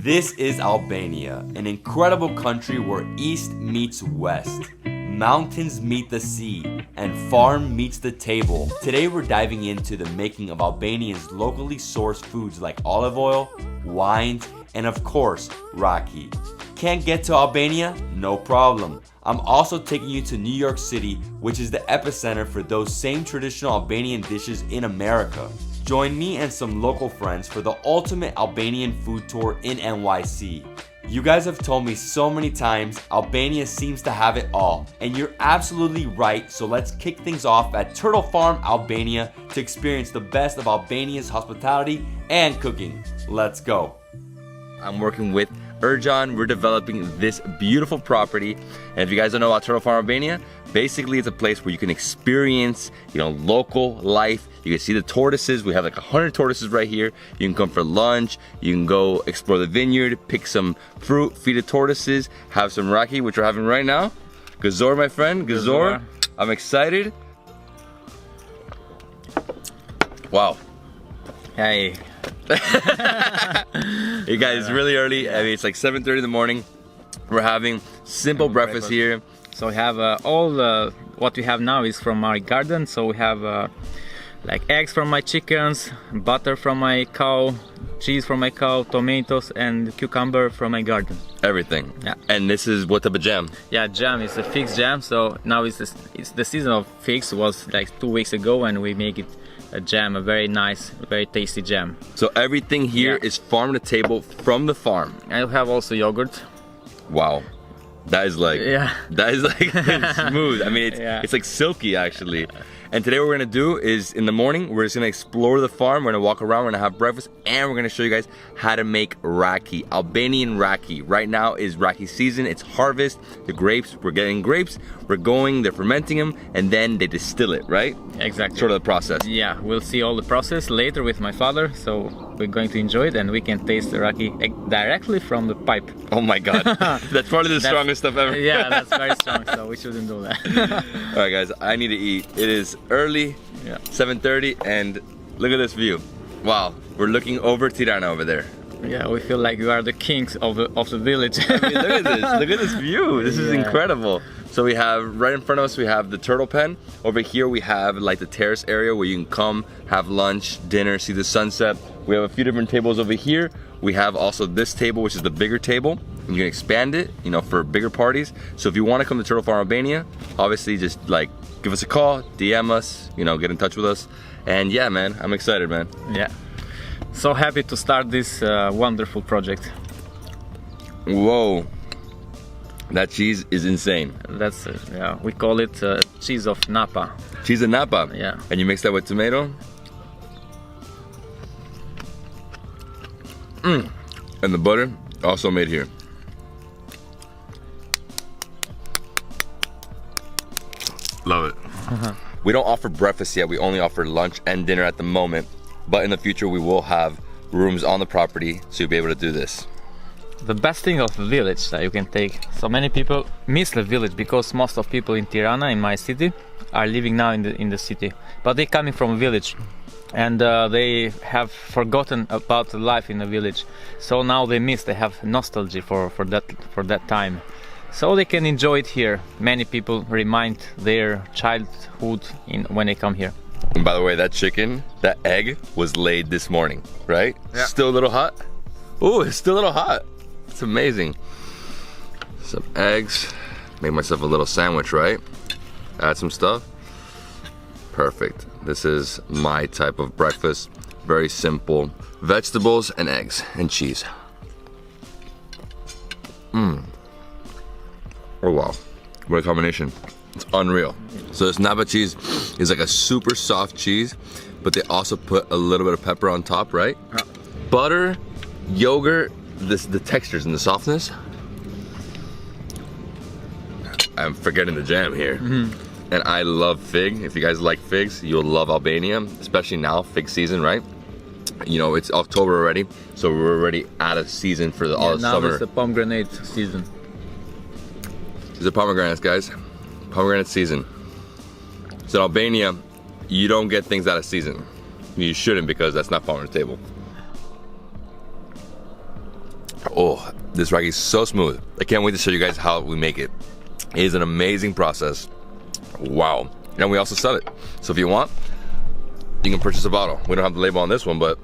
This is Albania, an incredible country where east meets west, mountains meet the sea, and farm meets the table. Today we're diving into the making of Albania's locally sourced foods like olive oil, wines, and of course, raki. Can't get to Albania? No problem. I'm also taking you to New York City, which is the epicenter for those same traditional Albanian dishes in America. Join me and some local friends for the ultimate Albanian food tour in NYC. You guys have told me so many times Albania seems to have it all, and you're absolutely right, so let's kick things off at Turtle Farm, Albania to experience the best of Albania's hospitality and cooking. Let's go. I'm working with Ercan. We're developing this beautiful property, and if you guys don't know about Turtle Farm Albania, basically it's a place where you can experience, local life. You can see the tortoises. We have like 100 tortoises right here. You can come for lunch. You can go explore the vineyard, pick some fruit, feed the tortoises, have some raki, which we're having right now. Gazor, my friend, Gazor. I'm excited. Wow. Hey. Hey guys, it's really early. I mean, it's like 7:30 in the morning. We're having simple breakfast here. So we have all what we have now is from our garden. So we have like eggs from my chickens, butter from my cow, cheese from my cow, tomatoes and cucumber from my garden. Everything. Yeah. And this is what type of jam? Yeah, jam is a figs jam. So now it's the season of figs. Was like 2 weeks ago, and we make it a jam, a very nice, very tasty jam. So everything here is farm to table from the farm. I have also yogurt. Wow. That is like smooth. I mean, it's like silky actually. And today what we're gonna do is in the morning, we're just gonna explore the farm. We're gonna walk around, we're gonna have breakfast, and we're gonna show you guys how to make raki, Albanian raki. Right now is raki season, it's harvest, the grapes, we're getting grapes, they're fermenting them, and then they distill it, right? Exactly. Sort of the process. Yeah, we'll see all the process later with my father, so we're going to enjoy it, and we can taste the raki directly from the pipe. Oh my God, that's probably the strongest stuff ever. Yeah, that's very strong, so we shouldn't do that. All right guys, I need to eat. It is early, 7:30, and look at this view. Wow, we're looking over Tirana over there. Yeah, we feel like we are the kings of the village. I mean, look at this view. This is incredible. So we have right in front of us, we have the turtle pen. Over here we have like the terrace area where you can come, have lunch, dinner, see the sunset. We have a few different tables over here. We have also this table, which is the bigger table. You can expand it, for bigger parties. So if you want to come to Turtle Farm Albania, obviously just like give us a call, DM us, get in touch with us. And yeah, man, I'm excited, man. Yeah. So happy to start this wonderful project. Whoa. That cheese is insane. That's we call it cheese of Napa. Cheese of Napa. Yeah. And you mix that with tomato. And the butter also made here. Love it. We don't offer breakfast yet. We only offer lunch and dinner at the moment. But in the future, we will have rooms on the property, so you'll be able to do this. The best thing of the village that you can take. So many people miss the village because most of people in Tirana, in my city, are living now in the city. But they're coming from a village, and they have forgotten about the life in the village. So now they have nostalgia for that time. So they can enjoy it here. Many people remind their childhood when they come here. And by the way, that chicken, that egg was laid this morning, right? Yeah. Still a little hot? Oh, it's still a little hot. It's amazing. Some eggs. Make myself a little sandwich, right? Add some stuff. Perfect. This is my type of breakfast. Very simple. Vegetables and eggs and cheese. Oh wow, what a combination. It's unreal. So this Napa cheese is like a super soft cheese, but they also put a little bit of pepper on top, right? Butter, yogurt, the textures and the softness. I'm forgetting the jam here. And I love fig. If you guys like figs, you'll love Albania, especially now, fig season, right? It's October already, so we're already out of season for all the summer. Now it's the pomegranate season. These are pomegranates, guys. Pomegranate season. So in Albania, you don't get things out of season. You shouldn't, because that's not farm to table. Oh, this raki is so smooth. I can't wait to show you guys how we make it. It is an amazing process. Wow. And we also sell it. So if you want, you can purchase a bottle. We don't have the label on this one, but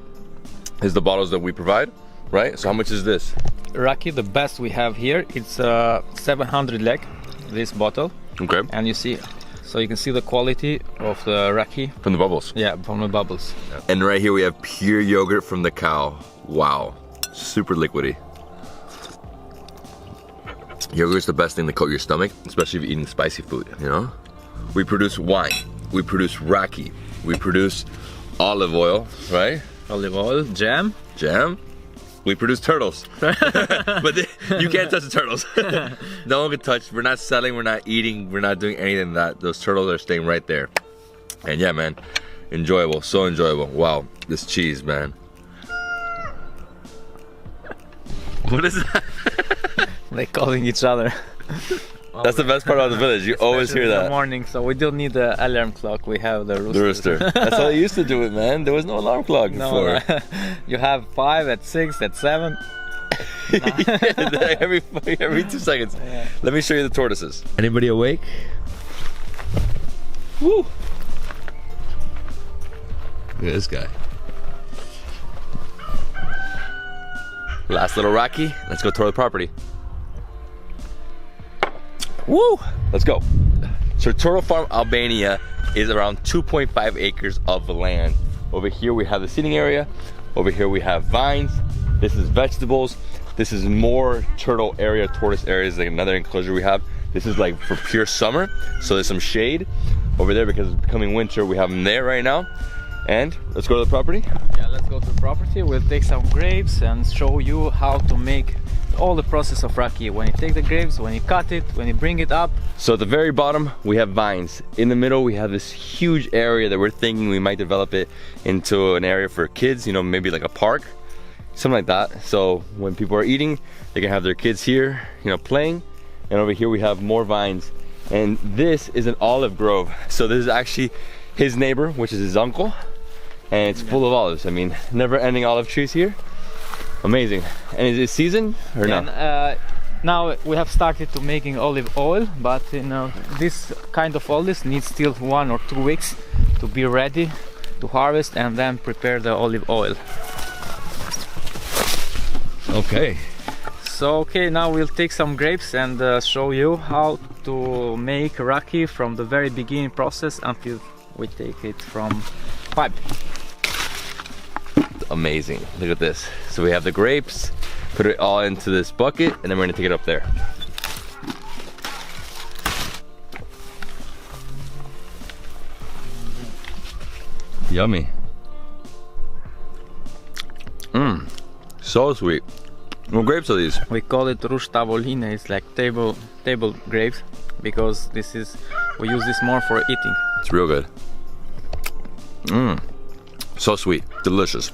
it's the bottles that we provide, right? So how much is this? Raki, the best we have here, it's 700 lek, this bottle. Okay. And you see, so you can see the quality of the raki. From the bubbles. Yeah, from the bubbles. And right here we have pure yogurt from the cow. Wow. Super liquidy. Yogurt's the best thing to coat your stomach, especially if you're eating spicy food, you know? We produce wine, we produce raki, we produce olive oil, right? Olive oil, jam. Jam. We produce turtles. But you can't touch the turtles. No one can touch. We're not selling, we're not eating, we're not doing anything that. Those turtles are staying right there. And yeah, man, enjoyable, so enjoyable. Wow, this cheese, man. What is that? They're calling each other. That's the best part about the village. You always hear In that. the morning, so we don't need the alarm clock. We have the rooster. The rooster. That's how they used to do it, man. There was no alarm clock before. No, you have 5 at 6 at 7. every 2 seconds. Yeah. Let me show you the tortoises. Anybody awake? Woo! Look at this guy. Last little raki. Let's go tour the property. Woo! Let's go. So Turtle Farm, Albania is around 2.5 acres of land. Over here we have the seating area. Over here we have vines. This is vegetables. This is more turtle area, tortoise areas, like another enclosure we have. This is like for pure summer. So there's some shade over there because it's becoming winter. We have them there right now. And let's go to the property. Yeah, let's go to the property. We'll take some grapes and show you how to make all the process of raki. When you take the grapes, when you cut it, when you bring it up. So at the very bottom, we have vines. In the middle, we have this huge area that we're thinking we might develop it into an area for kids, you know, maybe like a park, something like that. So when people are eating, they can have their kids here, you know, playing. And over here we have more vines. And this is an olive grove. So this is actually his neighbor, which is his uncle. And it's full of olives. I mean, never ending olive trees here. Amazing. And is it season or and, not? Now we have started to making olive oil, but you know, this kind of olives needs still 1 or 2 weeks to be ready to harvest and then prepare the olive oil. Okay. So okay, now we'll take some grapes and show you how to make raki from the very beginning process until we take it from pipe. Amazing. Look at this. So we have the grapes, put it all into this bucket, and then we're gonna take it up there. Yummy. Mmm. So sweet. What grapes are these? We call it rush tavoline. It's like table grapes because we use this more for eating. It's real good. Mmm. So sweet. Delicious.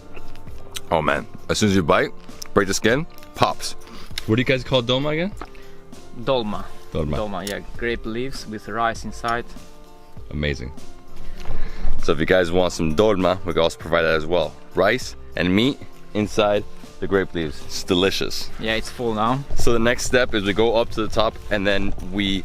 Oh man. As soon as you bite, break the skin, pops. What do you guys call dolma again? Dolma. Dolma. Dolma, yeah. Grape leaves with rice inside. Amazing. So if you guys want some dolma, we can also provide that as well. Rice and meat inside the grape leaves. It's delicious. Yeah, it's full now. So the next step is we go up to the top and then we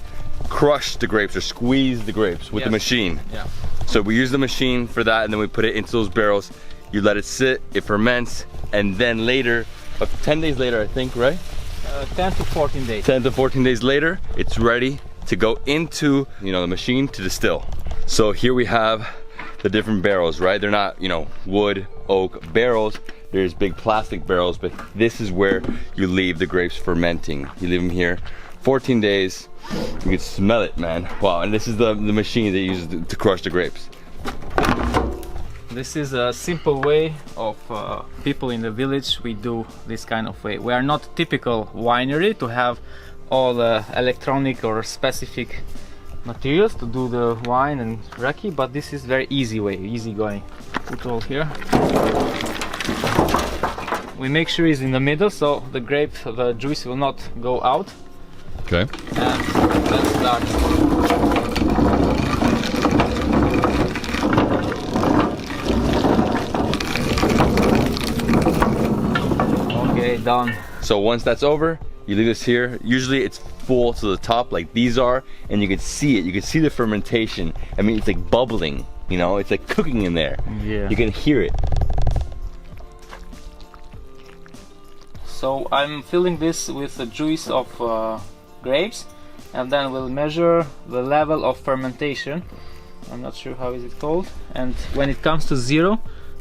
crush the grapes or squeeze the grapes with the machine. Yeah. So we use the machine for that and then we put it into those barrels. You let it sit, it ferments, and then later, 10 days later I think, right? 10 to 14 days. 10 to 14 days later, it's ready to go into, you know, the machine to distill. So here we have the different barrels, right? They're not, you know, wood, oak barrels. There's big plastic barrels, but this is where you leave the grapes fermenting. You leave them here 14 days. You can smell it, man. Wow, and this is the machine they use to crush the grapes. This is a simple way of people in the village. We do this kind of way. We are not typical winery to have all the electronic or specific materials to do the wine and raki, but this is very easy way, easy going. Put all here. We make sure it's in the middle so the grape, the juice will not go out. Okay. And let's start. done. So once that's over, you leave this here. Usually it's full to the top like these are, and you can see it. You can see the fermentation. I mean, it's like bubbling, you know, it's like cooking in there. Yeah. You can hear it. So I'm filling this with the juice of grapes, and then we'll measure the level of fermentation. I'm not sure how is it called. And when it comes to 0,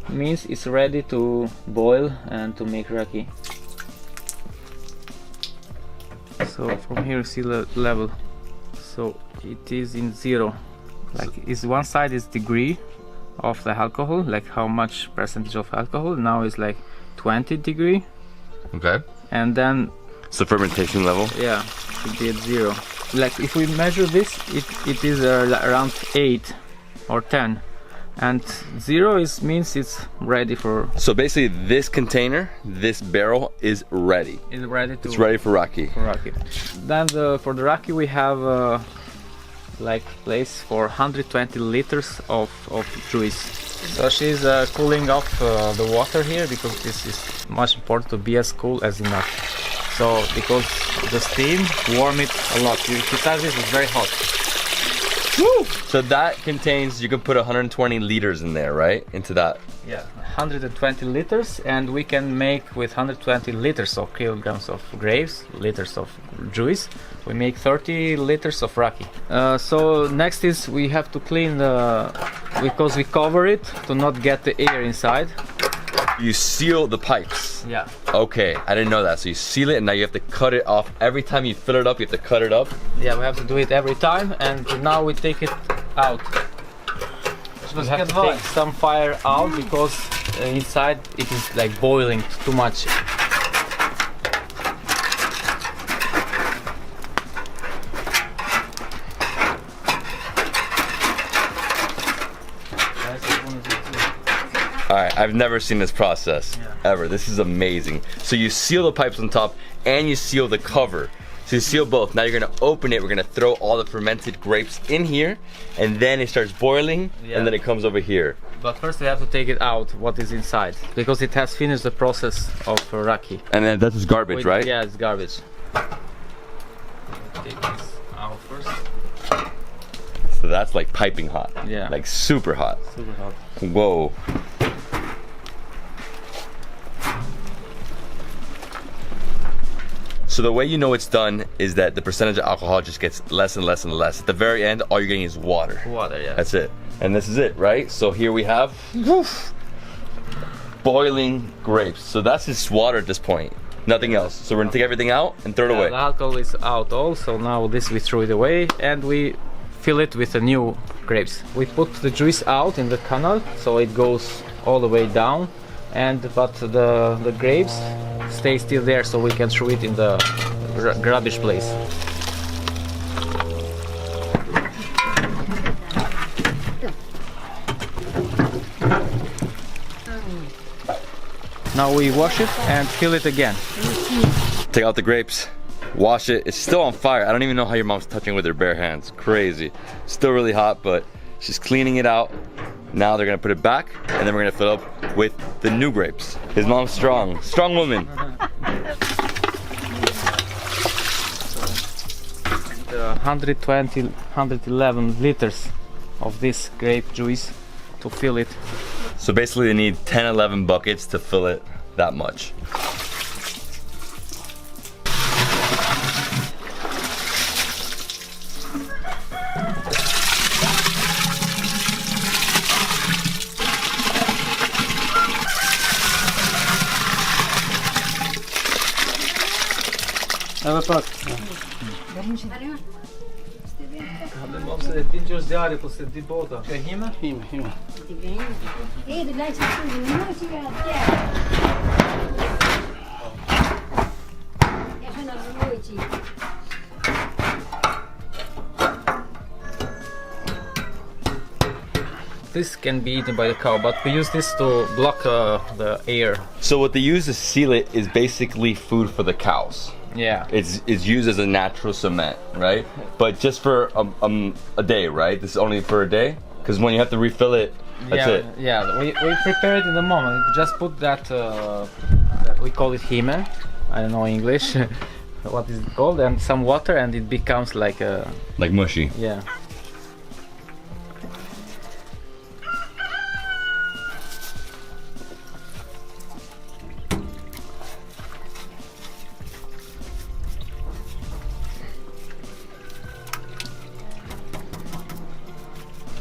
means it's ready to boil and to make raki. So from here you see the level. So it is in 0. Like is one side is degree of the alcohol, like how much percentage of alcohol. Now it's like 20 degree. Okay. And then it's the fermentation level. Yeah, it be at 0. Like if we measure this, it is around 8 or 10, and 0 means it's ready for. So basically, this container, this barrel is ready. It's ready to. It's ready for raki. For raki. Then for the raki we have like place for 120 liters of juice. So she's cooling off the water here because this is much important to be as cool as enough. So because the steam warm it a lot. Besides this, it's very hot. Woo! So that contains, you can put 120 liters in there, right? Into that. Yeah, 120 liters, and we can make with 120 liters of kilograms of grapes, liters of juice, we make 30 liters of raki. So next is we have to clean because we cover it to not get the air inside. You seal the pipes. Yeah. Okay, I didn't know that. So you seal it and now you have to cut it off. Every time you fill it up, you have to cut it up. Yeah, we have to do it every time, and now we take it out. We have to take some fire out because inside it is like boiling too much. Alright, I've never seen this process ever. This is amazing. So you seal the pipes on top and you seal the cover. So you seal both. Now you're gonna open it. We're gonna throw all the fermented grapes in here, and then it starts boiling, and then it comes over here. But first we have to take it out, what is inside, because it has finished the process of raki. And then that's just garbage, right? Yeah, it's garbage. Take this out first. So that's like piping hot. Yeah. Like super hot. Super hot. Whoa. So the way you know it's done is that the percentage of alcohol just gets less and less and less. At the very end, all you're getting is water. Water, yeah. That's it. And this is it, right? So here we have boiling grapes. So that's just water at this point. Nothing else. So we're gonna take everything out and throw it away. The alcohol is out also. Now this we throw it away and we fill it with the new grapes. We put the juice out in the canal so it goes all the way down, but the grapes stay still there so we can throw it in the rubbish place. Now we wash it and fill it again. Take out the grapes, wash it. It's still on fire. I don't even know how your mom's touching it with her bare hands. Crazy. Still really hot, but she's cleaning it out. Now they're gonna put it back, and then we're gonna fill up with the new grapes. His mom's strong. Strong woman. 120, 111 liters of this grape juice to fill it. So basically they need 10, 11 buckets to fill it that much. This can be eaten by the cow, but we use this to block the air. So what they use to seal it is basically food for the cows. Yeah. It's used as a natural cement, right? But just for a day, right? This is only for a day? Because when you have to refill it, that's it. Yeah, we prepare it in the moment. We just put that we call it hime, I don't know English. What is it called? And some water, and it becomes like a mushy. yeah.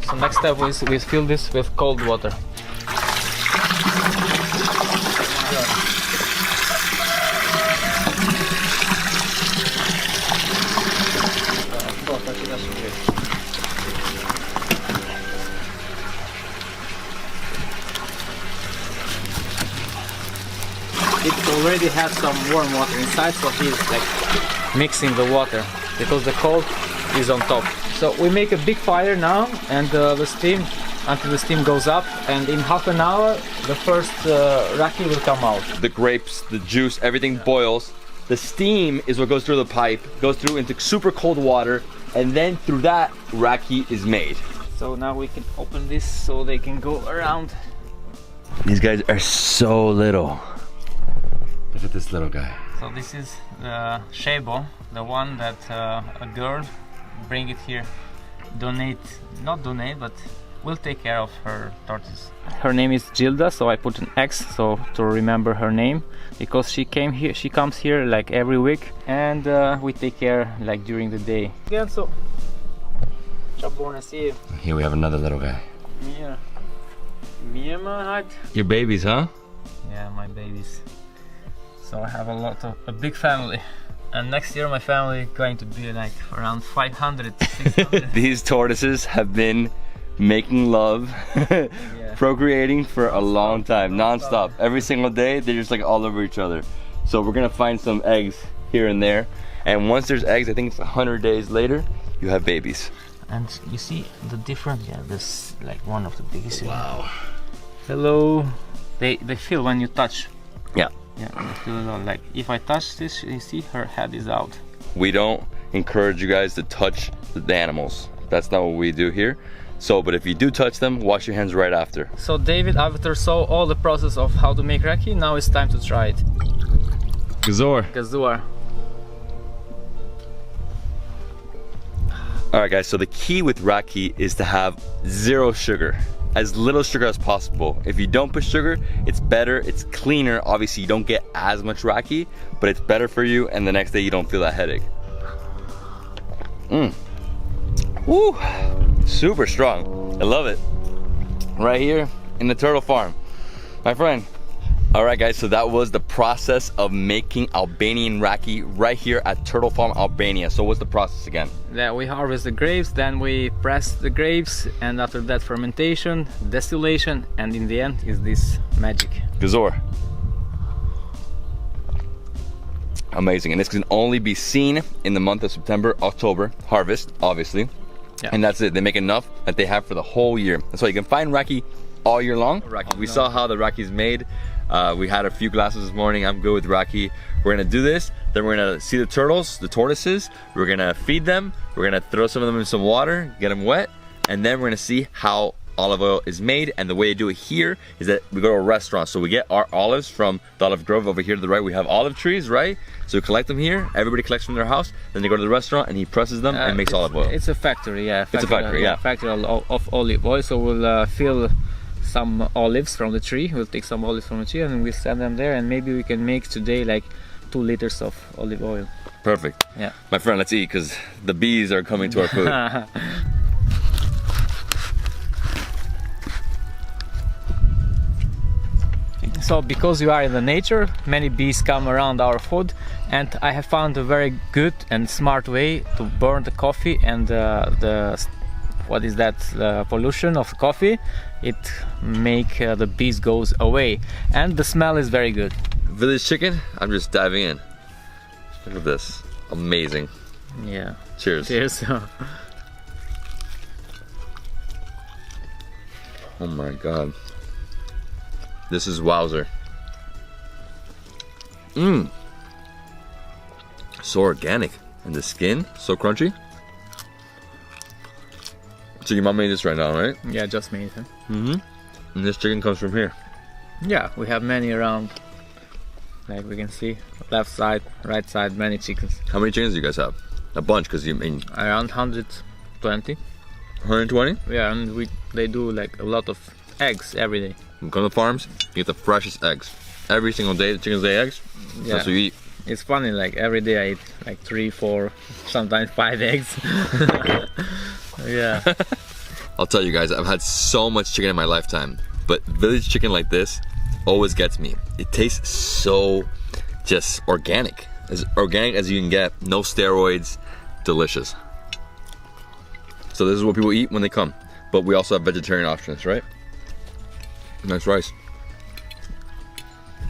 So next step is we fill this with cold water. It already has some warm water inside, so he's like mixing the water because the cold is on top. So we make a big fire now, and the steam until the steam goes up, and in half an hour the first raki will come out. The grapes, the juice, everything boils. The steam is what goes through the pipe, goes through into super cold water, and then through that raki is made. So now we can open this so they can go around. These guys are so little. Look at this little guy. So this is the shebo, the one that a girl bring it here, not donate, but will take care of her tortoise. Her name is Gilda, so I put an X so to remember her name, because she comes here like every week, and we take care like during the day. Again, so Here we have another little guy. Your babies, huh? Yeah, my babies. So I have a big family. And next year my family is going to be like around 500, 600. These tortoises have been making love, procreating for a long time, non-stop. Every single day, they're just like all over each other. So we're gonna find some eggs here and there. And once there's eggs, I think it's 100 days later, you have babies. And you see the difference, this like one of the biggest. Wow. Hello. They feel when you touch. Yeah. Yeah, they feel a lot. Like if I touch this, you see her head is out. We don't encourage you guys to touch the animals. That's not what we do here. So, but if you do touch them, wash your hands right after. So David, after saw all the process of how to make raki, now it's time to try it. Gazor. Gazor. Alright guys, so the key with raki is to have 0 sugar. As little sugar as possible. If you don't put sugar, it's better, it's cleaner. Obviously you don't get as much raki, but it's better for you, and the next day you don't feel that headache. Woo! Super strong. I love it. Right here in the turtle farm. My friend. Alright guys, so that was the process of making Albanian raki right here at Turtle Farm, Albania. So what's the process again? Yeah, we harvest the grapes, then we press the grapes, and after that fermentation, distillation, and in the end is this magic. Gazor. Amazing, and this can only be seen in the month of September, October, harvest, obviously. Yeah. And that's it, they make enough that they have for the whole year. That's why you can find raki all year long. We saw how the raki is made. We had a few glasses this morning. I'm good with raki. We're gonna do this, then we're gonna see the turtles, the tortoises. We're gonna feed them. We're gonna throw some of them in some water, get them wet, and then we're gonna see how olive oil is made. And the way they do it here is that we go to a restaurant. So we get our olives from the olive grove over here to the right. We have olive trees, right? So we collect them here. Everybody collects from their house. Then they go to the restaurant and he presses them and makes olive oil. It's a factory, yeah. It's a factory, yeah. Factory of olive oil. So we'll fill some olives from the tree. We'll take some olives from the tree and we'll send them there, and maybe we can make today like 2 liters of olive oil. Perfect. Yeah. My friend, let's eat because the bees are coming to our food. So because you are in the nature, many bees come around our food, and I have found a very good and smart way to burn the coffee and the pollution of coffee. It make the bees goes away, and the smell is very good. Village chicken, I'm just diving in. Look at this, amazing. Yeah. Cheers. Cheers. Oh my god. This is wowzer. So organic. And the skin, so crunchy. So your mom made this right now, right? Yeah, just made it. And this chicken comes from here. Yeah, we have many around. Like we can see left side, right side, many chickens. How many chickens do you guys have? A bunch, because you mean Around 120. 120? Yeah, and they do like a lot of eggs every day. You come to the farms, you get the freshest eggs. Every single day the chickens lay eggs. Yeah. That's what you eat. It's funny, like every day I eat like 3, 4, sometimes 5 eggs. Yeah. I'll tell you guys, I've had so much chicken in my lifetime, but village chicken like this always gets me. It tastes so just organic. As organic as you can get, no steroids, delicious. So this is what people eat when they come. But we also have vegetarian options, right? Nice rice.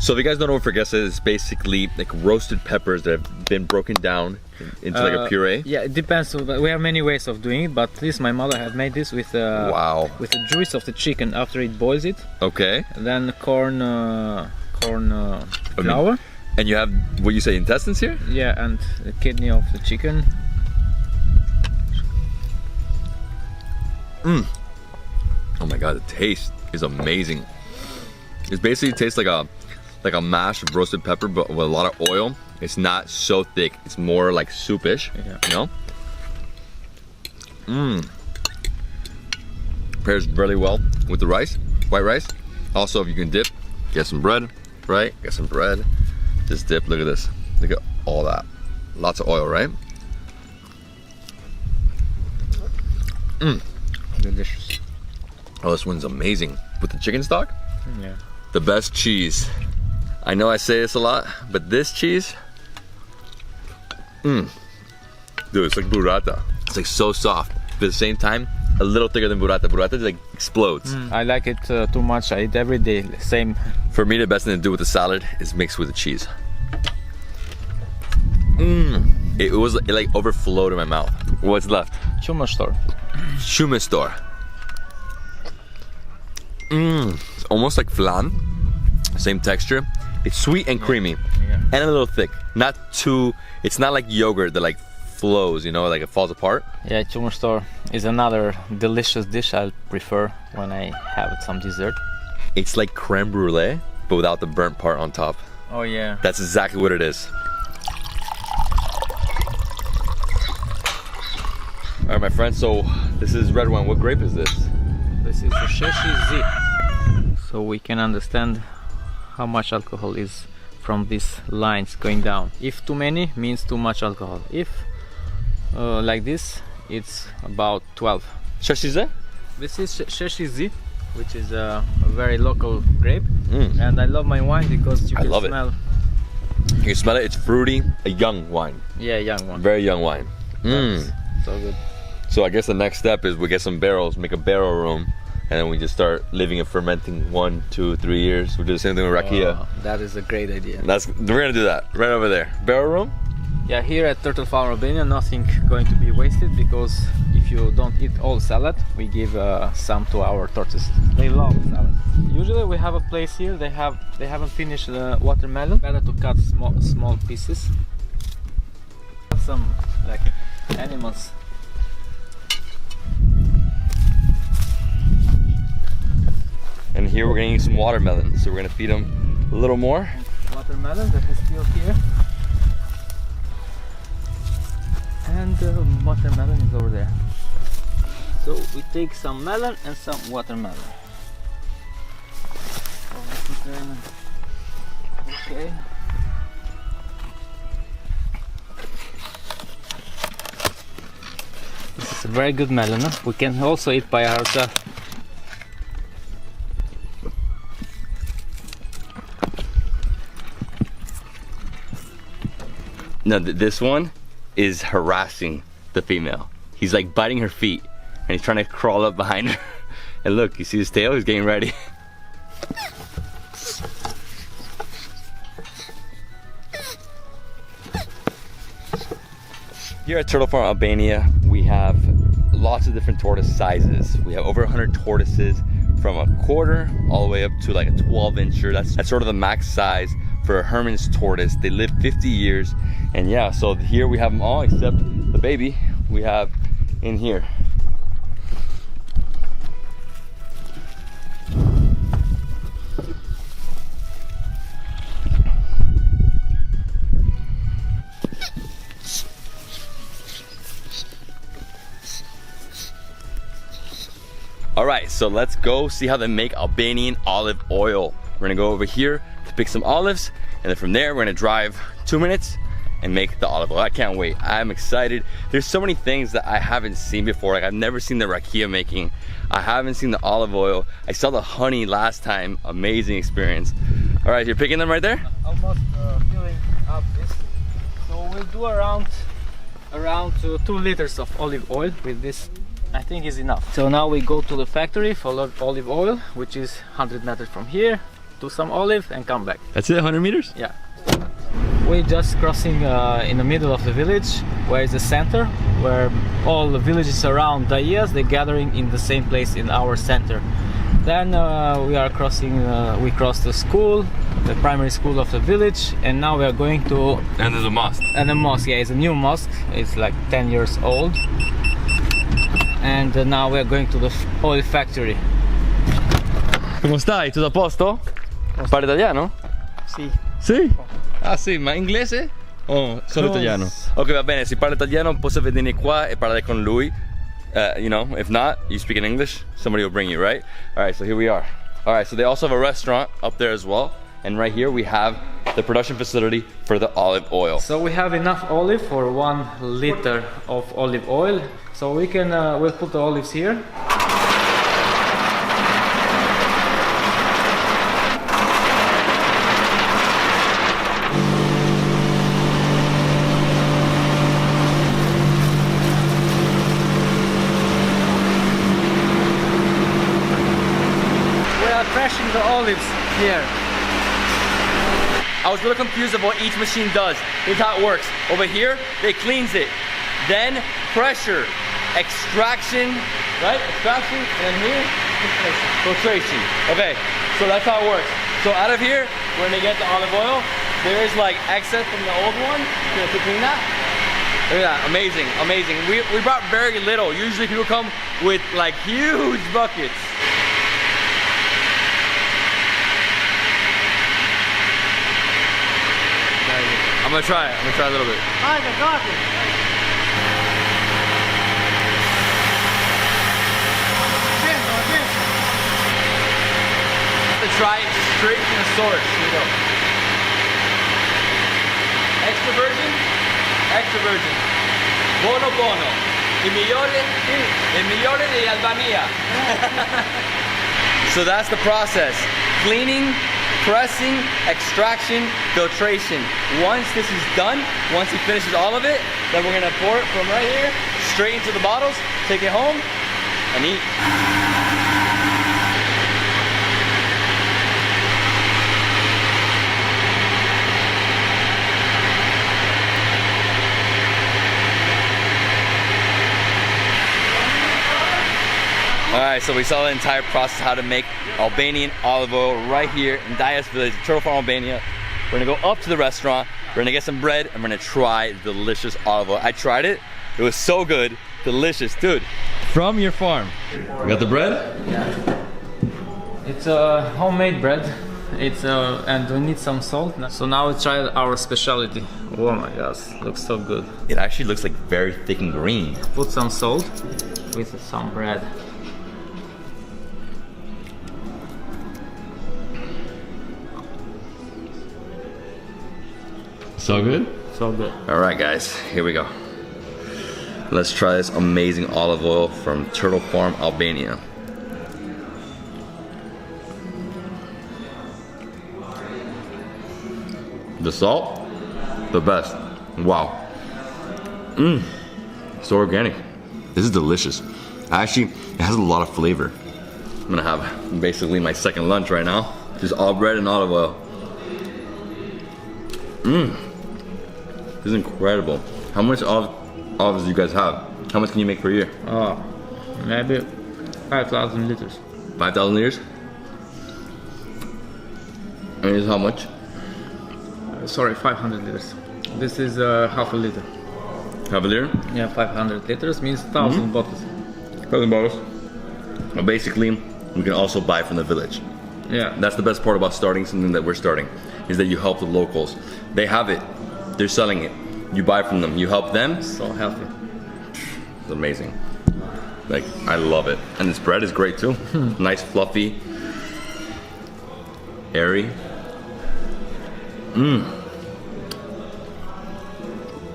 So if you guys don't know what frigessa is, it's basically like roasted peppers that have been broken down into like a puree. Yeah, it depends. We have many ways of doing it, but this my mother had made this with Wow. with the juice of the chicken after it boils it. Okay. And then corn flour. And you have, what you say, intestines here? Yeah, and the kidney of the chicken. Oh my god, the taste is amazing. It basically tastes like a mashed roasted pepper, but with a lot of oil. It's not so thick. It's more like soupish. Yeah. You know. Pairs really well with the rice, white rice. Also, if you can dip, get some bread, right? Get some bread. Just dip. Look at this. Look at all that. Lots of oil, right? Delicious. Oh, this one's amazing. With the chicken stock? Yeah. The best cheese. I know I say this a lot, but this cheese, dude, it's like burrata. It's like so soft, but at the same time, a little thicker than burrata. Burrata like explodes. I like it too much. I eat every day. Same. For me, the best thing to do with the salad is mix with the cheese. It like overflowed in my mouth. What's left? Chumastor. Shumistor. It's almost like flan. Same texture. It's sweet and creamy, Yeah. and a little thick. Not too. It's not like yogurt that like flows, you know, like it falls apart. Yeah, chumastor is another delicious dish I prefer when I have some dessert. It's like creme brulee, but without the burnt part on top. Oh yeah. That's exactly what it is. All right, my friend. So this is red wine. What grape is this? This is the Sheshi Z. So we can understand how much alcohol is from these lines going down. If too many means too much alcohol. If like this, it's about 12. Shashize? This is Sheshi Z, which is a very local grape, and I love my wine because you can love it. smell. You can smell it. It's fruity. A young wine. Yeah, young one. Very young wine. That's so good. So I guess the next step is we get some barrels, make a barrel room, and then we just start living and fermenting 1, 2, 3 years. We do the same thing with rakia. Oh, that is a great idea. We're gonna do that right over there. Barrel room. Yeah, here at Turtle Farm Albania, nothing going to be wasted, because if you don't eat all salad, we give some to our tortoises. They love salad. Usually we have a place here. They haven't finished the watermelon. Better to cut small pieces. Some like animals. And here we're gonna eat some watermelon. So we're gonna feed them a little more. Watermelon that is still here. And the watermelon is over there. So we take some melon and some watermelon. Okay. This is a very good melon. Huh? We can also eat by ourselves. No, this one is harassing the female. He's like biting her feet and he's trying to crawl up behind her. And look, you see his tail? He's getting ready. Here at Turtle Farm Albania, we have lots of different tortoise sizes. We have over 100 tortoises, from a quarter all the way up to like a 12-incher. That's sort of the max size for a Herman's tortoise. They live 50 years. And yeah, so here we have them all except the baby we have in here. so let's go see how they make Albanian olive oil. We're gonna go over here to pick some olives, and then from there, we're gonna drive 2 minutes and make the olive oil. I can't wait. I'm excited. There's so many things that I haven't seen before. Like I've never seen the rakia making. I haven't seen the olive oil. I saw the honey last time. Amazing experience. All right, you're picking them right there? Almost filling up this. So we'll do around 2 liters of olive oil with this. I think is enough. So now we go to the factory for olive oil, which is 100 meters from here. Do some olive and come back. That's it, 100 meters? Yeah. We're just crossing in the middle of the village, where is the center, where all the villages around Daias, they're gathering in the same place in our center. Then we are crossing, we crossed the school, the primary school of the village, and now we are going to... And there's a mosque. And the mosque, yeah, it's a new mosque. It's like 10 years old. And now we are going to the oil factory. Come stai? Tutto a posto? Parli italiano? Sì. Sì? Ah sì, ma inglese? Oh, solo italiano. Ok, va bene, se parla italiano posso venire qua e parlare con lui. You know, if not, you speak in English, somebody will bring you, right? Alright, so here we are. Alright, so they also have a restaurant up there as well. And right here we have the production facility for the olive oil. So we have enough olive for 1 liter of olive oil. So we can, we'll put the olives here. We are crushing the olives here. I was a little confused of what each machine does. Here's how it works. Over here, they cleans it. Then pressure, extraction, right? Extraction, and then here, filtration. Okay, so that's how it works. So out of here, when they get the olive oil, there is like excess from the old one. You know, to clean that. Look at that, amazing, amazing. We brought very little. Usually people come with like huge buckets. I'm gonna try it. I'm gonna try a little bit. I got it. Try it straight from the source. Here we go. Extra virgin, extra virgin. Buono buono. Il migliore di Albania. So that's the process. Cleaning, pressing, extraction, filtration. Once this is done, once he finishes all of it, then we're gonna pour it from right here straight into the bottles, take it home, and eat. Alright, so we saw the entire process how to make Albanian olive oil right here in Daias village, Turtle Farm, Albania. We're gonna go up to the restaurant, we're gonna get some bread, and we're gonna try delicious olive oil. I tried it, it was so good, delicious. Dude, from your farm. We got the bread? Yeah. It's a homemade bread. It's and we need some salt. So now we try our specialty. Oh my gosh, looks so good. It actually looks like very thick and green. Put some salt with some bread. So good? So good. All right, guys, here we go. Let's try this amazing olive oil from Turtle Farm, Albania. The salt, the best. Wow. So organic. This is delicious. Actually, it has a lot of flavor. I'm gonna have basically my second lunch right now. Just all bread and olive oil. This is incredible. How much olives do you guys have? How much can you make per year? Oh, maybe 5,000 liters. 5,000 liters? And this is how much? Sorry, 500 liters. This is half a liter. Half a liter? Yeah, 500 liters means 1,000 bottles. 1,000 bottles. But basically, we can also buy from the village. Yeah. That's the best part about starting something that we're starting, is that you help the locals. They have it. They're selling it. You buy from them. You help them. So healthy. It's amazing. Like, I love it. And this bread is great too. Nice, fluffy, airy.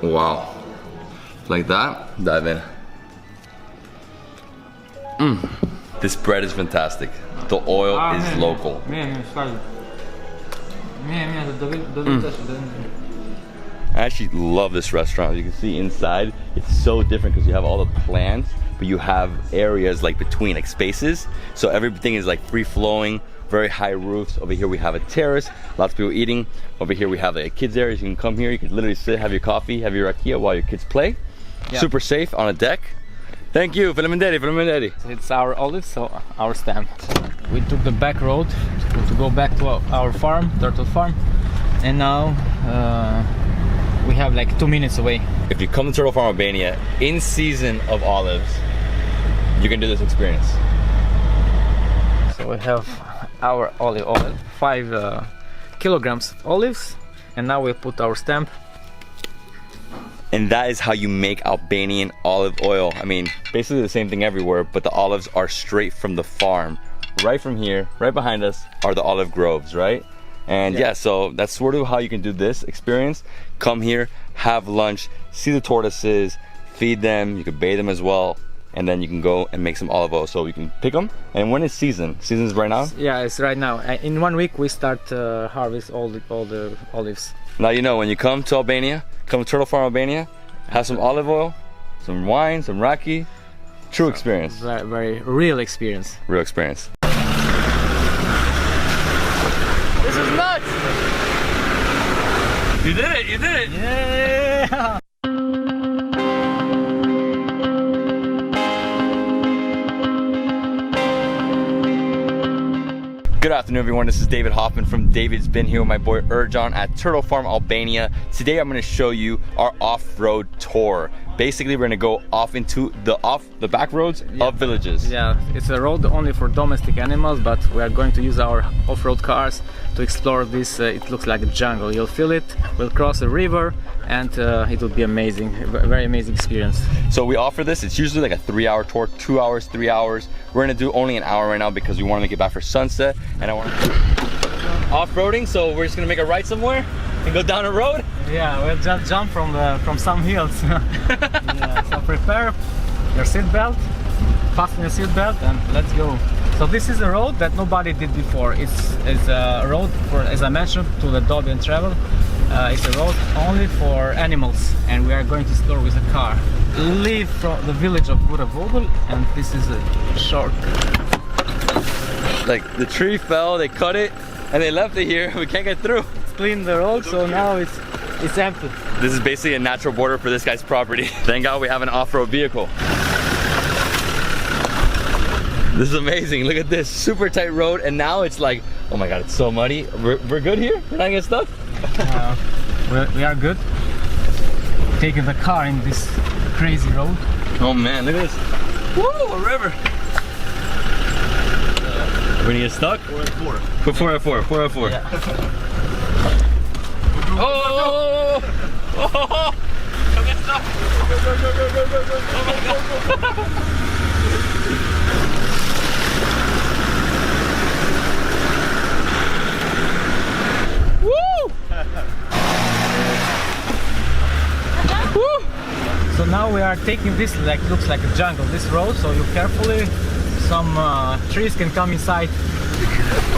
Wow. Like that, dive in. This bread is fantastic. The oil is local. I actually love this restaurant. You can see inside, it's so different because you have all the plants, but you have areas like between, like spaces. So everything is like free flowing, very high roofs. Over here we have a terrace, lots of people eating. Over here we have a kids area. You can come here, you can literally sit, have your coffee, have your rakia while your kids play. Yeah. Super safe on a deck. Thank you, Fermentation. It's our olive, so our stamp. We took the back road to go back to our farm, turtle farm, and now we have like 2 minutes away. If you come to Turtle Farm, Albania, in season of olives, you can do this experience. So we have our olive oil, 5 kilograms of olives, and now we put our stamp. And that is how you make Albanian olive oil. I mean, basically the same thing everywhere, but the olives are straight from the farm. Right from here, right behind us, are the olive groves, right? And yeah, so that's sort of how you can do this experience. Come here, have lunch, see the tortoises, feed them, you can bathe them as well, and then you can go and make some olive oil. So you can pick them. And when is season? Season is right now? Yeah, it's right now. In 1 week we start harvest all the olives. Now you know, when you come to Albania, come to Turtle Farm, Albania, have some olive oil, some wine, some raki. True experience. Very, very real experience. Real experience. This is nuts! You did it, you did it! Yeah! Good afternoon, everyone. This is David Hoffman from David's Been here with my boy Erjan at Turtle Farm, Albania. Today I'm going to show you our off-road tour. Basically, we're going to go off into the back roads of villages. Yeah, it's a road only for domestic animals, but we are going to use our off-road cars to explore this. It looks like a jungle. You'll feel it. We'll cross a river, and it will be amazing. A very amazing experience. So we offer this. It's usually like a 3-hour tour, 2 hours, 3 hours. We're going to do only an hour right now because we want to make it back for sunset, and I want to off-roading. So we're just going to make a right somewhere and go down a road. Yeah, we'll just jump from some hills. Yeah, so prepare your seatbelt, fasten your seatbelt, and let's go. So this is a road that nobody did before. It's a road for, as I mentioned, to the dog and travel. It's a road only for animals, and we are going to explore with a car. Leave from the village of Burek, and this is a short. Like the tree fell, they cut it, and they left it here. We can't get through. Clean the road, so now it's empty. This is basically a natural border for this guy's property. Thank God we have an off-road vehicle. This is amazing. Look at this super tight road, and now it's like, oh my God, it's so muddy. We're good here? We're not gonna get stuck? We are good. Taking the car in this crazy road. Oh man, look at this. Woo, a river. We're gonna get stuck? 4 at 4. Yeah. Oh! Oh! Don't get stuck! Oh my God! Woo! Woo! So now we are taking this, like, looks like a jungle, this road, so you carefully, some trees can come inside.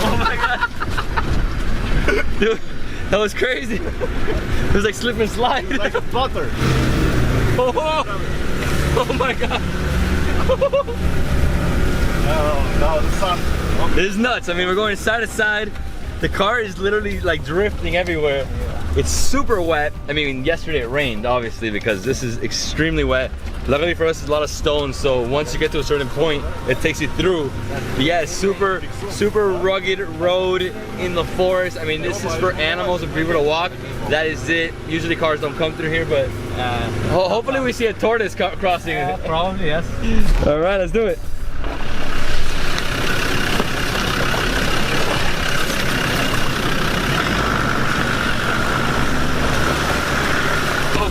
Oh my God! Dude, that was crazy. It was like slip and slide. Like a butter. Oh my God. Oh, no, the sun. This is nuts. I mean, we're going side to side. The car is literally like drifting everywhere. It's super wet. I mean, yesterday it rained, obviously, because this is extremely wet. Luckily for us, there's a lot of stones, so once you get to a certain point, it takes you through. But yeah, it's super rugged road in the forest. I mean, this is for animals and people to walk. That is it. Usually cars don't come through here, but hopefully we see a tortoise crossing. Probably, yes. All right, let's do it.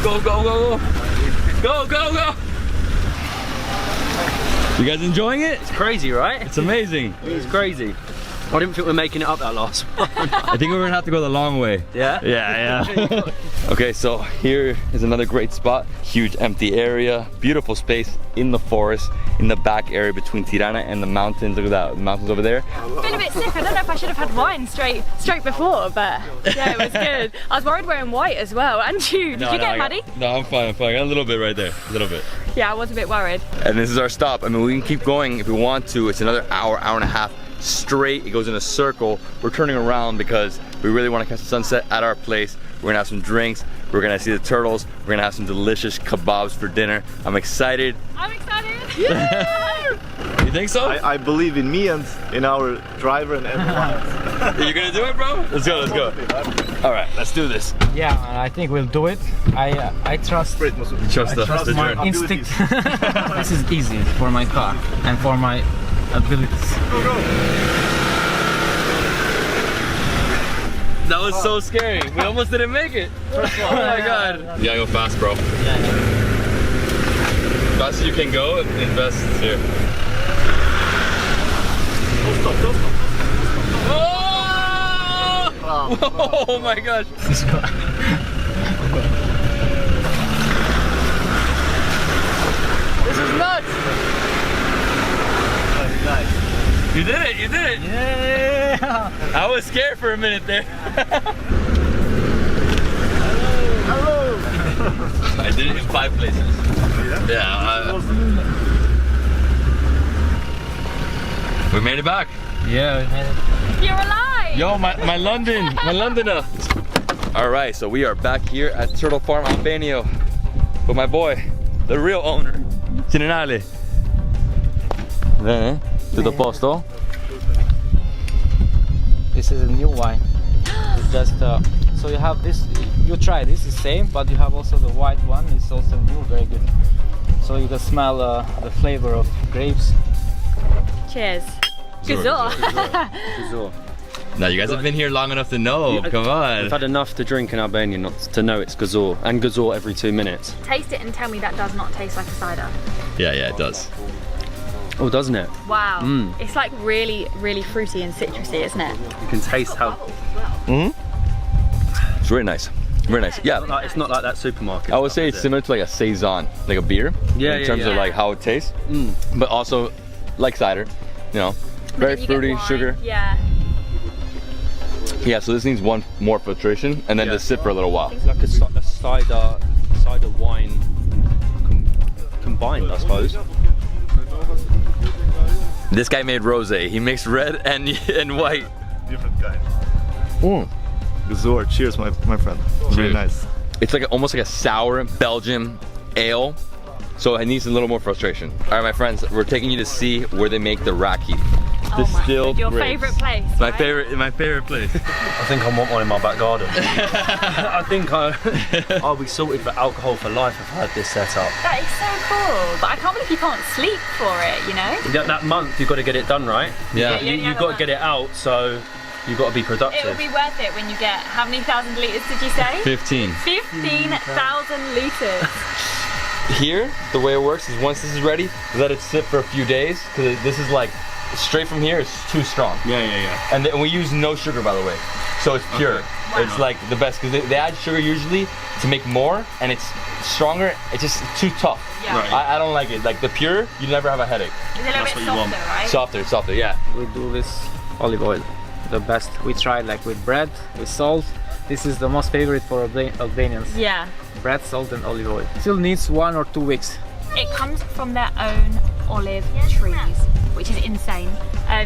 Go, go, go, go. Go, go, go. You guys enjoying it? It's crazy, right? It's amazing. It's crazy. I didn't think we're making it up that last one. I think we're gonna have to go the long way. Yeah? Yeah. Okay, so here is another great spot. Huge empty area, beautiful space in the forest, in the back area between Tirana and the mountains. Look at that, the mountains over there. I feel a bit sick. I don't know if I should have had wine straight before, but yeah, it was good. I was worried wearing white as well. And you, did you get muddy? No, I'm fine, I got a little bit right there, a little bit. Yeah, I was a bit worried. And this is our stop. I mean, we can keep going if we want to. It's another hour, hour and a half straight. It goes in a circle. We're turning around because we really want to catch the sunset at our place. We're gonna have some drinks. We're gonna see the turtles. We're gonna have some delicious kebabs for dinner. I'm excited. I'm excited. Yeah! You think so? I believe in me and in our driver and everyone else. Are you gonna do it, bro? Let's go, let's go. All right, let's do this. Yeah, I think we'll do it. I trust. Trust the my journey. instinct. This is easy for my car and for my abilities. That was so scary. We almost didn't make it. Oh my god. You gotta go fast, bro. Fast as you can go, invest here. Oh! Oh my gosh. This is nuts. Nice. You did it, you did it. Yeah. I was scared for a minute there. Hello. I did it in 5 places. Yeah. We made it back. Yeah, we made it. You're alive. Yo, my London, my Londoner. All right, so we are back here at Turtle Farm, Albania, with my boy, the real owner, Cininale. Tutto posto? This is a new wine. It's just so you have this. You try this, is same, but you have also the white one. It's also new, very good. So you can smell the flavor of grapes. Cheers. Gazor. Now you guys have been here long enough to know. Come on. We've had enough to drink in Albania not to know it's gazor, and gazor every 2 minutes. Taste it and tell me that does not taste like a cider. Yeah, it does. Oh, doesn't it? Wow. It's like really, really fruity and citrusy, isn't it? You can taste how. It's really nice. Very nice. Yeah. It's not like that supermarket. I would say it's similar to like a saison, like a beer. Yeah, in terms of like how it tastes. But also like cider, you know, very fruity, sugar. Yeah. Yeah. So this needs one more filtration, and then just sit for a little while. It's like a cider wine combined, I suppose. This guy made rosé. He mixed red and white. Different kind. Gazor, cheers, my friend. Very nice. It's like almost like a sour Belgian ale, so it needs a little more frustration. All right, my friends, we're taking you to see where they make the raki. Distilled Your grapes. favourite place. My right? my favorite place. I think I want one in my back garden. I think I'll be sorted for alcohol for life if I had this set up. That is so cool. But I can't believe you can't sleep for it, you know? That month you've got to get it done, right? Yeah. You've got to get it out, so you've got to be productive. It will be worth it when you get, how many thousand litres did you say? 15. 15,000 litres. Here, the way it works is once this is ready, let it sit for a few days, because this is like, straight from here, it's too strong. Yeah. And we use no sugar, by the way. So it's pure. Okay. Wow. It's like the best, because they add sugar usually to make more, and it's stronger. It's just too tough. Yeah. Right. I don't like it. Like the pure, you never have a headache. It's a little bit softer, right? Softer, yeah. We do this olive oil, the best. We tried like with bread, with salt. This is the most favorite for Albanians. Yeah. Bread, salt and olive oil. Still needs 1 or 2 weeks. It comes from their own olive trees, which is insane.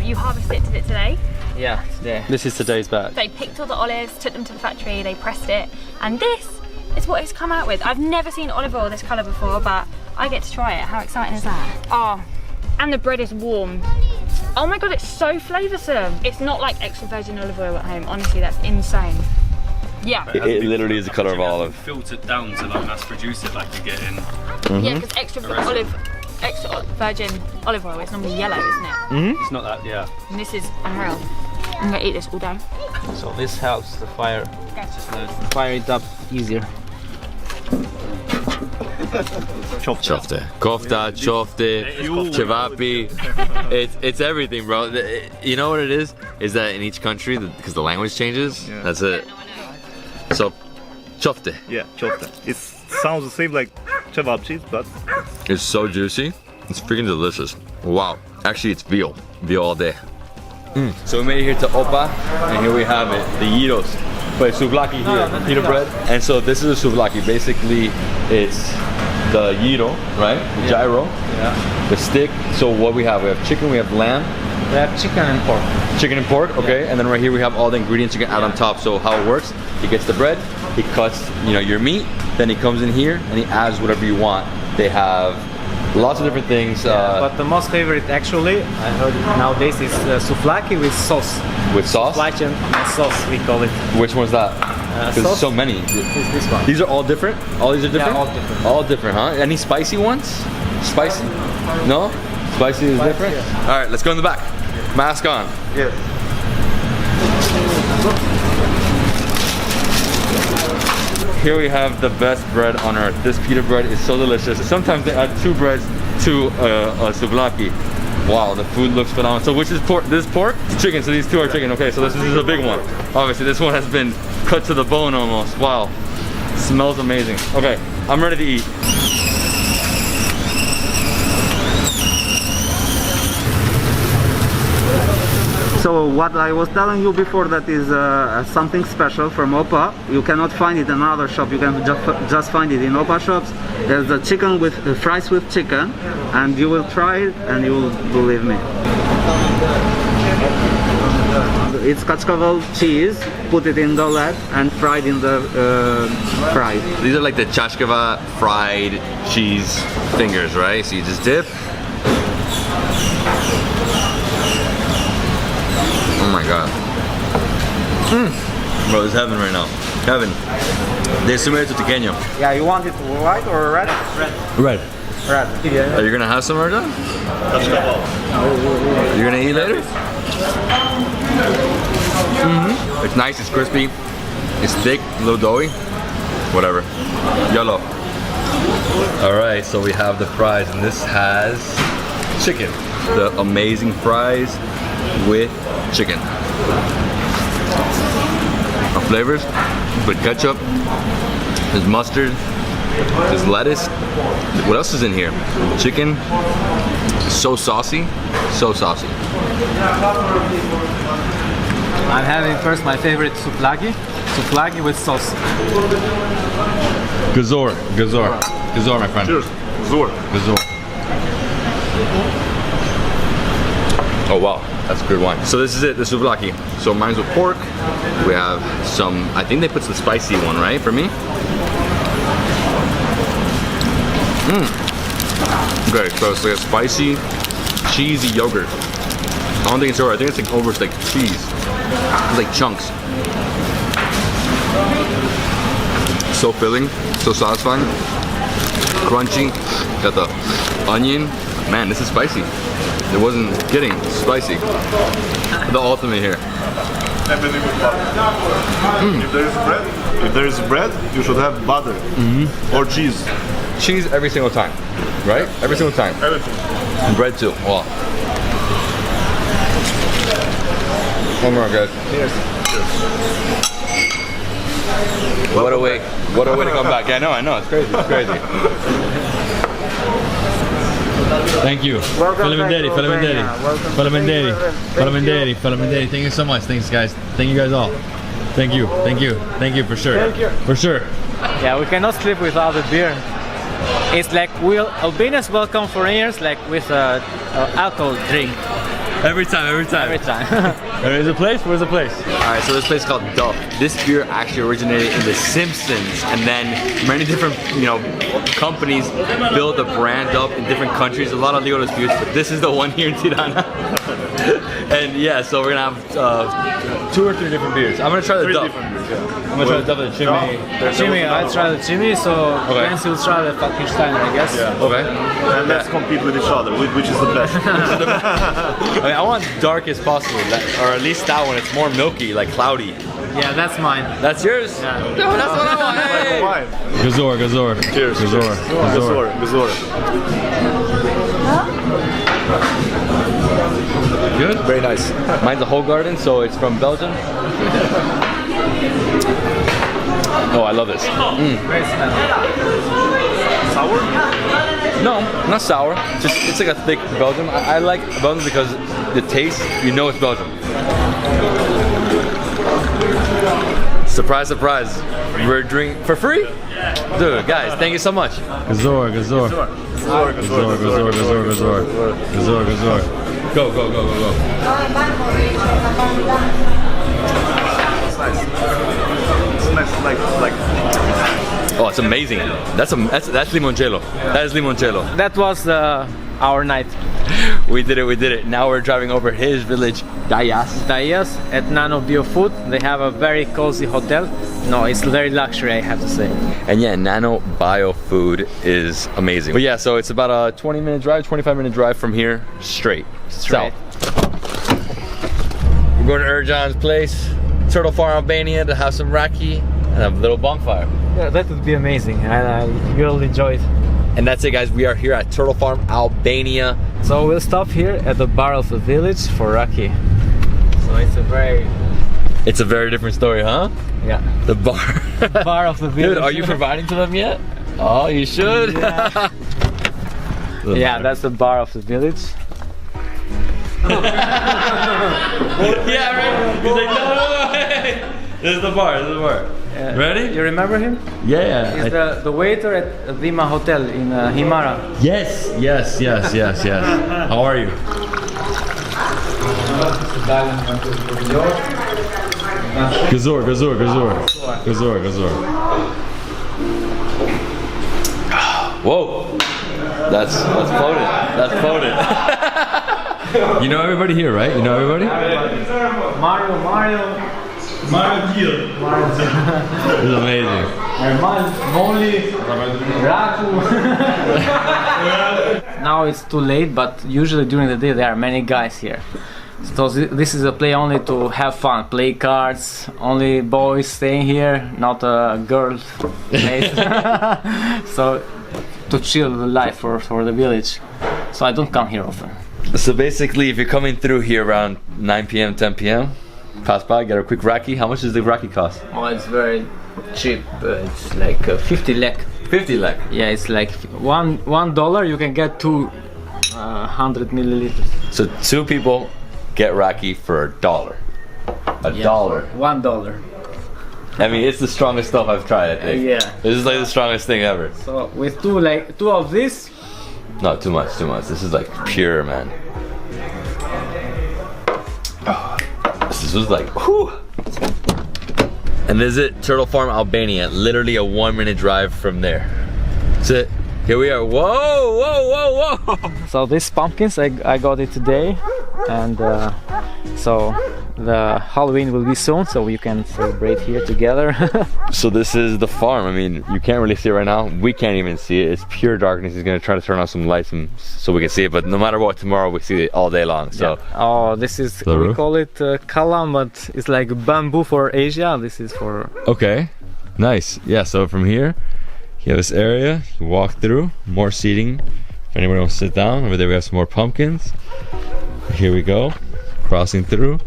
You harvested it today. Yeah, today. This is today's batch. They picked all the olives, took them to the factory, they pressed it, and this is what it's come out with. I've never seen olive oil this colour before, but I get to try it. How exciting is that? Oh, and the bread is warm. Oh my god, it's so flavoursome. It's not like extra virgin olive oil at home. Honestly, that's insane. Yeah. It literally is the color of olive. Filtered down to like mass produce it like you get in. Yeah, because extra virgin olive oil is normally yellow, isn't it? It's not that, yeah. And this is unreal. I'm gonna eat this all day. So this helps the fire. Okay. Fire it up easier. Chofte. Kofta, chofte, cevapi. It's everything, bro. You know what it is? Is that in each country, because the language changes, that's it. So, chofte. Yeah, chofte. It sounds the same like cevapcic, but It's so juicy. It's freaking delicious. Wow. Actually, it's veal. Veal all day. So we made it here to Opa, and here we have it, the gyros. But souvlaki here, pita bread. And so this is a souvlaki. Basically, it's the gyro, right? The gyro. Yeah. The stick. So what we have chicken, we have lamb. We have chicken and pork. Chicken and pork, okay. And then right here we have all the ingredients you can add on top. So how it works, he gets the bread, he cuts, your meat, then he comes in here and he adds whatever you want. They have lots of different things. But the most favorite, actually, I heard it nowadays, is souvlaki with sauce. With sauce? Souvlaki and sauce, we call it. Which one's that? Because there's so many. Is this one. These are all different? All these are different? Yeah, all different. All different, huh? Any spicy ones? Spicy? No? Spicy is different? Yeah. All right, let's go in the back. Mask on. yeah. Here we have the best bread on earth. This pita bread is so delicious. Sometimes they add 2 breads to a souvlaki. Wow, the food looks phenomenal. So which is pork? This is pork? It's chicken, so these 2 are chicken. Okay, so this is a big one. Obviously, this one has been cut to the bone almost. Wow, smells amazing. Okay, I'm ready to eat. So what I was telling you before, that is something special from Opa. You cannot find it in another shop. You can just find it in Opa shops. There's the chicken with fries with chicken, and you will try it and you will believe me. It's kachkaval cheese, put it in the lead and fried in the fry. These are like the chashkava fried cheese fingers, right? So you just dip. Oh my god. Bro, it's heaven right now. Heaven. De sumerito pequeño. Yeah, you want it white or red? Red. Red. Yeah. Are you gonna have some, Arda? You're gonna eat later? It's nice, it's crispy, it's thick, a little doughy. Whatever. Yellow. Alright, so we have the fries, and this has chicken. The amazing fries with chicken. Our flavors with ketchup, there's mustard, there's lettuce. What else is in here? Chicken. So saucy, so saucy. I'm having first my favorite souvlaki. Souvlaki with sauce. Gazor, my friend. Cheers. Zor. Gazor. Oh wow, that's a good wine. So this is it, the souvlaki. So mine's with pork. We have some, I think they put the spicy one, right, for me? Okay, so it's like a spicy, cheesy yogurt. I don't think it's yogurt, I think it's like over, it's like cheese. It's like chunks. So filling, so satisfying. Crunchy, got the onion. Man, this is spicy. It wasn't kidding, it's spicy. The ultimate here. If there is bread, you should have butter or cheese. Cheese every single time, right? Every single time. Everything. And bread too. Wow. One more, guys. Cheers. What a way to come back. Yeah, I know, it's crazy, it's crazy. Thank you. Parlamentary. Thank you so much. Thanks, guys. Thank you guys all. Thank you for sure. Thank you. For sure. Yeah, we cannot sleep without the beer. It's like Albanians welcome foreigners like with alcohol drink. Every time. There is a place? Where's the place? Alright, so this place is called Duff. This beer actually originated in The Simpsons, and then many different, companies built the brand up in different countries. A lot of legal disputes, but this is the one here in Tirana. And yeah, so we're gonna have 2 or 3 different beers. I'm gonna try the Duff. I'm gonna try the Duff and the Chimney. I try the chimney, so Nancy will try the fucking Steiner, I guess. Yeah. Okay. And let's compete with each other. Which is the best? I want dark as possible, or at least that one. It's more milky, like cloudy. Yeah, that's mine. That's yours? Yeah. No, that's what I want. Hey. Wine. Gazor, Gazor. Cheers. Gazor. Gazor. Gazor. Good? Very nice. Mine's a whole garden, so it's from Belgium. Oh, I love this. Sour? No, not sour. Just it's like a thick Belgium. I like Belgium because the taste, you know it's Belgium. Surprise, surprise. We're drinking for free? Dude, guys, thank you so much. Gazor, Gazor. Gazor, Gazor, Gazor, Gazor. Gazor, Gazor. Go, go, go, go, go. It's nice. It's nice, like. Oh, it's amazing. That's limoncello. That is limoncello. That was our night. We did it, we did it. Now we're driving over his village, Dayas. Dayas at Nano Bio Food. They have a very cozy hotel. No, it's very luxury, I have to say. And yeah, Nano Bio Food is amazing. But yeah, so it's about a 20-minute drive, 25-minute drive from here, straight. South. We're going to Ercan's place, Turtle Farm, Albania, to have some raki and a little bonfire. Yeah, that would be amazing. I will enjoy it. And that's it, guys. We are here at Turtle Farm, Albania. So we'll stop here at the bar of the village for raki. So it's a very different story, huh? Yeah. The bar. Bar of the village. Dude, are you providing to them yet? Oh, you should. Yeah, yeah, that's the bar of the village. Yeah, right. He's like, no. This is the bar. This is the bar. Ready? You remember him? Yeah. He's the waiter at Vima Hotel in Himara. Yes, yes, yes, yes, yes. How are you? Gazor, Gazor, Gazor. Gazor, Gazor. Whoa. That's potent. That's potent. You know everybody here, right? You know everybody? Mario. This is amazing. Now it's too late, but usually during the day there are many guys here. So this is a play only to have fun, play cards, only boys staying here, not a girl place. So to chill the life for the village. So I don't come here often. So basically, if you're coming through here around 9 p.m., 10 p.m., pass by, get a quick raki. How much does the raki cost? Oh, it's very cheap. It's like 50 lek. 50 lek? Yeah, it's like $1 you can get 200 milliliters. So 2 people get raki for $1. $1. $1. I mean, it's the strongest stuff I've tried, I think. Yeah. This is like the strongest thing ever. So with two of this. No, too much. This is like pure, man. This was like, whew. And this is it, Turtle Farm, Albania. Literally a 1-minute drive from there. That's it. Here we are. Whoa, whoa, whoa, whoa. So these pumpkins, I got it today. And so the Halloween will be soon, so we can celebrate here together. So this is the farm. I mean, you can't really see it right now. We can't even see it. It's pure darkness. He's gonna try to turn on some lights so we can see it. But no matter what, tomorrow we see it all day long. So. Yeah. Oh, this is we call it kalam, but it's like bamboo for Asia. This is for. Okay, nice. Yeah. So from here, you have this area. You walk through. More seating. If anyone wants to sit down, over there we have some more pumpkins. Here we go. Crossing through.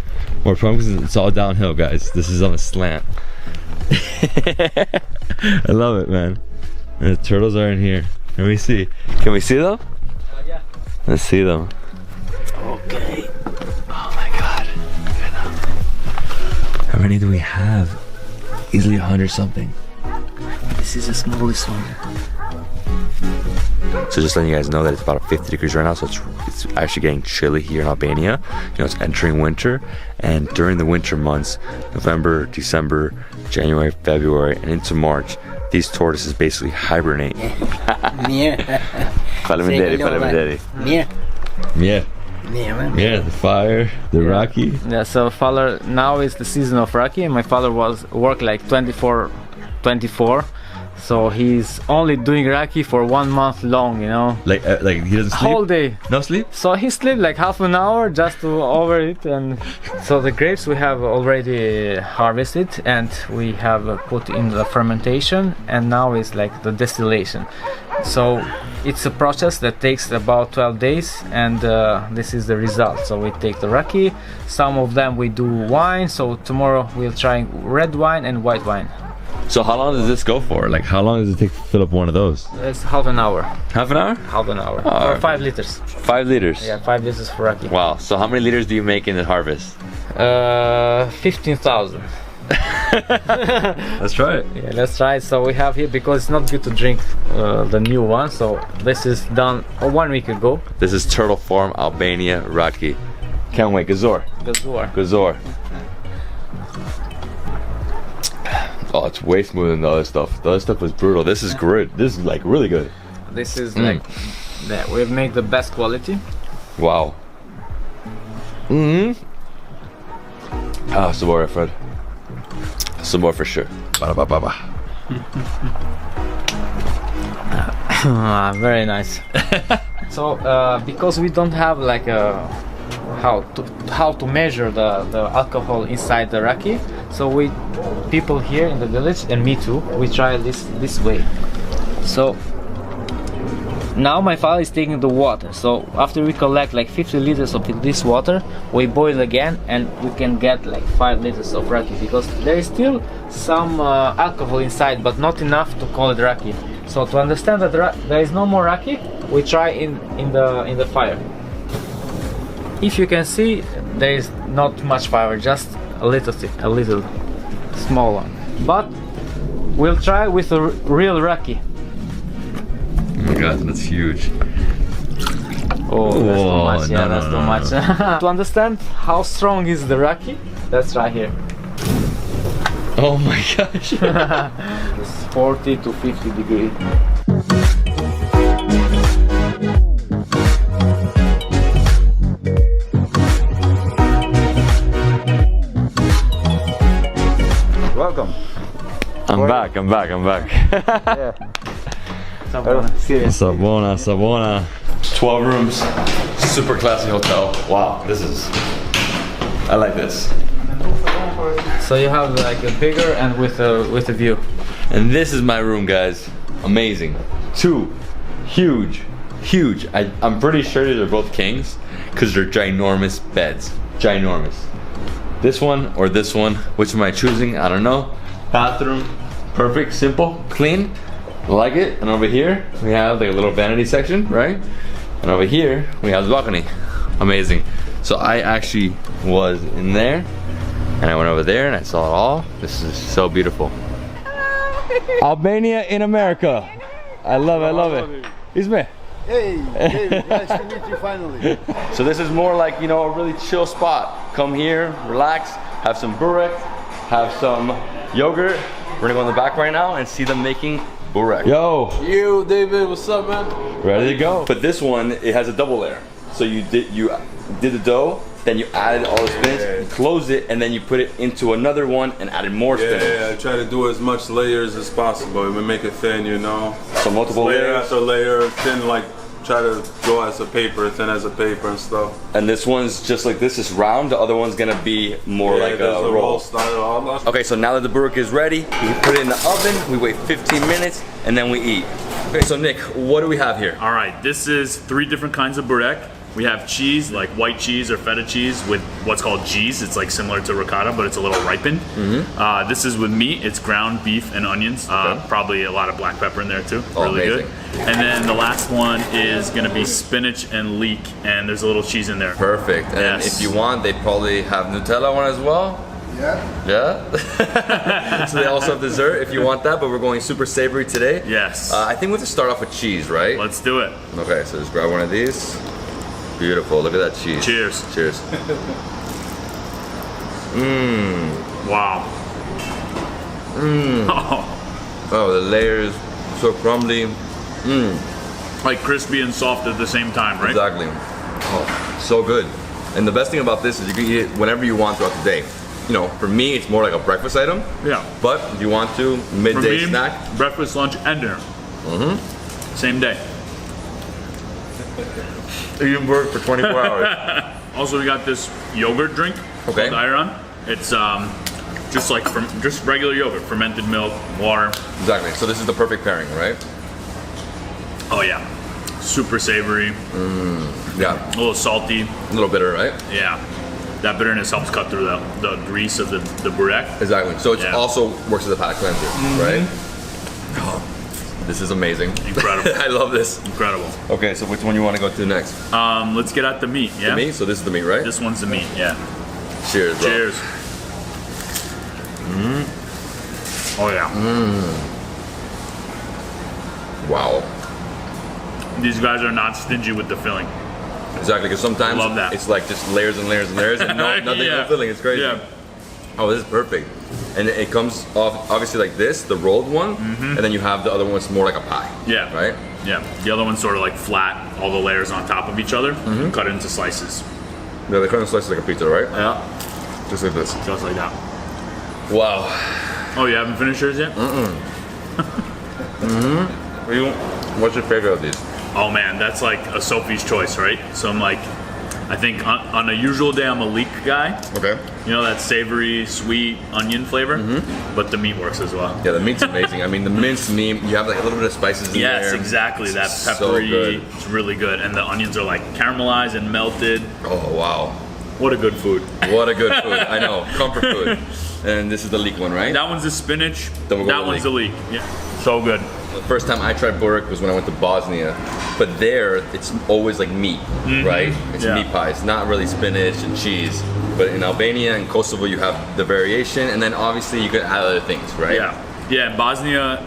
More pumpkins. It's all downhill, guys. This is on a slant. I love it, man. And the turtles are in here. Let me see. Can we see them? Yeah. Let's see them. Okay. Oh my god. How many do we have? Easily 100 something. This is the smallest one. So just letting you guys know that it's about 50 degrees right now, so it's actually getting chilly here in Albania. You know, it's entering winter, and during the winter months, November, December, January, February, and into March, these tortoises basically hibernate. Yeah, the fire, the raki. Yeah, so now is the season of raki, and my father worked like 24, So he's only doing raki for 1 month long, you know. Like he doesn't sleep? Whole day. No sleep? So he sleep like half an hour just to over it. And so the grapes we have already harvested and we have put in the fermentation, and now it's like the distillation. So it's a process that takes about 12 days, and this is the result. So we take the raki, some of them we do wine, so tomorrow we'll try red wine and white wine. So how long does this go for? Like how long does it take to fill up one of those? It's half an hour. Half an hour? Half an hour. Oh, Or 5 liters. 5 liters? Yeah, 5 liters for raki. Wow, so how many liters do you make in the harvest? 15,000. Let's try it. Yeah, let's try it. So we have here, because it's not good to drink the new one, so this is done 1 week ago. This is Turtle Farm Albania Raki. Can't wait, Gazor. Gazor. Gazor. Oh, it's way smoother than the other stuff. The other stuff was brutal. This is good. This is like really good. This is like that. We've made the best quality. Wow. Ah, some more, Fred. Some more for sure. Ba-da-ba-ba-ba. Very nice. So because we don't have like a how to measure the alcohol inside the raki, so people here in the village, and me too, we try this way. So now my father is taking the water, so after we collect like 50 liters of this water, we boil again and we can get like 5 liters of raki, because there is still some alcohol inside, but not enough to call it raki. So to understand that there is no more raki, we try in the fire. If you can see, there is not much fire, just a little small one. But we'll try with a real raki. Oh my god, that's huge. Oh, that's too much. Yeah, no, that's too much. To understand how strong is the raki, let's try here. Oh my gosh. It's 40 to 50 degrees. Welcome. I'm back. Yeah. Sabona, Sabona. 12 rooms, super classy hotel. Wow, I like this. So you have like a bigger and with a view. And this is my room, guys. Amazing. 2 huge. I'm pretty sure they're both kings because they're ginormous beds. Ginormous. This one or this one, which am I choosing? I don't know. Bathroom, perfect, simple, clean. I like it. And over here we have like a little vanity section, right? And over here we have the balcony. Amazing. So I actually was in there and I went over there and I saw it all. This is so beautiful. Albania in America. I love it. It's me. Hey, nice to meet you finally. So this is more like, you know, a really chill spot. Come here, relax, have some burek, have some yogurt. We're gonna go in the back right now and see them making burek. Yo! Yo, David, what's up, man? Ready to go. But this one, it has a double layer. So you did the dough, then you added all the spinach, you closed it, and then you put it into another one and added more spinach. Yeah, I try to do as much layers as possible. We make it thin, you know. So multiple layer layers. after layer, thin, like try to go as a paper, thin as a paper and stuff. And this one's just like this, is round. The other one's gonna be more like a roll style. Okay, so now that the burek is ready, we put it in the oven, we wait 15 minutes, and then we eat. Okay, so Nick, what do we have here? All right, this is 3 different kinds of burek. We have cheese, like white cheese or feta cheese with what's called cheese. It's like similar to ricotta, but it's a little ripened. This is with meat. It's ground beef and onions. Probably a lot of black pepper in there too. Really amazing. Good. And then the last one is gonna be spinach and leek, and there's a little cheese in there. Perfect. And if you want, they probably have Nutella one as well. Yeah? So they also have dessert if you want that, but we're going super savory today. Yes. I think we have to start off with cheese, right? Let's do it. Okay, so just grab one of these. Beautiful, look at that cheese. Cheers. Cheers. Wow. Oh, the layers, so crumbly. Like crispy and soft at the same time, right? Exactly. Oh, so good. And the best thing about this is you can eat it whenever you want throughout the day. you know, for me, it's more like a breakfast item. Yeah. But if you want to, midday For me, snack. breakfast, lunch, and dinner. Same day. You can work for 24 hours. Also, we got this yogurt drink Okay. called Iron. It's just like just regular yogurt, fermented milk, water. Exactly. So this is the perfect pairing, right? Oh yeah, super savory, Yeah. a little salty. A little bitter, right? Yeah, that bitterness helps cut through the grease of the burek. Exactly. So it Yeah. also works as a palate cleanser, right? Oh, this is amazing. Incredible. I love this. Incredible. Okay, so which one you want to go to next? Let's get at the meat. Yeah. The meat? So this is the meat, right? This one's the meat. Yeah. Cheers, bro. Cheers. Oh yeah. Wow. These guys are not stingy with the filling. Exactly, because sometimes Love that. it's like just layers and layers and layers and nothing, Yeah. no filling. It's crazy. Yeah. Oh, this is perfect. And it comes off obviously like this, the rolled one, and then you have the other one that's more like a pie. Yeah. Right? Yeah. The other one's sort of like flat, all the layers on top of each other, cut into slices. Yeah, they kind of slice like a pizza, right? Yeah. Just like this. Just like that. Wow. Oh, you haven't finished yours yet? What's your favorite of these? Oh man, that's like a Sophie's choice, right? So I'm like, I think on a usual day I'm a leek guy. Okay. You know, that savory, sweet onion flavor, but the meat works as well. Yeah, the meat's amazing. I mean, the minced meat, you have like a little bit of spices in there. Yes, exactly. That So peppery, good. it's really good. And the onions are like caramelized and melted. Oh, wow. What a good food. What a good food. I know. Comfort food. And this is the leek one, right? That one's the spinach. Then we'll go That with one's the leek. Yeah. So good. The first time I tried Burek was when I went to Bosnia, but there it's always like meat, right? It's Yeah. meat pies, not really spinach and cheese. But in Albania and Kosovo, you have the variation, and then obviously you could add other things, right? Yeah. Yeah, in Bosnia,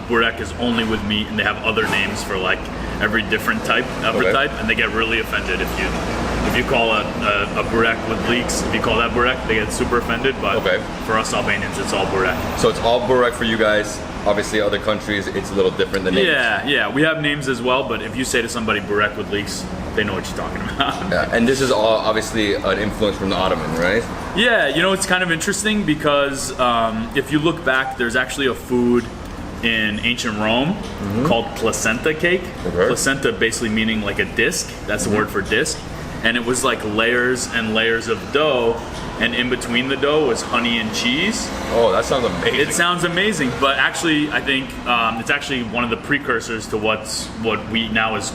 Burek is only with meat, and they have other names for like every different type, type, and they get really offended if you call a burek with leeks, if you call that burek, they get super offended. But for us Albanians, it's all burek. So it's all Burek for you guys. Obviously, other countries, it's a little different than names. Yeah, we have names as well, but if you say to somebody burek with leeks, they know what you're talking about. Yeah, and this is all obviously an influence from the Ottoman, right? Yeah, you know, it's kind of interesting because if you look back, there's actually a food in ancient Rome called placenta cake. Placenta basically meaning like a disc. That's the word for disc. And it was like layers and layers of dough, and in between the dough was honey and cheese. Oh, that sounds amazing. It sounds amazing, but actually I think it's actually one of the precursors to what we eat now is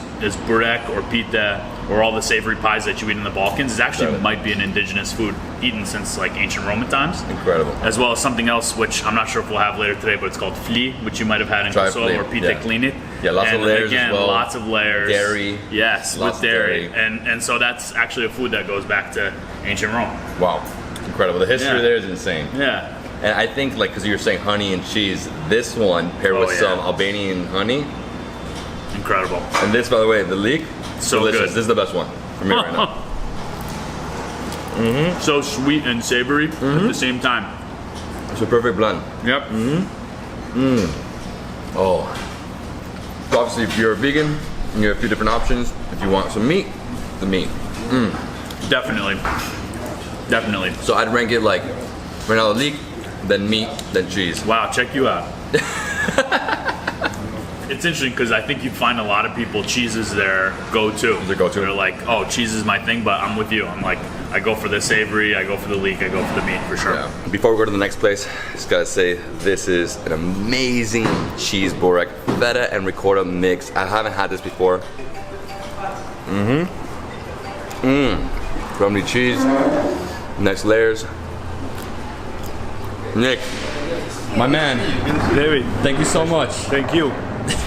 burek or pita or all the savory pies that you eat in the Balkans. It actually might be an indigenous food eaten since like ancient Roman times. Incredible. As well as something else which I'm not sure if we'll have later today, but it's called fli, which you might have had in Kosovo or pita klinit. Yeah, lots of layers again, as well. lots of layers. Dairy. Yes, Lots with dairy. of dairy. And so that's actually a food that goes back to ancient Rome. Wow, incredible. The history there is insane. Yeah. And I think, like, because you were saying honey and cheese, this one paired with some Albanian honey. Incredible. And this, by the way, the leek, So delicious. good. This is the best one for me right now. So sweet and savory at the same time. It's a perfect blend. Yep. Oh. So obviously, if you're a vegan, you have a few different options. If you want some meat, the meat. Definitely. Definitely. So I'd rank it like right now the leek, then meat, then cheese. Wow, check you out. It's interesting because I think you find a lot of people cheese is their go-to. Their go-to. They're like, oh, cheese is my thing, but I'm with you. I'm like, I go for the savory, I go for the leek, I go for the meat for sure. Yeah. Before we go to the next place, just gotta say this is an amazing cheese burek, feta and ricotta mix. I haven't had this before. Crumbly cheese, nice layers. Nick, My man, David, thank you so much. thank you.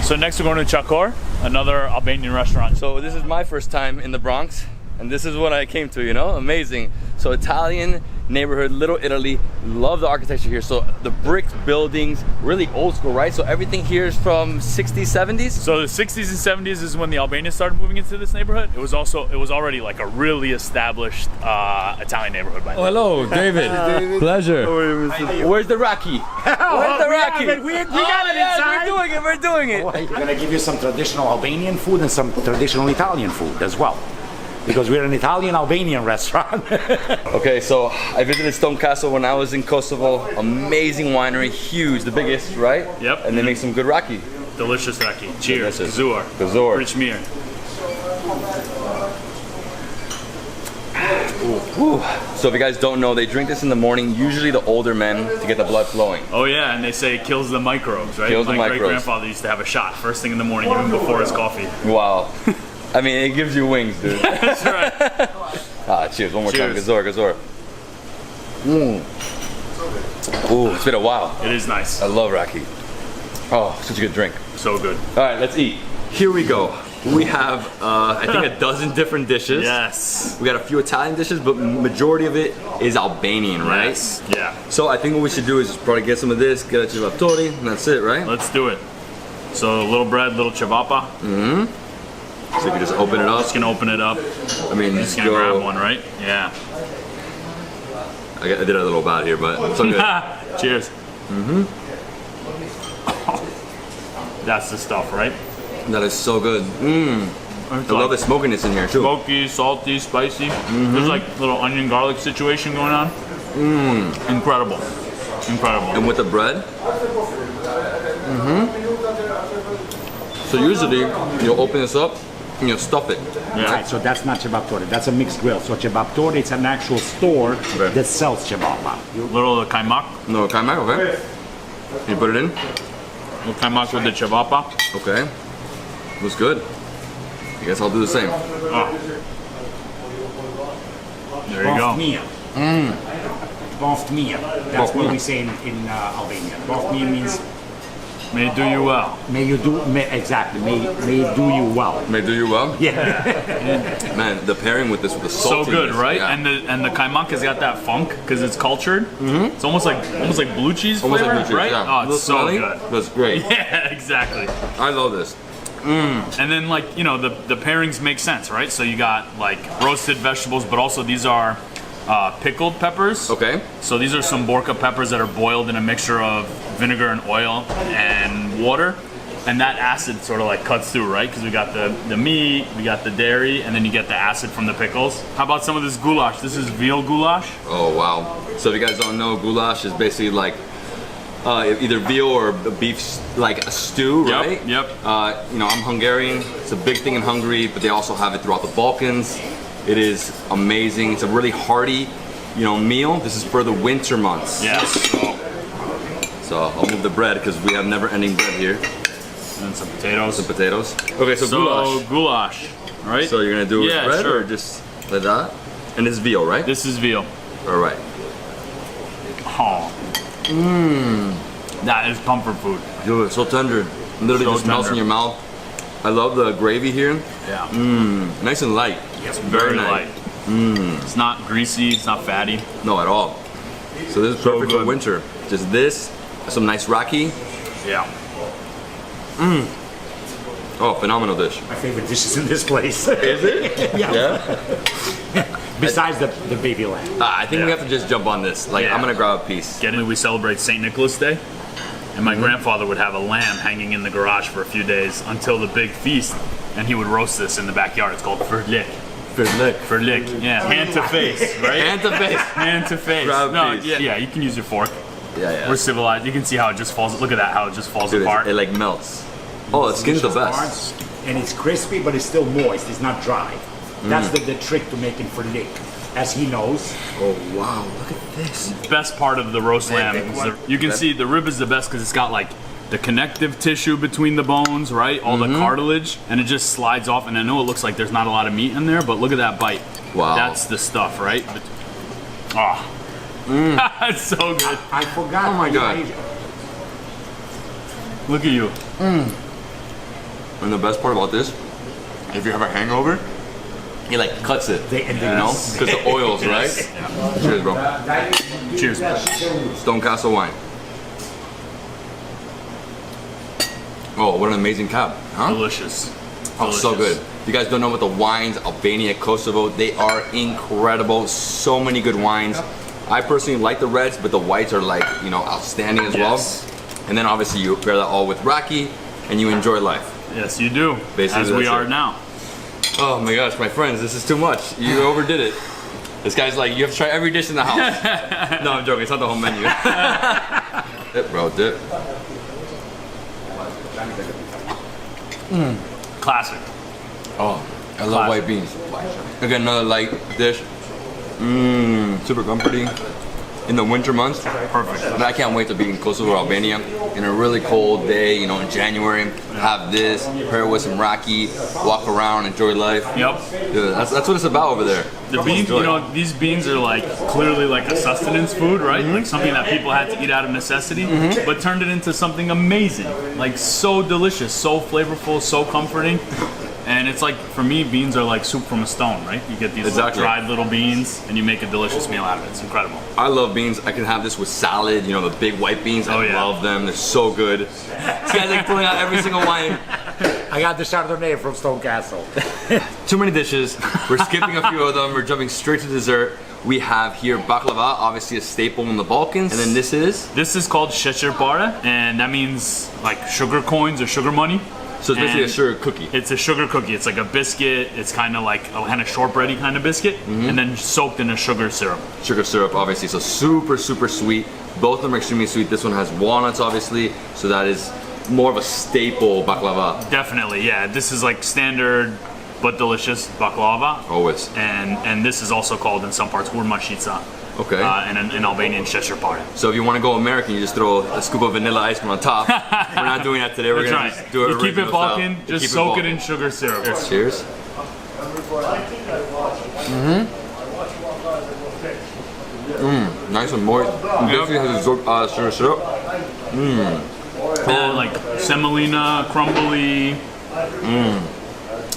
So next we're going to Chakor, another Albanian restaurant. so this is my first time in the Bronx, and this is what I came to, you know, amazing. So Italian neighborhood, Little Italy, love the architecture here. So the brick buildings, really old school, right? So everything here is from 60s, 70s? So the 60s and 70s is when the Albanians started moving into this neighborhood. It was already like a really established Italian neighborhood by then. Oh, hello, David. Pleasure. Where's the raki? Where's the raki? We got it inside. We're doing it. We're gonna give you some traditional Albanian food and some traditional Italian food as well. because we're an Italian-Albanian restaurant. Okay, so I visited Stone Castle when I was in Kosovo. Amazing winery, huge, the biggest, right? Yep. And they make some good raki. Delicious raki. Cheers. Delicious. Gazur. Gazur. Rich mir. So if you guys don't know, they drink this in the morning, usually the older men, to get the blood flowing. Oh yeah, and they say it kills the microbes, right? Kills the My microbes. great-grandfather used to have a shot first thing in the morning, even before his coffee. Wow. I mean, it gives you wings, dude. That's right. Cheers, one more Cheers. time. Gazor, Gazor. Ooh, it's been a while. It is nice. I love raki. Oh, such a good drink. So good. All right, let's eat. Here we go. We have, I think, a dozen different dishes. Yes. We got a few Italian dishes, but majority of it is Albanian, right? Yes. Yeah. So I think what we should do is just probably get some of this, get a ciabattari, and that's it, right? Let's do it. So a little bread, little ciabatta. Mm-hmm. So you can just open it up. Just gonna open it up. I mean, just gonna grab one, right? Yeah. I did it a little bad here, but it's all good. Cheers. Mm-hmm. That's the stuff, right? That is so good. Mmm. I love the smokiness in here too. Smoky, salty, spicy. There's like a little onion garlic situation going on. Mmm. Incredible. Incredible. And with the bread. Mm-hmm. So usually you'll open this up and you'll stuff it. Yeah. Right, so that's not ciabattari, that's a mixed grill. So ciabattari, it's an actual store that sells ciabatta. Little kaimak. No kaimak, okay. You put it in? Little kaimak with the ciabatta. Okay. Looks good. I guess I'll do the same. Oh. There you go. Bofmia. That's what we say in Albania. Bofmia means may it do you well. May you do exactly. May it do you well. May it do you well? Yeah. Man, the pairing with this with the So saltiness. good, right? Yeah. And the kaimak has got that funk because it's cultured. Mm-hmm. It's almost like blue cheese Almost flavor, like blue cheese, right? yeah. Oh, it's so Smelly, good. That's great. Yeah, exactly. I love this. And then like, you know, the pairings make sense, right? So you got like roasted vegetables, but also these are pickled peppers. Okay. So these are some Borka peppers that are boiled in a mixture of vinegar and oil and water. And that acid sort of like cuts through, right? Because we got the meat, we got the dairy, and then you get the acid from the pickles. How about some of this goulash? This is veal goulash. Oh, wow. So if you guys don't know, goulash is basically like either veal or beef, like a stew, right? Yep. You know, I'm Hungarian. It's a big thing in Hungary, but they also have it throughout the Balkans. It is amazing. It's a really hearty, you know, meal. This is for the winter months. Yes. So I'll move the bread because we have never-ending bread here. And some potatoes. Some potatoes. Okay, so goulash. Goulash, right? So you're gonna do it with bread sure. or just like that? And this is veal, right? This is veal. All right. Oh. That is comfort food. Dude, it's so tender. Literally So just melts in tender. your mouth. I love the gravy here. Yeah. Nice and light. It's very nice. light. It's not greasy, it's not fatty. No, at all. So this is perfect for good. winter. Just this, some nice raki. Yeah. Oh, phenomenal dish. My favorite dishes in this place. Is it? Yeah. Besides the baby lamb. I think we have to just jump on this. Like, Yeah. I'm gonna grab a piece. We celebrate St. Nicholas Day. And my grandfather would have a lamb hanging in the garage for a few days until the big feast. And he would roast this in the backyard. It's called Verlik. Verlik. Verlik, yeah. Hand to face, right? Hand to face. Hand to face. Grab a No, piece. yeah, you can use your fork. Yeah. We're civilized. You can see how it just falls. Look at that, how it just falls Dude, apart. it like melts. Oh, the skin's the best. Parts, and it's crispy, but it's still moist. It's not dry. That's the trick to making verlik, as he knows. Oh wow, look at this. Best part of the roast lamb is you can see the rib is the best because it's got like the connective tissue between the bones, right? All the cartilage, and it just slides off. And I know it looks like there's not a lot of meat in there, but look at that bite. Wow. That's the stuff, right? Ah. It's so good. I forgot. Oh my God. Look at you. And the best part about this, if you have a hangover, he like cuts it. You know? Because the oils, right? Yeah. Cheers, bro. Cheers. Stone Castle wine. Oh, what an amazing cab, huh? Delicious. Oh, so good. If you guys don't know about the wines, Albania, Kosovo, they are incredible. So many good wines. I personally like the reds, but the whites are like, you know, outstanding as well. And then obviously you pair that all with raki, and you enjoy life. Yes, you do. Basically, as we that's are it. now. Oh my gosh, my friends, this is too much. You overdid it. This guy's like, you have to try every dish in the house. No, I'm joking. It's not the whole menu. Dip, bro, dip. Classic. Oh, I love white beans. Again, another light dish. Super comforting. In the winter months, perfect. And I can't wait to be in Kosovo, Albania, in a really cold day, you know, in January. Have this, pair it with some raki, walk around, enjoy life. Yep. Dude, that's what it's about over there. The beans, you know, these beans are like clearly like a sustenance food, right? Like something that people had to eat out of necessity, but turned it into something amazing. Like so delicious, so flavorful, so comforting. And it's like, for me, beans are like soup from a stone, right? You get these dried little beans and you make a delicious meal out of it. It's incredible. I love beans. I can have this with salad, you know, the big white beans. I love them. They're so good. This guy's like pulling out every single wine. I got the Chardonnay from Stone Castle. Too many dishes. We're skipping a few of them. We're jumping straight to dessert. We have here baklava, obviously a staple in the Balkans. And then this is? This is called shecherpare, and that means like sugar coins or sugar money. So it's basically a sugar cookie. It's a sugar cookie. It's like a biscuit. It's kind of like a kind of shortbready kind of biscuit, and then soaked in a sugar syrup. Sugar syrup, obviously, so super, super sweet. Both of them are extremely sweet. This one has walnuts, obviously, so that is more of a staple baklava. Definitely, yeah. This is like standard but delicious baklava. Always. And this is also called in some parts hurmashica. Okay. And an Albanian shecherpare. So if you want to go American, you just throw a scoop of vanilla ice cream on top. We're not doing that today. We're going to do it You keep it Balkan, style. just soak it in sugar syrup. Cheers. Nice and moist. Definitely has a sugar syrup. And like semolina, crumbly.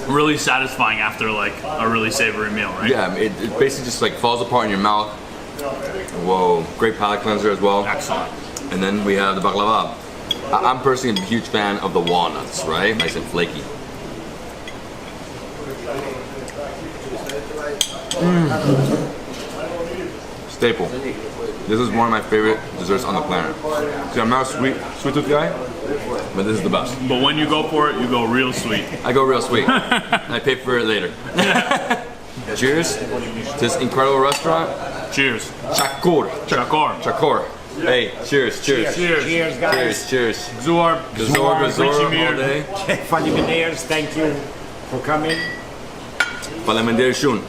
Really satisfying after like a really savory meal, right? Yeah, it basically just like falls apart in your mouth. Whoa, great palate cleanser as well. Excellent. And then we have the baklava. I'm personally a huge fan of the walnuts, right? Nice and flaky. Staple. This is one of my favorite desserts on the planet. See, I'm not a sweet tooth guy, but this is the best. But when you go for it, you go real sweet. I go real sweet. I pay for it later. Cheers to this incredible restaurant. Cheers. Chakor. Chakor. Chakor. Hey, cheers, cheers. Cheers, guys. Cheers. Gzor. Gzor all day. Faleminderit, thank you for coming. Faleminderit.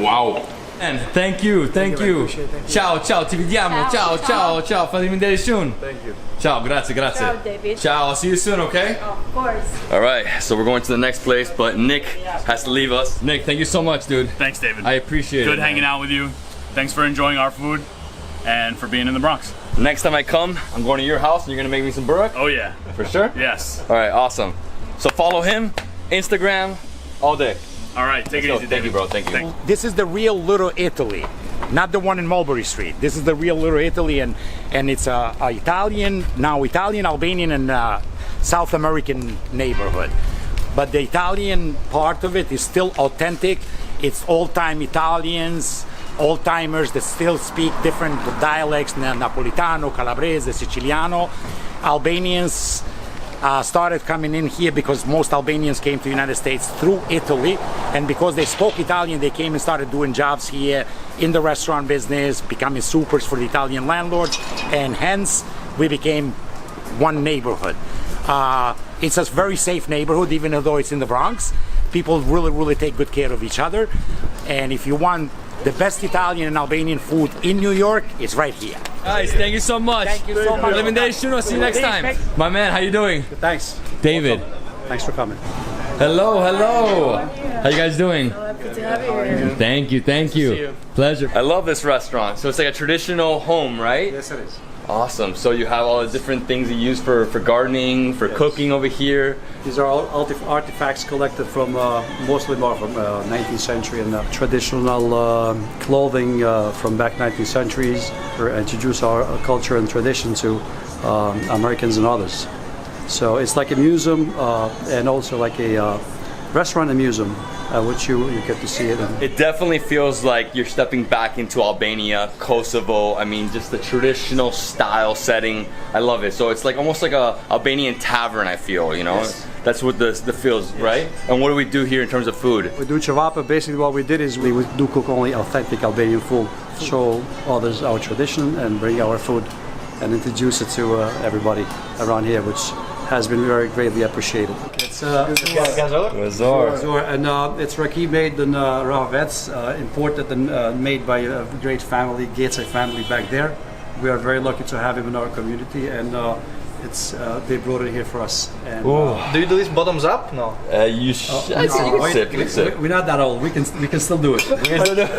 Wow. And thank you. Ciao, ti vediamo. Ciao. Faleminderit. Thank you. Ciao, grazie. Ciao, David. Ciao, I'll see you soon, okay? Of course. All right, so we're going to the next place, but Nick has to leave us. Nick, thank you so much, dude. Thanks, David. I appreciate it. Good hanging out with you. Thanks for enjoying our food and for being in the Bronx. Next time I come, I'm going to your house and you're gonna make me some burek? Oh yeah. For sure? Yes. All right, awesome. So follow him, Instagram, all day. All right, take it easy, David. Thank you, bro, thank you. This is the real Little Italy, not the one in Mulberry Street. This is the real Little Italy, and it's a Italian, Albanian, and South American neighborhood. But the Italian part of it is still authentic. It's old-time Italians, old-timers that still speak different dialects, Napolitano, Calabrese, Siciliano. Albanians started coming in here because most Albanians came to the United States through Italy, and because they spoke Italian, they came and started doing jobs here in the restaurant business, becoming supers for the Italian landlords, and hence we became one neighborhood. It's a very safe neighborhood, even though it's in the Bronx. People really take good care of each other, and if you want the best Italian and Albanian food in New York, it's right here. Guys, thank you so much. Thank you so much. I'll see you next time. My man, how you doing? Thanks. David. Thanks for coming. Hello. How you guys doing? Good to have you here. Thank you. Pleasure. I love this restaurant. So it's like a traditional home, right? Yes, it is. Awesome. So you have all the different things you use for gardening, for cooking over here. These are all artifacts collected from mostly more from 19th century and traditional clothing from back 19th centuries, or introduce our culture and tradition to Americans and others. So it's like a museum and also like a restaurant and museum, which you get to see it. It definitely feels like you're stepping back into Albania, Kosovo. I mean, just the traditional style setting. I love it. So it's like almost like a Albanian tavern, I feel, you know? Yes. That's what the feels, right? And what do we do here in terms of food? We do cevapa. Basically, what we did is we do cook only authentic Albanian food, show others our tradition, and bring our food and introduce it to everybody around here, which has been very greatly appreciated. It's Gazor, and it's raki made in Ravets, imported and made by a great family, Getse family back there. We are very lucky to have him in our community, and they brought it here for us. And, do you do this bottoms up? No. You can sip. We're not that old. We can still do it. We can still do it.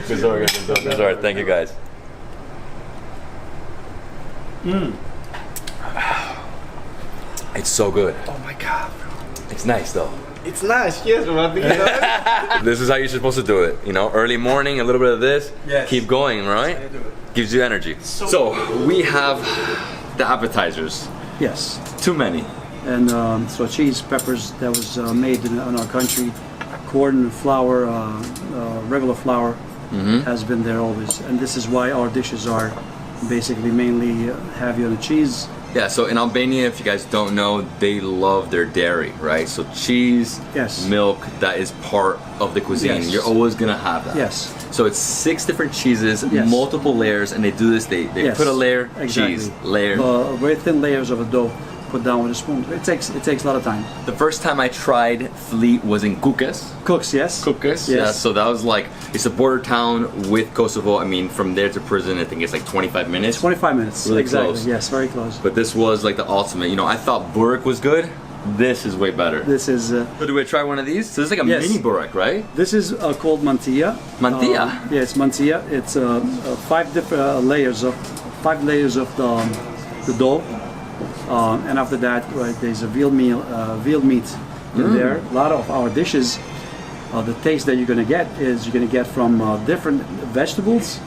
Gazor, thank you guys. It's so good. Oh my god. It's nice though. It's nice, yes, but this is how you're supposed to do it. You know, early morning, a little bit of this, keep going, right? Gives you energy. So we have the appetizers. Yes. Too many. And so cheese, peppers that was made in our country, corn, flour, regular flour has been there always. And this is why our dishes are basically mainly heavy on the cheese. Yeah, so in Albania, if you guys don't know, they love their dairy, right? So cheese, milk, that is part of the cuisine. Yes. You're always gonna have that. Yes. So it's 6 different cheeses, multiple layers, and they do this, they put a layer, cheese, layer. Very thin layers of a dough put down with a spoon. It takes a lot of time. The first time I tried Fli was in Kukës. Kukës, yes. Kukës, yeah. So that was like, it's a border town with Kosovo. I mean, from there to prison, I think it's like 25 minutes. 25 minutes, really exactly. Close. Yes, very close. But this was like the ultimate. You know, I thought Burek was good. This is way better. This is... so do we try one of these? So this is like a mini Burek, right? This is called mantilla. Mantilla? Yes, mantilla. It's 5 different layers of the dough. And after that, right, there's a veal meat in there. A lot of our dishes, the taste that you're going to get from different vegetables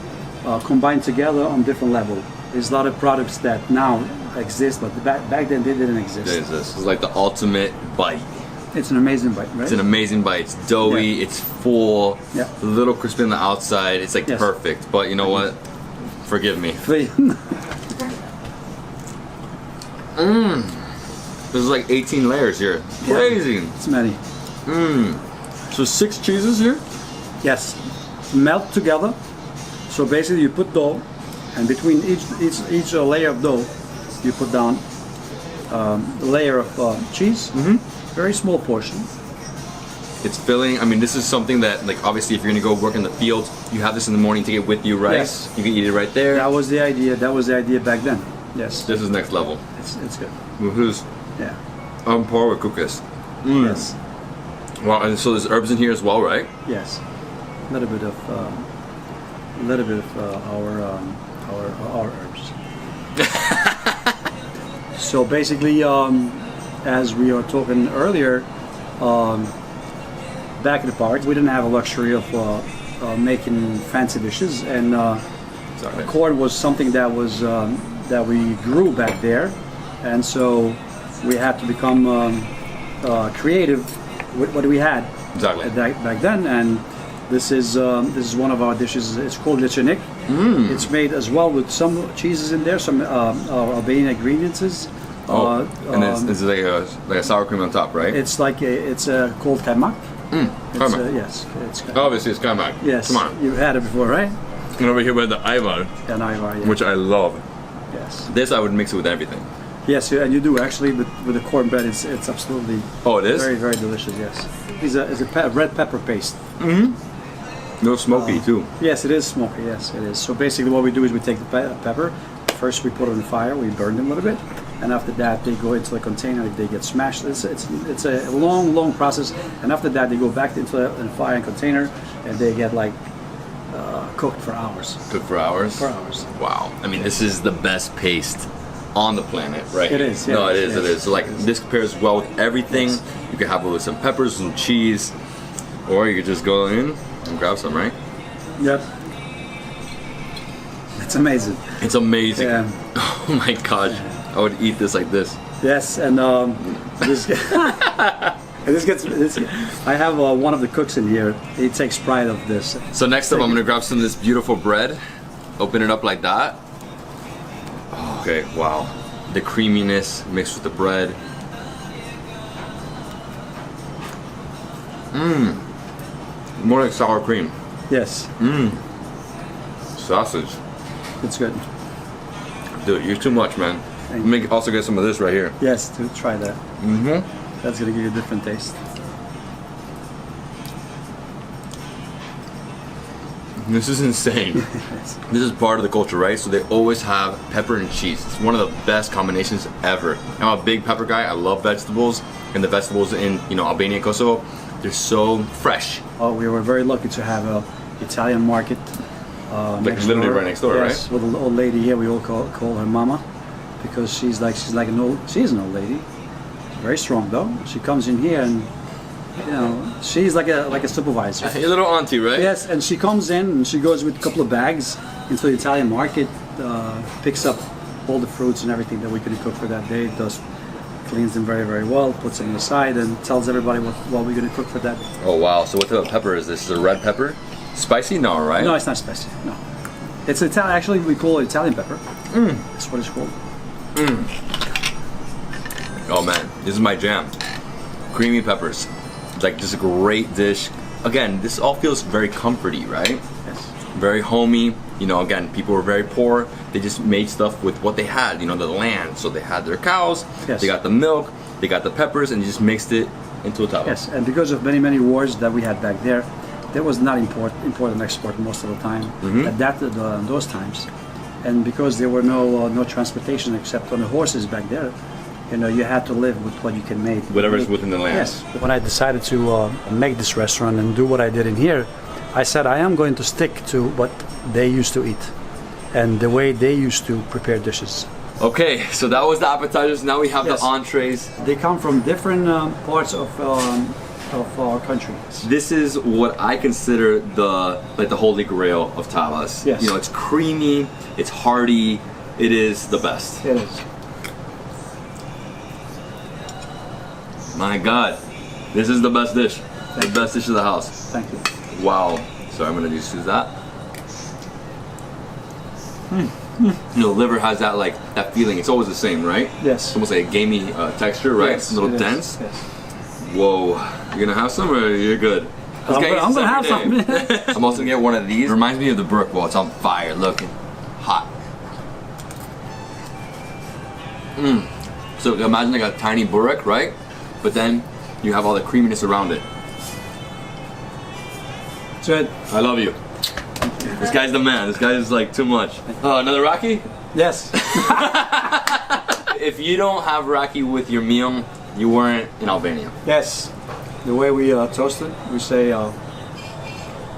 combined together on different level. There's a lot of products that now exist, but back then they didn't exist. This is like the ultimate bite. It's an amazing bite, right? It's an amazing bite. It's doughy, it's full, a little crispy on the outside. It's like perfect. But you know what? Forgive me. There's like 18 layers here. Crazy. It's many. So 6 cheeses here? Yes. Melt together. So basically you put dough, and between each layer of dough, you put down a layer of cheese. Very small portion. It's filling. I mean, this is something that, like, obviously if you're gonna go work in the field, you have this in the morning to get with you, right? Yes. You can eat it right there. That was the idea. That was the idea back then. Yes. This is next level. It's good. Who's? Yeah. On par with Kukës. Yes. Wow, and so there's herbs in here as well, right? Yes. A little bit of our herbs. So basically, as we were talking earlier, back in the park, we didn't have a luxury of making fancy dishes, and corn was something that was that we grew back there, and so we had to become creative with what we had back then. And this is one of our dishes. It's called lechenik. It's made as well with some cheeses in there, some Albanian ingredients. And it's like a sour cream on top, right? It's like it's called kaimak. Yes, it's kaimak. Obviously, it's kaimak. Yes, come on. You've had it before, right? And over here with the ayvar, which I love. Yes. This I would mix it with everything. Yes, and you do actually with the cornbread. It's absolutely. Oh, it is. Very, very delicious. Yes. It's a red pepper paste. No smoky too. Yes, it is smoky. Yes, it is. So basically, what we do is we take the pepper. First, we put it on the fire. We burn them a little bit, and after that, they go into a container. They get smashed. It's a long process. And after that, they go back into the fire and container, and they get like cooked for hours. Cooked for hours. For hours. Wow. I mean, this is the best paste on the planet, right? It is. Yeah, no, it is. It is. So like this pairs well with everything. Yes. You can have it with some peppers, some cheese, or you could just go in and grab some, right? Yep. It's amazing. It's amazing. Yeah. Oh my gosh. I would eat this like this. Yes, and this. I have one of the cooks in here. He takes pride of this. So next up, I'm gonna grab some of this beautiful bread, open it up like that. Oh, okay, wow. The creaminess mixed with the bread. More like sour cream. Yes. Sausage. It's good. Dude, you're too much, man. Let me also get some of this right here. Yes, to try that. That's gonna give you a different taste. This is insane. This is part of the culture, right? So they always have pepper and cheese. It's one of the best combinations ever. I'm a big pepper guy. I love vegetables, and the vegetables in Albania and Kosovo, they're so fresh. Oh, we were very lucky to have a Italian market. Like literally right next door, yes, right? With an old lady here, we all call her Mama, because she's like an old lady. Very strong though. She comes in here and she's like a supervisor. A little auntie, right? Yes, and she comes in and she goes with a couple of bags into the Italian market, picks up all the fruits and everything that we could cook for that day, cleans them very, very well, puts them aside, and tells everybody what we're going to cook for that. Oh wow, so what type of pepper is this? Is it a red pepper? Spicy? No, right? No, it's not spicy, no. It's Italian, actually we call it Italian pepper. That's what it's called. Oh man, this is my jam. Creamy peppers. It's like just a great dish. Again, this all feels very comforty, right? Yes. Very homey. Again, people were very poor. They just made stuff with what they had, the land. So they had their cows, yes. They got the milk, they got the peppers, and just mixed it into a tava. Yes, and because of many, many wars that we had back there, there was not import and export most of the time at those times. And because there were no transportation except on the horses back there, you had to live with what you can make. Whatever's within the land. Yes. When I decided to make this restaurant and do what I did in here, I said I am going to stick to what they used to eat and the way they used to prepare dishes. Okay, so that was the appetizers. Now we have the entrees. They come from different parts of our country. This is what I consider the holy grail of tavas. Yes. It's creamy, it's hearty, it is the best. It is. My God, this is the best dish. The best dish of the house. Thank you. Wow. So I'm gonna just use that. Liver has that feeling. It's always the same, right? Yes. It's almost like a gamey texture, right? Yes, a little it dense. is. Yes. Whoa. You're gonna have some, or you're good? I'm gonna have some. I'm also gonna get one of these. It reminds me of the Burek. Well, it's on fire, looking hot. So imagine like a tiny Burek, right? But then you have all the creaminess around it. Good. I love you. This guy's the man. This guy is like too much. Oh, another raki? Yes. If you don't have raki with your meal, you weren't in Albania. Yes. The way we toast it, we say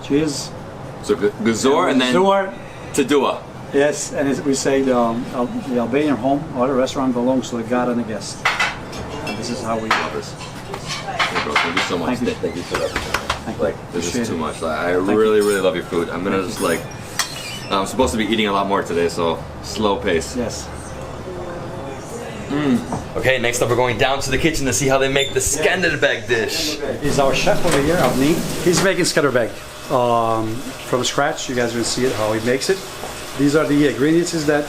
cheers. So gazor and then tadua. Yes, and we say the Albanian home or the restaurant belongs to the God and the guest. And this is how we love this. Hey bro, thank you so much. Thank you for that. This is too much. I really love your food. I'm gonna just I'm supposed to be eating a lot more today, so slow pace. Yes. Okay, next up we're going down to the kitchen to see how they make the Scanderbeg dish. He's our chef over here, Ardhenita. He's making Scanderbeg from scratch. You guys will see it how he makes it. These are the ingredients that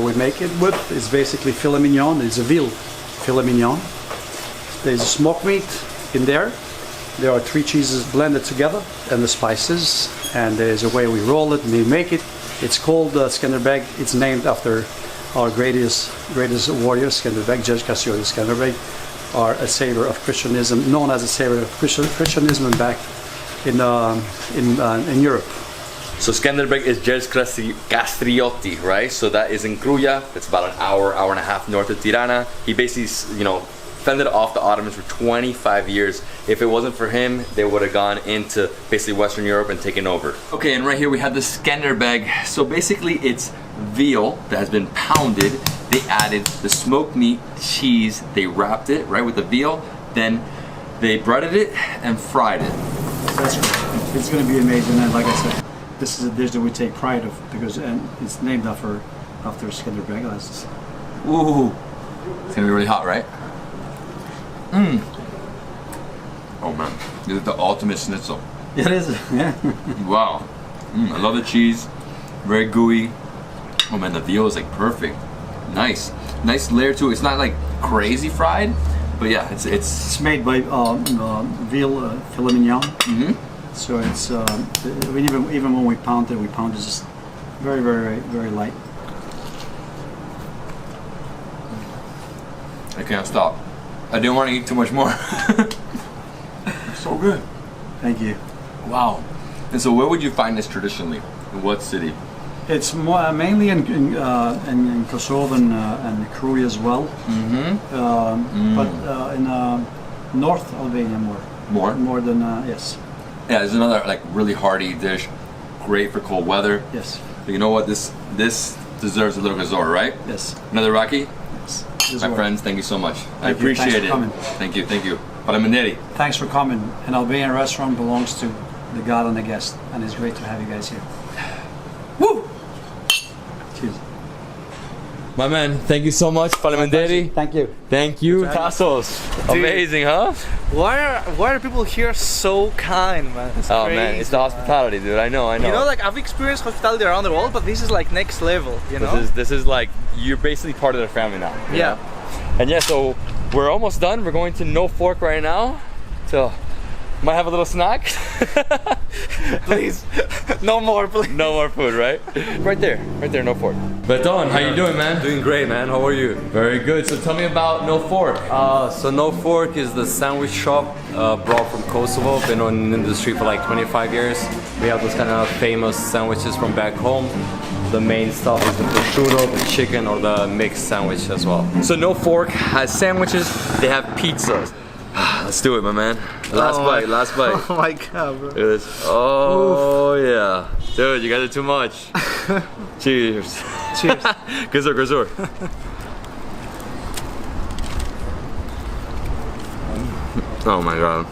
we make it with. It's basically filet mignon. It's a veal filet mignon. There's a smoked meat in there. There are 3 cheeses blended together and the spices. And there's a way we roll it and we make it. It's called Scanderbeg. It's named after our greatest warrior, Scanderbeg, Judge Cassiodor Scanderbeg, are a savior of Christianism, known as a savior of Christianism back in Europe. So Scanderbeg is Judge Castrioti, right? So that is in Gruja. It's about an hour and a half north of Tirana. He basically, fended off the Ottomans for 25 years. If it wasn't for him, they would have gone into basically Western Europe and taken over. Okay, and right here we have the Scanderbeg. So basically it's veal that has been pounded. They added the smoked meat, cheese, they wrapped it, right, with the veal. Then they breaded it and fried it. That's great. It's going to be amazing, and like I said, this is a dish that we take pride of because it's named after Scanderbeg. Ooh, it's gonna be really hot, right? Oh man, this is the ultimate schnitzel. It is, yeah. Wow. I love the cheese, very gooey. Oh man, the veal is like perfect. Nice layer to it. It's not like crazy fried, But yeah, It's made by veal filet mignon. So it's even when we pound it just very, very, very light. I can't stop. I didn't want to eat too much more. It's so good. Thank you. Wow. And so where would you find this traditionally? In what city? It's more, mainly in Kosovo and Croatia as well. But in North Albania more than yes. Yeah, there's another like really hearty dish, great for cold weather. Yes. But you know what? This deserves a little gazor, right? Yes. Another raki. Yes. My friends, thank you so much. I Thank you. Thanks appreciate for it. coming. Thank you, thank you. Paramenderi. Thanks for coming. An Albanian restaurant belongs to the God and the guest, and it's great to have you guys here. Woo! Cheers. My man, thank you so much. Paramenderi. Thank you. Thank you. Tassos. Amazing, huh? Why are people here so kind, man? It's Oh crazy, man, it's the hospitality, dude. I know. You know, like I've experienced hospitality around the world, but this is like next level. You know? This is like you're basically part of their family now. you Yeah. know? And yeah, so we're almost done. We're going to No Fork right now. So might have a little snack. Please, no more, please. No more food, right? Right there, No Fork. Beton, how you doing, man? Doing great, man. How are you? Very good. So tell me about No Fork. So No Fork is the sandwich shop brought from Kosovo. Been in the industry for like 25 years. We have those kind of famous sandwiches from back home. The main stuff is the prosciutto, the chicken, or the mixed sandwich as well. So No Fork has sandwiches. They have pizzas. Let's do it, my man. Last bite. Oh my god, bro. Look at this. Oh yeah, dude, you guys are too much. Cheers. Cheers. Gazor. Oh my god.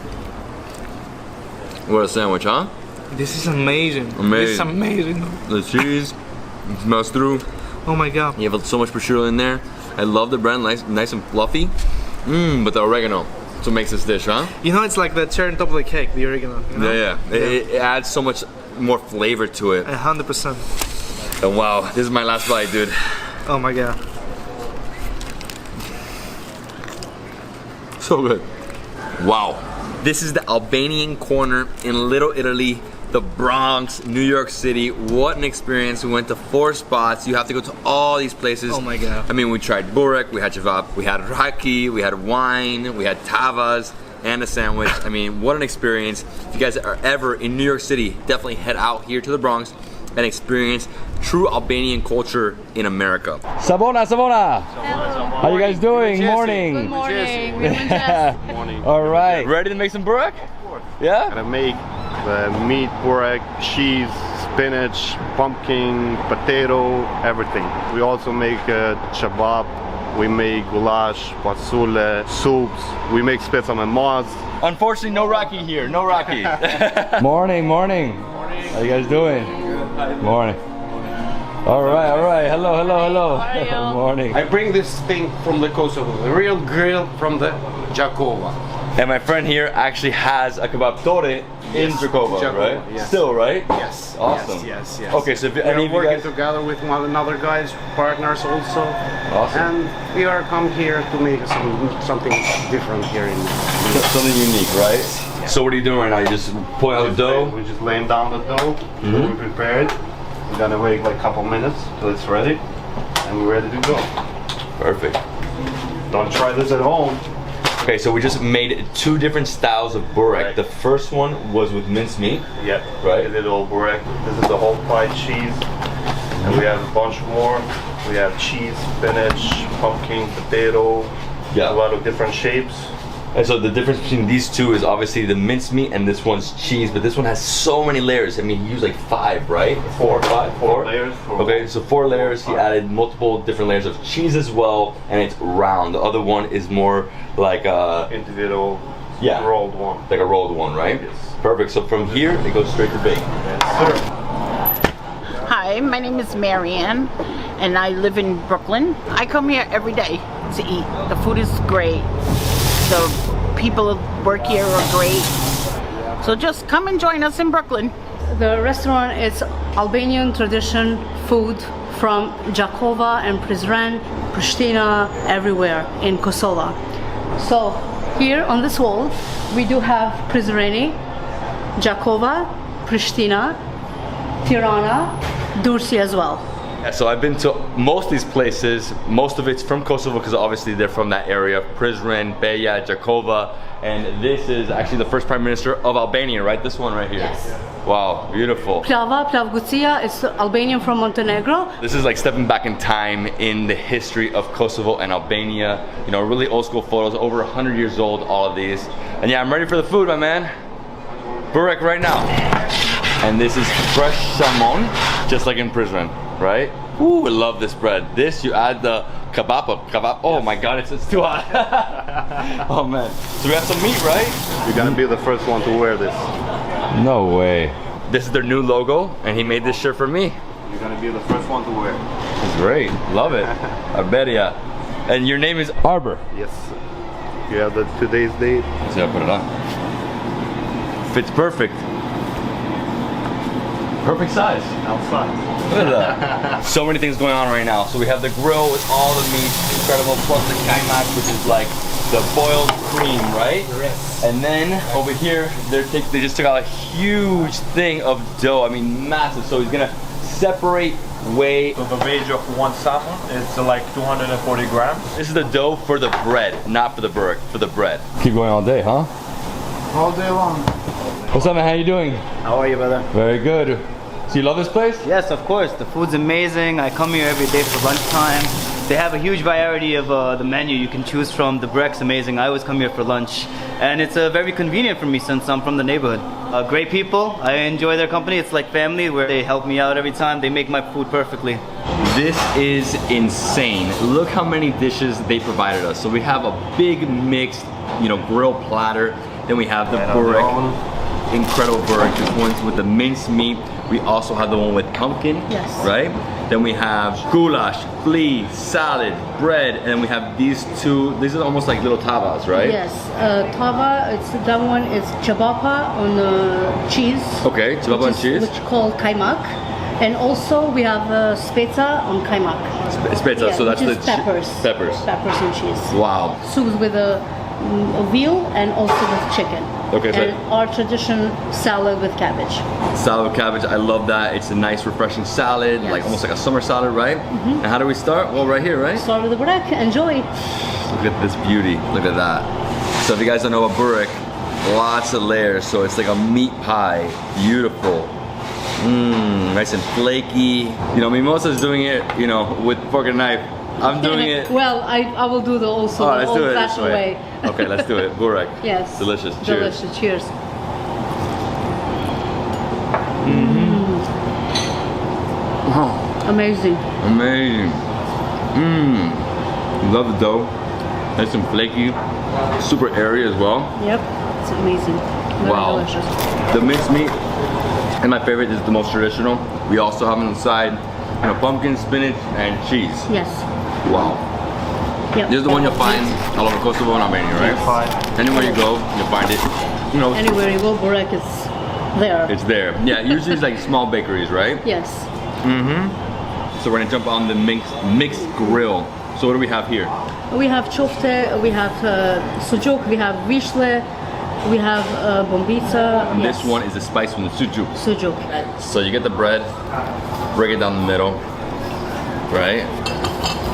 What a sandwich, huh? This is amazing. This is amazing. The cheese smells through. Oh my god. You have so much prosciutto in there. I love the bread, nice and fluffy. But the oregano. That's what makes this dish, huh? You know, it's like the cherry on top of the cake, the oregano. You know? Yeah. It adds so much more flavor to it. 100%. And wow, this is my last bite, dude. Oh my god. So good. Wow. This is the Albanian corner in Little Italy, the Bronx, New York City. What an experience. We went to 4 spots. You have to go to all these places. Oh my god. I mean, we tried burek, we had cevap, we had raki, we had wine, we had tavas, and a sandwich. I mean, what an experience. If you guys are ever in New York City, definitely head out here to the Bronx and experience true Albanian culture in America. Sabona. How you guys doing? Morning. Good morning. Morning. All right. Ready to make some burek? Yeah? Gonna make the meat, burek, cheese, spinach, pumpkin, potato, everything. We also make cevap. We make goulash, pasule, soups. We make spetsam and maz. Unfortunately, no raki here. No raki. Morning. How you guys doing? Morning. All right. Hello. Hi, Morning. I bring this thing from the Kosovo, the real grill from the Jakova. And my friend here actually has a kebab tore in Jakova, right? Yes. Still, right? Yes. Awesome. Yes. Okay, so if any We're of you working guys... together with one another guys, partners also. Awesome. And we are come here to make something different here in Something unique, right? Yeah. So what are you doing right now? You just pulling out the dough? We're just laying down the dough. So we prepare it. We're gonna wait like a couple minutes till it's ready. And we're ready to go. Perfect. Don't try this at home. Okay, so we just made 2 different styles of burek. Right. The first one was with mincemeat. Yeah, right. A little burek. This is the whole fried cheese. And we have a bunch more. We have cheese, spinach, pumpkin, potato, Yeah. a lot of different shapes. And so the difference between these two is obviously the mincemeat and this one's cheese, but this one has so many layers. I mean, he used like 5, right? 4 or 5? 4 layers. Okay, so 4 layers. He added multiple different layers of cheese as well, and it's round. The other one is more like a individual, yeah, rolled one. Like a rolled one, right? Yes. Perfect. So from here, it goes straight to bake. Hi, my name is Marianne, and I live in Brooklyn. I come here every day to eat. The food is great. The people who work here are great. So just come and join us in Brooklyn. The restaurant is Albanian tradition food from Jakova and Prizren, Pristina, everywhere in Kosovo. So here on this wall, we do have Prizreni, Jakova, Pristina, Tirana, Durrësi as well. Yeah, so I've been to most of these places. Most of it's from Kosovo because obviously they're from that area. Prizren, Beja, Jakova, and this is actually the first Prime Minister of Albania, right? This one right here. Yes. Wow, beautiful. Plava, Plavgucia is Albanian from Montenegro. This is like stepping back in time in the history of Kosovo and Albania. You know, really old school photos, over 100 years old, all of these. And yeah, I'm ready for the food, my man. Burek right now. And this is fresh salmon, just like in Prizren, right? Ooh, I love this bread. This, you add the kebab. Oh my God, it's too hot. Oh man. So we have some meat, right? You're gonna be the first one to wear this. No way. This is their new logo, and he made this shirt for me. You're gonna be the first one to wear. It's great. Love it. I bet ya. And your name is Arbor. Yes. You have today's date. So I put it on. Fits perfect. Perfect size. Outside. Look at that. So many things going on right now. So we have the grill with all the meat, incredible, plus the kaymak, which is like the boiled cream, right? Yes. And then over here, they just took out a huge thing of dough. I mean, massive. So he's gonna separate, weigh. So the weight of one salmon is like 240 grams. This is the dough for the bread, not for the burek, for the bread. Keep going all day, huh? All day long. What's up, man? How you doing? How are you, brother? Very good. So you love this place? Yes, of course. The food's amazing. I come here every day for lunchtime. They have a huge variety of the menu you can choose from. The burek's amazing. I always come here for lunch. And it's very convenient for me since I'm from the neighborhood. Great people. I enjoy their company. It's like family where they help me out every time. They make my food perfectly. This is insane. Look how many dishes they provided us. So we have a big mixed, grilled platter. Then we have the burek. Incredible burek. This one's with the minced meat. We also have the one with pumpkin, yes, right? Then we have goulash, flea, salad, bread, and then we have these two. These are almost like little tavas, right? Yes, tava. That one is chabapa on cheese. Okay, chabapa on cheese, which called kaymak, and also we have speza on kaymak. Speza, yeah, so that's the peppers. Peppers And cheese. Wow. Soups with a veal and also with chicken. Okay, so and our tradition salad with cabbage. Salad with cabbage, I love that. It's a nice, refreshing salad, yes, like almost like a summer salad, right? Mm-hmm. And how do we start? Well, right here, right? Start with the burek. Enjoy. Look at this beauty. Look at that. So if you guys don't know about burek, lots of layers. So it's like a meat pie. Beautiful. Nice and flaky. Mimosa's doing it, with fork and knife. I'm doing it. Well, I will do the old-fashioned way. Okay, let's do it. Burek. Yes. Delicious. Cheers. Delicious. Cheers. Oh. Amazing. Amazing. Love the dough. Nice and flaky. Super airy as well. Yep. It's amazing. Very wow. delicious. The minced meat, and my favorite is the most traditional. We also have on the side, pumpkin, spinach, and cheese. Yes. Wow. Yep. This is the one you'll find all over Kosovo and Albania, right? Anywhere you go, you'll find it. Anywhere you go, burek is there. It's there. Yeah, usually it's like small bakeries, right? Yes. So we're gonna jump on the mixed grill. So what do we have here? We have chofte, we have sujuk, we have vishle, we have bombica. And yes. this one is the spice from the sujuk. Sujuk. So you get the bread, break it down the middle, right?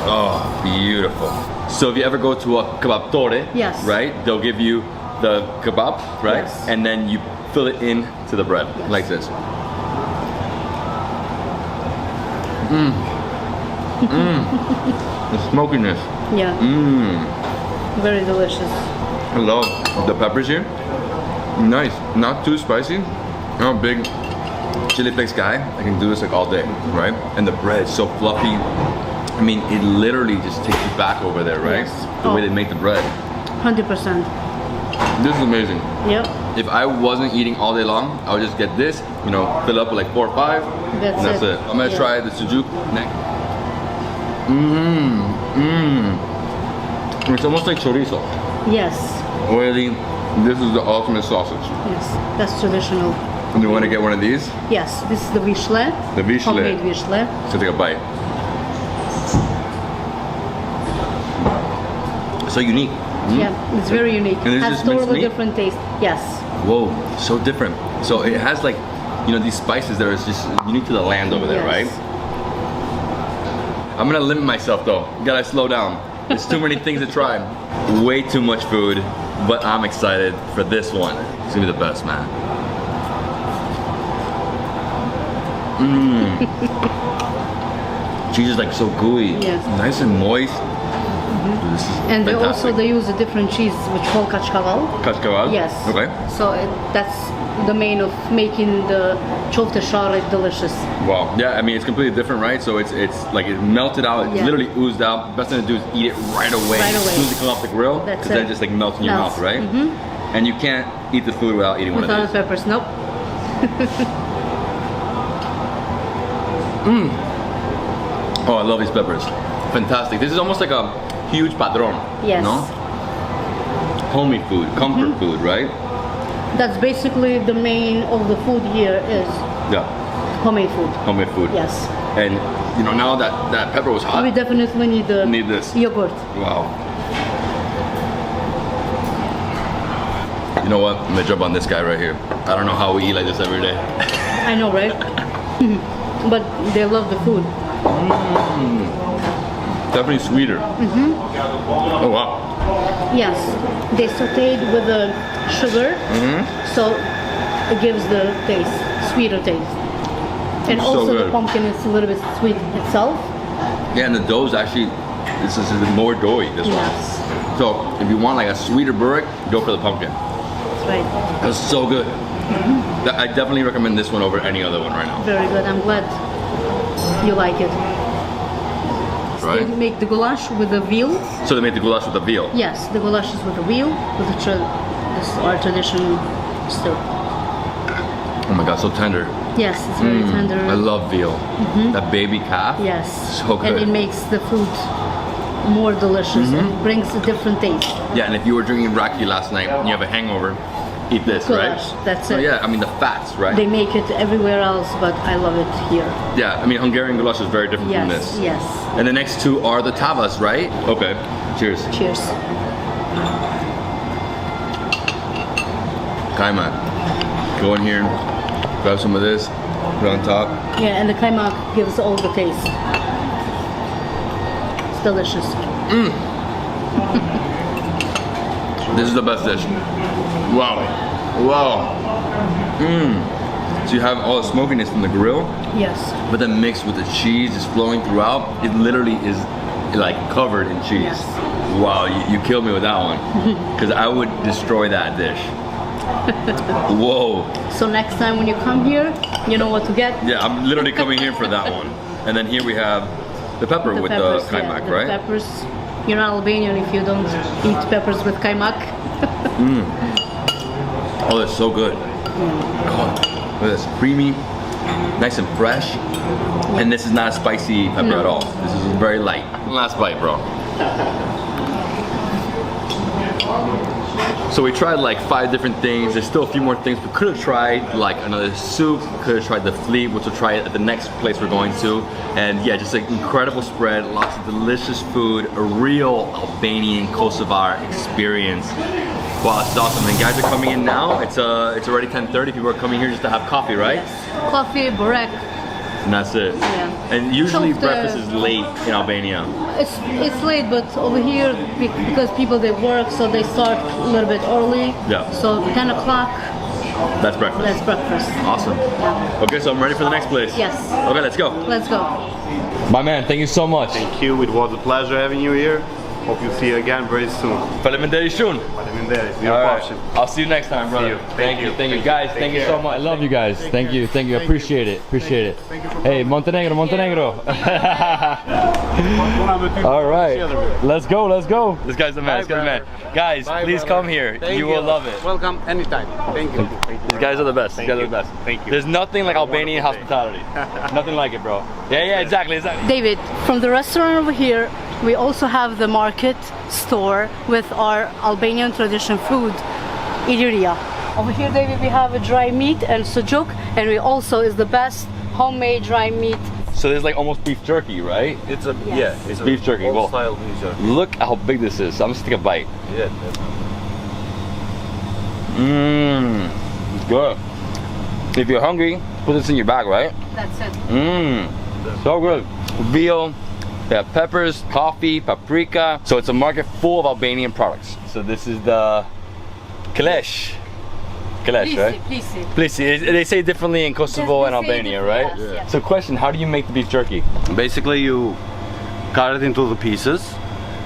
Oh, beautiful. So if you ever go to a kebab tore, yes, right, they'll give you the kebab, right? Yes. And then you fill it in to the bread, yes, like this. The smokiness. Yeah. Very delicious. I love the peppers here. Nice, not too spicy. I'm a big chili flakes guy. I can do this like all day, right? And the bread is so fluffy. I mean, it literally just takes you back over there, right? Yes. The way they make the bread. 100%. This is amazing. Yep. If I wasn't eating all day long, I would just get this, fill up with like 4 or 5, and that's it. I'm gonna try the sujuk next. It's almost like chorizo. Yes. Oily. This is the ultimate sausage. Yes, that's traditional. And you want to get one of these? Yes, this is the vishle. The vishle. Homemade vishle. So take a bite. So unique. Yeah, it's very unique. And there's Has just minced totally meat? different taste. Yes. Whoa, so different. So it has like, you know, these spices that are just unique to the land over there, Yes. right? I'm gonna limit myself though. Gotta slow down. There's too many things to try. Way too much food, but I'm excited for this one. It's gonna be the best, man. Cheese is like so gooey. Yes. Nice and moist. Dude, this is And they fantastic. also use a different cheese which called kachkaval. Kashkaval? Yes. Okay. So that's the main of making the chofte share delicious. Wow. Yeah, I mean it's completely different, right? So it's like it melted out, it Yeah. literally oozed out. Best thing to do is eat it right away. Right As away. soon as it comes off the grill, That's because then it. it just like melts in your Melts. mouth, right? Mm-hmm. And you can't eat the food without eating one Without of the these. peppers, nope. Oh, I love these peppers. Fantastic. This is almost like a huge padron. Yes. No? Homey food, comfort food, right? That's basically the main of the food here is Yeah. homemade food. Homemade food. Yes. And you know, now that that pepper was hot, We definitely need the need this. yogurt. Wow. You know what? I'm gonna jump on this guy right here. I don't know how we eat like this every day. I know, right? But they love the food. Definitely sweeter. Mm-hmm. Oh wow. Yes. They sauteed with the sugar, Mm-hmm. so it gives the taste, sweeter taste. And So also the good. pumpkin is a little bit sweet itself. Yeah, and the dough's actually, this is more doughy, this Yes. one. So if you want like a sweeter burek, go for the pumpkin. That's right. That's so good. I definitely recommend this one over any other one right now. Very good. I'm glad you like it. Right? They make the goulash with the veal. So they made the goulash with the veal. Yes, the goulash is with the veal, with the this is our traditional still. Oh my god, so tender. Yes, it's very tender. I love veal. Mhm. That baby calf. Yes. So good. And it makes the food more delicious and brings a different taste. Yeah, and if you were drinking raki last night and you have a hangover, eat this, Goulash, right? that's Oh, it. yeah, I mean the fats, right? They make it everywhere else, but I love it here. Yeah, I mean Hungarian goulash is very different from Yes, this. yes. And the next two are the tavas, right? Okay. Cheers. Cheers. Kaimak. Go in here, grab some of this, put it on top. Yeah, and the kaimak gives all the taste. It's delicious. This is the best dish. Wow. Wow. So you have all the smokiness from the grill, Yes. but then mixed with the cheese is flowing throughout. It literally is like covered in cheese. Yes. Wow, you killed me with that one. Because I would destroy that dish. Whoa. So next time when you come here, you know what to get. Yeah, I'm literally coming here for that one. And then here we have the pepper with peppers, the kaimak, the right? Peppers. You're not Albanian if you don't eat peppers with kaimak. Oh, that's so good. God, look at this, creamy, nice and fresh. And this is not a spicy pepper at all. This is very light. Last bite, bro. So we tried like 5 different things. There's still a few more things. We could have tried like another soup. Could have tried the fleet, which we'll try at the next place we're going to. And yeah, just an incredible spread. Lots of delicious food. A real Albanian Kosovar experience. Wow, this is awesome. And guys are coming in now. It's already 10:30. People are coming here just to have coffee, right? Coffee, burek. And that's it. Yeah. And usually Chofte. breakfast is late in Albania. It's late, but over here because people they work, so they start a little bit early. Yeah. So 10 o'clock. That's breakfast. That's breakfast. Awesome. Okay, so I'm ready for the next place. Yes. Okay, let's go. Let's go. My man, thank you so much. Thank you. It was a pleasure having you here. Hope you see you again very soon. Faleminderit. All right. I'll see you next time, brother. Thank you. Thank you. Guys, thank you so much. I love you guys. Thank you. Thank you. I appreciate it. Appreciate it. Hey, Montenegro. All right. Let's go. Let's go. This guy's the man. This guy's the man. Guys, please come here. You will love it. Welcome anytime. Thank you. These guys are the best. These guys are the best. Thank you. There's nothing like Albanian hospitality. Nothing like it, bro. Yeah, exactly. David, from the restaurant over here, we also have the market store with our Albanian tradition food, Illyria. Over here, David, we have a dry meat and sujuk, and we also is the best homemade dry meat So there's like almost beef jerky, right? It's a it's beef jerky. Well, style beef jerky. look how big this is. So I'm just gonna take a bite. Yeah. It's good. If you're hungry, put this in your bag, right? That's it. So good. Veal. They have peppers, coffee, paprika. So it's a market full of Albanian products. So this is the goulash. Goulash, right? Plisi. They say it differently in Kosovo and Albania, right? Yeah. So question, how do you make the beef jerky? Basically, you cut it into the pieces,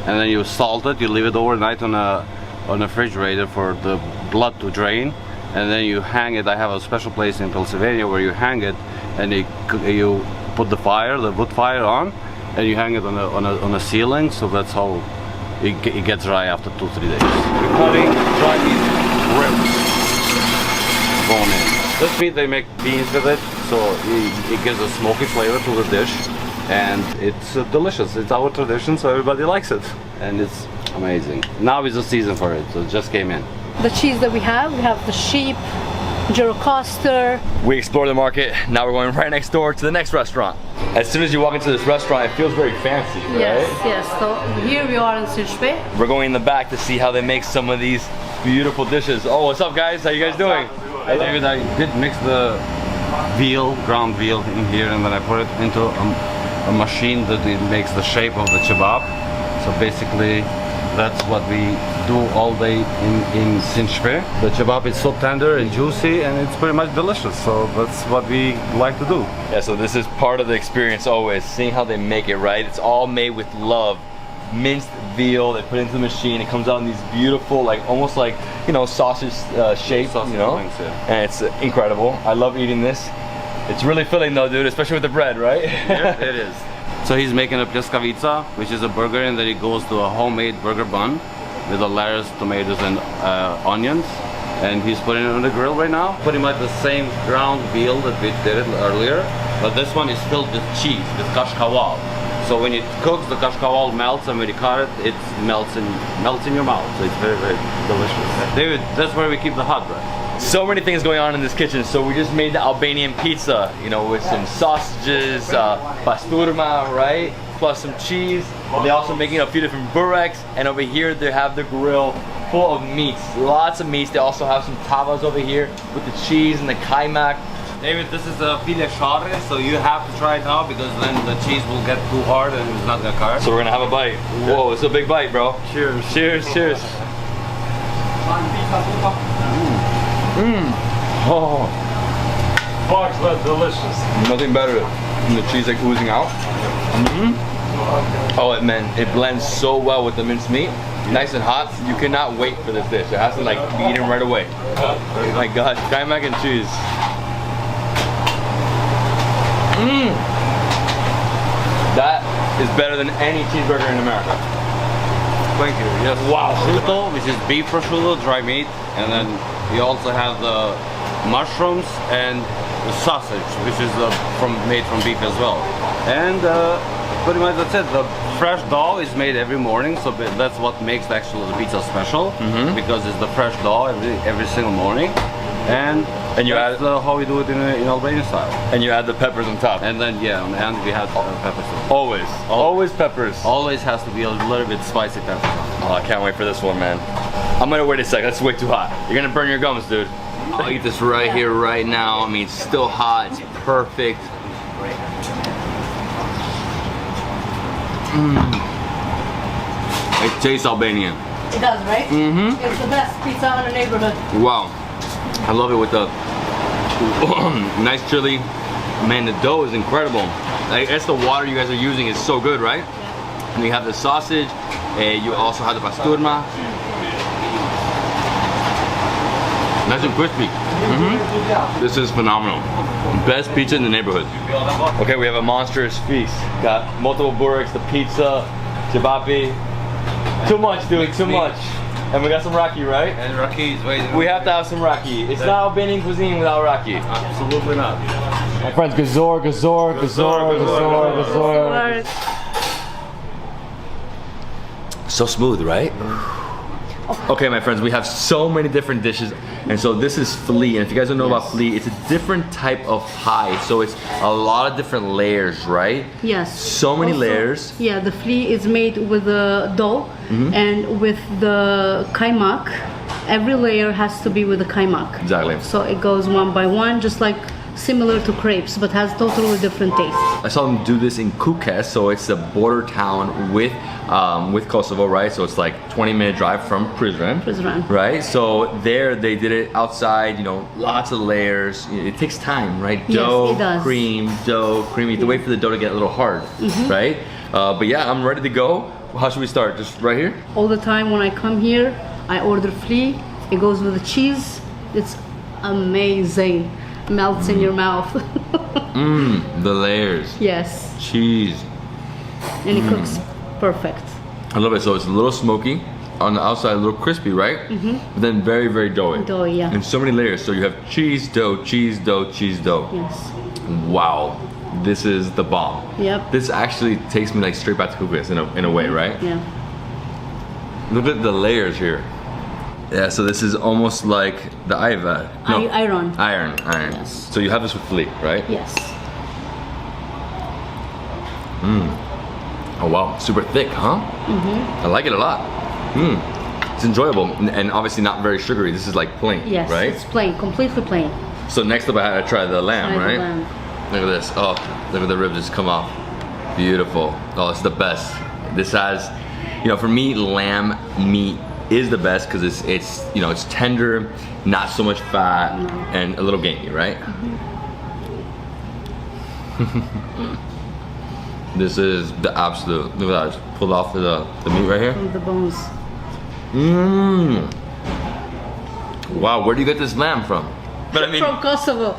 and then you salt it. You leave it overnight on a refrigerator for the blood to drain, and then you hang it. I have a special place in Pennsylvania where you hang it, and you put the wood fire on, and you hang it on a ceiling. So that's how it gets dry after 2-3 days. We're cutting dry meat ribs. Going in. This meat they make beans with it, so it gives a smoky flavor to the dish, and it's delicious. It's our tradition, so everybody likes it, and it's amazing. Now is the season for it, so it just came in. The cheese that we have the sheep, Gyrocoster. We explored the market. Now we're going right next door to the next restaurant. As soon as you walk into this restaurant, it feels very fancy, right? Yes. So here we are in Scanderbeg. We're going in the back to see how they make some of these beautiful dishes. Oh, what's up, guys? How you guys doing? David, I did mix the ground veal in here, and then I put it into a machine that it makes the shape of the kebab. So basically, that's what we do all day in Scanderbeg. The kebab is so tender and juicy, and it's pretty much delicious. So that's what we like to do. Yeah, so this is part of the experience always, seeing how they make it, right? It's all made with love. Minced veal, they put it into the machine, it comes out in these beautiful, like almost like, you know, sausage shape, you know? Links, yeah. And it's incredible. I love eating this. It's really filling though, dude, especially with the bread, right? Yeah, it is. So he's making a pljeskavica, which is a burger, and then it goes to a homemade burger bun with the lettuce, tomatoes, and onions. And he's putting it on the grill right now. Pretty much the same ground veal that we did it earlier, but this one is filled with cheese, with kashkawal. So when it cooks, the kashkawal melts, and when you cut it, it melts in your mouth. So it's very, very delicious. David, that's where we keep the hot bread. So many things going on in this kitchen. So we just made the Albanian pizza, you know, with some sausages, pasturma, right? Plus some cheese. They're also making a few different bureks, and over here they have the grill full of meats, lots of meats. They also have some tavas over here with the cheese and the kaimak. David, this is a filet share, so you have to try it now, because then the cheese will get too hard and it's not gonna cut. So we're gonna have a bite. Whoa, it's a big bite, bro. Cheers. Cheers, cheers. Oh. Fuck, that's delicious. Nothing better than the cheese like oozing out. Oh, man, it blends so well with the minced meat. Nice and hot. You cannot wait for this dish. It has to like be eaten right away. Oh my God, kaimak and cheese. That is better than any cheeseburger in America. Thank you. Yes. Wow. Prosciutto, which is beef prosciutto, dry meat, and then you also have the mushrooms and the sausage, which is made from beef as well. And pretty much that's it. The fresh dough is made every morning, so that's what makes actually the pizza special, because it's the fresh dough every single morning. And you add how we do it in Albanian style. And you add the peppers on top. And then yeah, and we have peppers. Always peppers. Always has to be a little bit spicy peppers. Oh, I can't wait for this one, man. I'm gonna wait a sec. That's way too hot. You're gonna burn your gums, dude. I'll eat this right here, right now. I mean, it's still hot. It's perfect. It tastes Albanian. It does, right? It's the best pizza in the neighborhood. Wow. I love it with the nice chili. Man, the dough is incredible. I guess the water you guys are using is so good, right? Yeah. And you have the sausage, and you also have the pasturma. Nice and crispy. This is phenomenal. Best pizza in the neighborhood. Okay, we have a monstrous feast. Got multiple bureks, the pizza, jabapi. Too much, dude, too much. And we got some raki, right? And raki is waiting. We have to have some raki. It's not Albanian cuisine without raki. Absolutely not. My friends, gazor, gazor, gazor, gazor, gazor. So smooth, right? Okay, my friends, we have so many different dishes, and so this is Flija. And if you guys don't know about Flija, it's a different type of pie. So it's a lot of different layers, right? Yes. So many layers. Yeah, the flea is made with the dough and with the kaymak. Every layer has to be with the kaymak. Exactly. So it goes one by one, just like similar to crepes, but has totally different taste. I saw them do this in Kukes, so it's a border town with Kosovo, right? So it's like 20-minute drive from Prizren. Right? So there they did it outside, you know, lots of layers. It takes time, right? Yes, Dough, it does. cream, dough, cream. You have to wait for the dough to get a little hard, right? But yeah, I'm ready to go. How should we start? Just right here? All the time when I come here, I order flea. It goes with the cheese. It's amazing. Melts in your mouth. The layers. Yes. Cheese. And it cooks perfect. I love it. So it's a little smoky. On the outside, a little crispy, right? But then very, very doughy. Doughy, yeah. And so many layers. So you have cheese, dough, cheese, dough, cheese, dough. Yes. Wow. This is the bomb. Yep. This actually takes me like straight back to Kukes in a way, right? Yeah. Look at the layers here. Yeah, so this is almost like the ayva. No, Iron. Iron. Yes. So you have this with flea, right? Yes. Oh wow, super thick, huh? I like it a lot. It's enjoyable and obviously not very sugary. This is like plain, Yes, right? it's plain, completely plain. So next up I had to try the lamb, Try the right? lamb. Look at this. Oh, look at the ribs just come off. Beautiful. Oh, it's the best. This has, you know, for me, lamb meat is the best because it's you know, it's tender, not so much fat, and a little gamey, right? This is the absolute. Look at that. I just pulled off the meat right here. From the bones. Wow, where do you get this lamb from? But I mean, From Kosovo.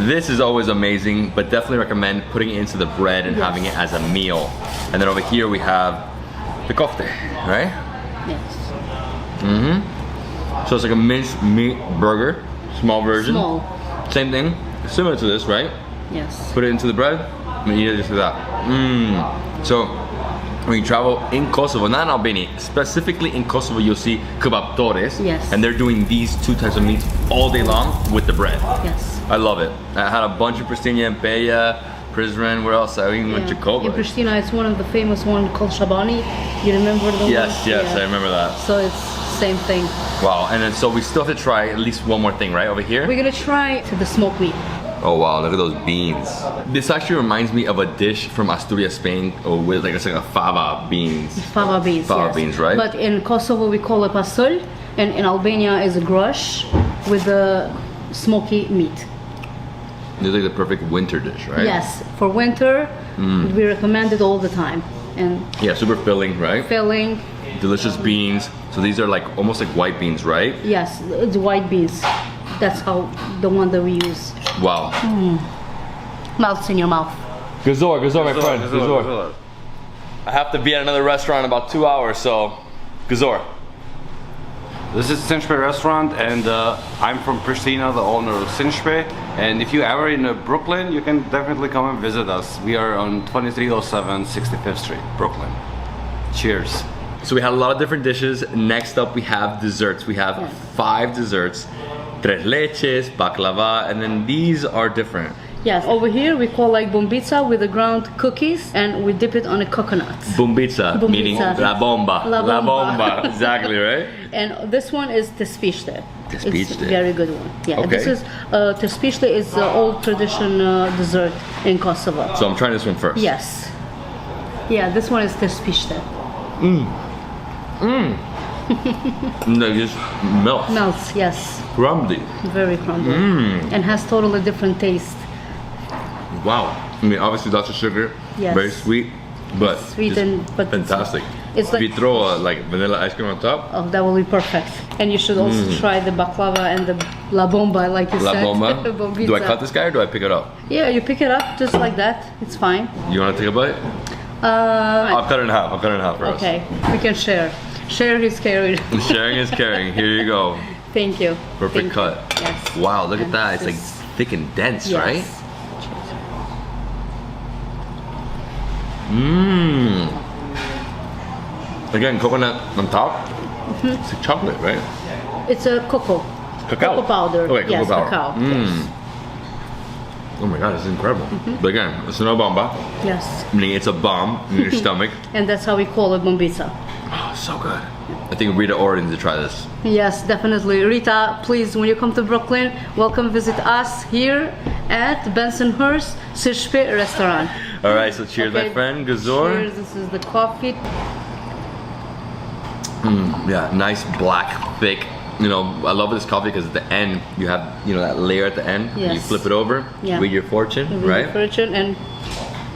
this is always amazing, but definitely recommend putting it into the bread and having it as a meal. And then over here we have the kofte, right? Yes. So it's like a minced meat burger, small version. Small. Same thing, similar to this, right? Yes. Put it into the bread and eat it just like that. So when you travel in Kosovo, not in Albania, specifically in Kosovo, you'll see kebabtores. Yes. And they're doing these two types of meats all day long with the bread. Yes. I love it. I had a bunch of Pristina and Peja, Prizren, where else? I even went to In Koba. Pristina, it's one of the famous one called Shabani. You remember the one? Yes, I remember that. So it's same thing. Wow, and then so we still have to try at least one more thing, right, over here? We're gonna try the smoked meat. Oh wow, look at those beans. This actually reminds me of a dish from Asturias, Spain, with like it's like a fava beans. Fava beans. Fava yes. beans, right? But in Kosovo we call it pasol, and in Albania is a grush with the smoky meat. It's like the perfect winter dish, right? Yes, for winter we recommend it all the time. And Yeah, super filling, right? filling. Delicious beans. So these are like almost like white beans, right? Yes, it's white beans. That's how the one that we use. Wow. Melts in your mouth. Gazor, my friend. Gazor. I have to be at another restaurant in about 2 hours, so Gazor. This is Sinchpe restaurant, and I'm from Pristina, the owner of Sinchpe. And if you're ever in Brooklyn, you can definitely come and visit us. We are on 2307 65th Street, Brooklyn. Cheers. So we had a lot of different dishes. Next up we have desserts. We have 5 desserts. Tres leches, baklava, and then these are different. Yes, over here we call like bombica with the ground cookies, and we dip it on a coconut. Bombica, meaning la bomba. La bomba. Exactly, right? And this one is tespiște. Tespiște. It's a very good one. Yeah, Okay. this is tespiște is the old tradition dessert in Kosovo. So I'm trying this one first. Yes. Yeah, this one is tespiște. No, just melts. Melts, yes. Crumbly. Very crumbly. And has totally different taste. Wow. I mean, obviously lots of sugar. Yes. Very sweet, but Sweet just but fantastic. It's If like, you throw like vanilla ice cream on top, oh, that will be perfect. And you should also try the baklava and the la bomba, like you la said. bomba. Bombica. Do I cut this guy or do I pick it up? Yeah, you pick it up just like that. It's fine. You want to take a bite? I'll cut it in half. I'll cut it in half for us. Okay, we can share. Share is caring. Sharing is caring. Here you go. Thank you. Perfect Thank cut. you. Yes. Wow, look at And that. It's like this- thick and dense, Yes. right? Again, coconut on top. It's like chocolate, right? It's a cocoa. Cacao. Cocoa powder. Oh, wait, cocoa yes, powder. cacao. Mm. Oh my god, this is incredible. But again, it's no bomba. Yes. Meaning it's a bomb in your stomach. And that's how we call it bombita. Oh, so good. I think Rita already needs to try this. Yes, definitely. Rita, please, when you come to Brooklyn, welcome visit us here at Bensonhurst Sirshpe restaurant. All right, so cheers, my friend. Gazor. Cheers. This is the coffee. Yeah, nice black, thick. You know, I love this coffee because at the end you have, you know, that layer at the end. Yes. You flip it over, read your fortune, right? Your fortune, and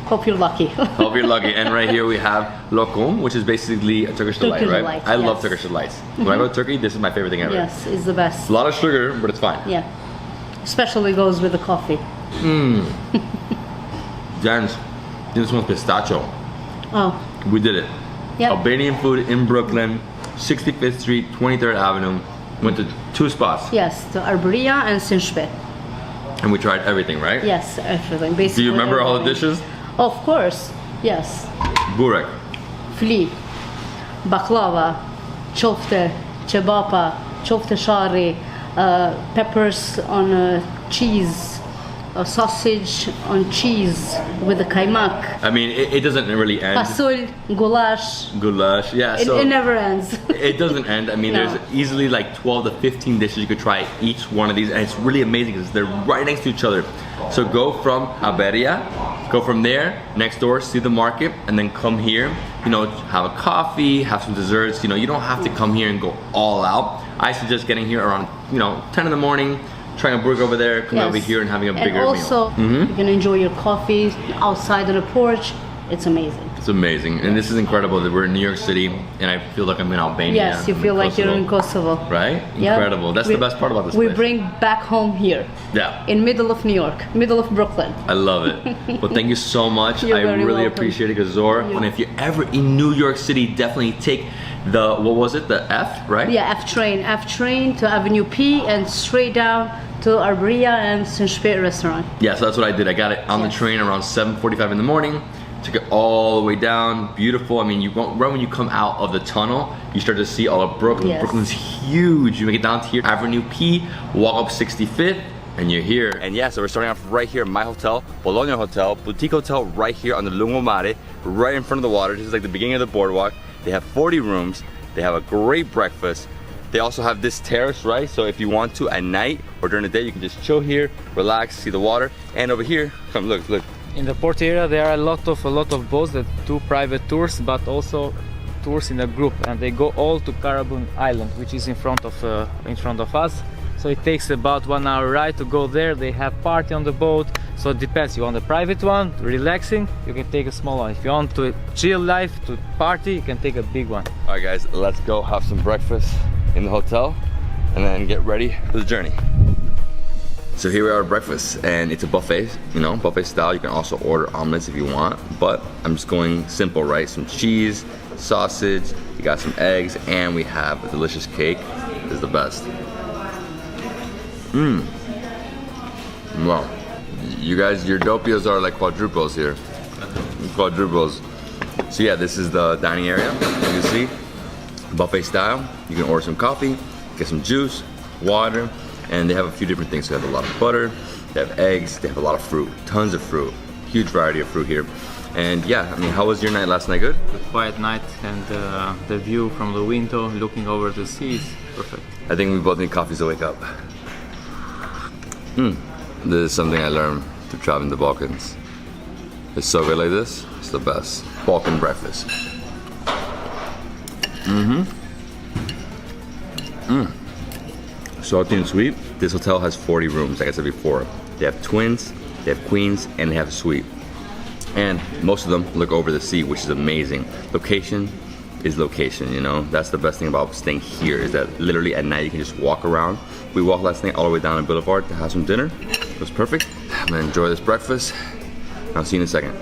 hope you're lucky. Hope you're lucky. And right here we have lokum, which is basically a Turkish delight, right? Delight, I love yes. Turkish delights. When I go to Turkey, this is my favorite thing ever. Yes, it's the best. A lot of sugar, but it's fine. Yeah, especially goes with the coffee. Jens, this one's pistachio. Oh. We did it. Yep. Albanian food in Brooklyn, 65th Street, 23rd Avenue. Went to 2 spots. Yes, to Arboria and Sinshpe. And we tried everything, right? Yes, everything. Basically, do you remember all the everything. dishes? Of course, yes. Burek. Fli, baklava, chofte, chebapa, chofte shari, peppers on cheese, sausage on cheese with the kaymak. I mean, it doesn't really end. Fasul, goulash. Goulash, yeah. So It never ends. It doesn't end. I mean, No. there's easily like 12 to 15 dishes you could try each one of these, and it's really amazing because they're right next to each other. So go from Alberia, go from there, next door, see the market, and then come here, you know, have a coffee, have some desserts. You know, you don't have to come here and go all out. I suggest getting here around, you know, 10 in the morning, trying a burger over there, coming over here and having a bigger and also, meal. you can enjoy your coffee outside on the porch. It's amazing. It's amazing, and this is incredible that we're in New York City, and I feel like I'm in Albania. Yes, you feel like you're in Kosovo. Right? Yeah. Incredible. That's the best part about this We place. bring back home here. Yeah. In middle of New York, middle of Brooklyn. I love it. Well, thank you so much. You're I very really welcome. appreciate it, Gazor. And if you're ever in New York City, definitely take the, what was it, the F, right? Yeah, F train to Avenue P and straight down to Arboria and Sinshpe restaurant. Yeah, so that's what I did. I got it on the train around 7:45 in the morning. Took it all the way down. Beautiful. I mean, you won't, right when you come out of the tunnel, you start to see all of Brooklyn. Yes. Brooklyn's huge. You make it down to here, Avenue P, walk up 65th, and you're here. And yeah, so we're starting off right here at my hotel, Apollonia Hotel, boutique hotel right here on the Lungomare, right in front of the water. This is like the beginning of the boardwalk. They have 40 rooms. They have a great breakfast. They also have this terrace, right? So if you want to at night or during the day, you can just chill here, relax, see the water. And over here, come look. In the port area, there are a lot of boats that do private tours, but also tours in a group, and they go all to Carabun Island, which is in front of us. So it takes about 1 hour ride to go there. They have party on the boat, so it depends. You want a private one, relaxing, you can take a small one. If you want to chill life, to party, you can take a big one. All right, guys, let's go have some breakfast in the hotel, and then get ready for the journey. So here we are at breakfast, and it's a buffet, you know, buffet style. You can also order omelets if you want, but I'm just going simple, right? Some cheese, sausage, you got some eggs, and we have a delicious cake. This is the best. Wow. You guys, your dopios are like quadruples here. Quadruples. So yeah, this is the dining area, you can see. Buffet style. You can order some coffee, get some juice, water, and they have a few different things. They have a lot of butter, they have eggs, they have a lot of fruit, tons of fruit, huge variety of fruit here. And yeah, I mean, how was your night last night? Good? A quiet night, and the view from the window, looking over the sea, is perfect. I think we both need coffees to wake up. This is something I learned through traveling the Balkans. It's so good like this, it's the best. Balkan breakfast. Salty and sweet. This hotel has 40 rooms, like I said before. They have twins, they have queens, and they have a suite. And most of them look over the sea, which is amazing. Location is location, you know? That's the best thing about staying here, is that literally at night you can just walk around. We walked last night all the way down to Boulevard to have some dinner. It was perfect. I'm gonna enjoy this breakfast. I'll see you in a second.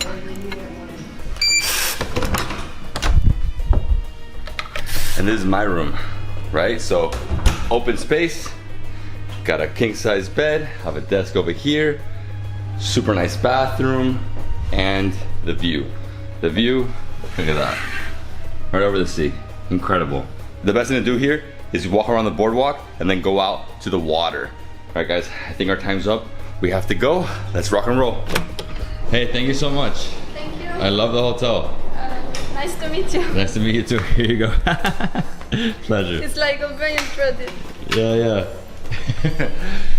And this is my room, right? So, open space, got a king size bed, have a desk over here, super nice bathroom, and the view. The view, look at that. Right over the sea, incredible. The best thing to do here is walk around the boardwalk and then go out to the water. All right, guys, I think our time's up. We have to go. Let's rock and roll. Hey, thank you so much. Thank you. I love the hotel. Nice to meet you. Nice to meet you too. Here you go. Pleasure. It's like Albanian tradition. Yeah.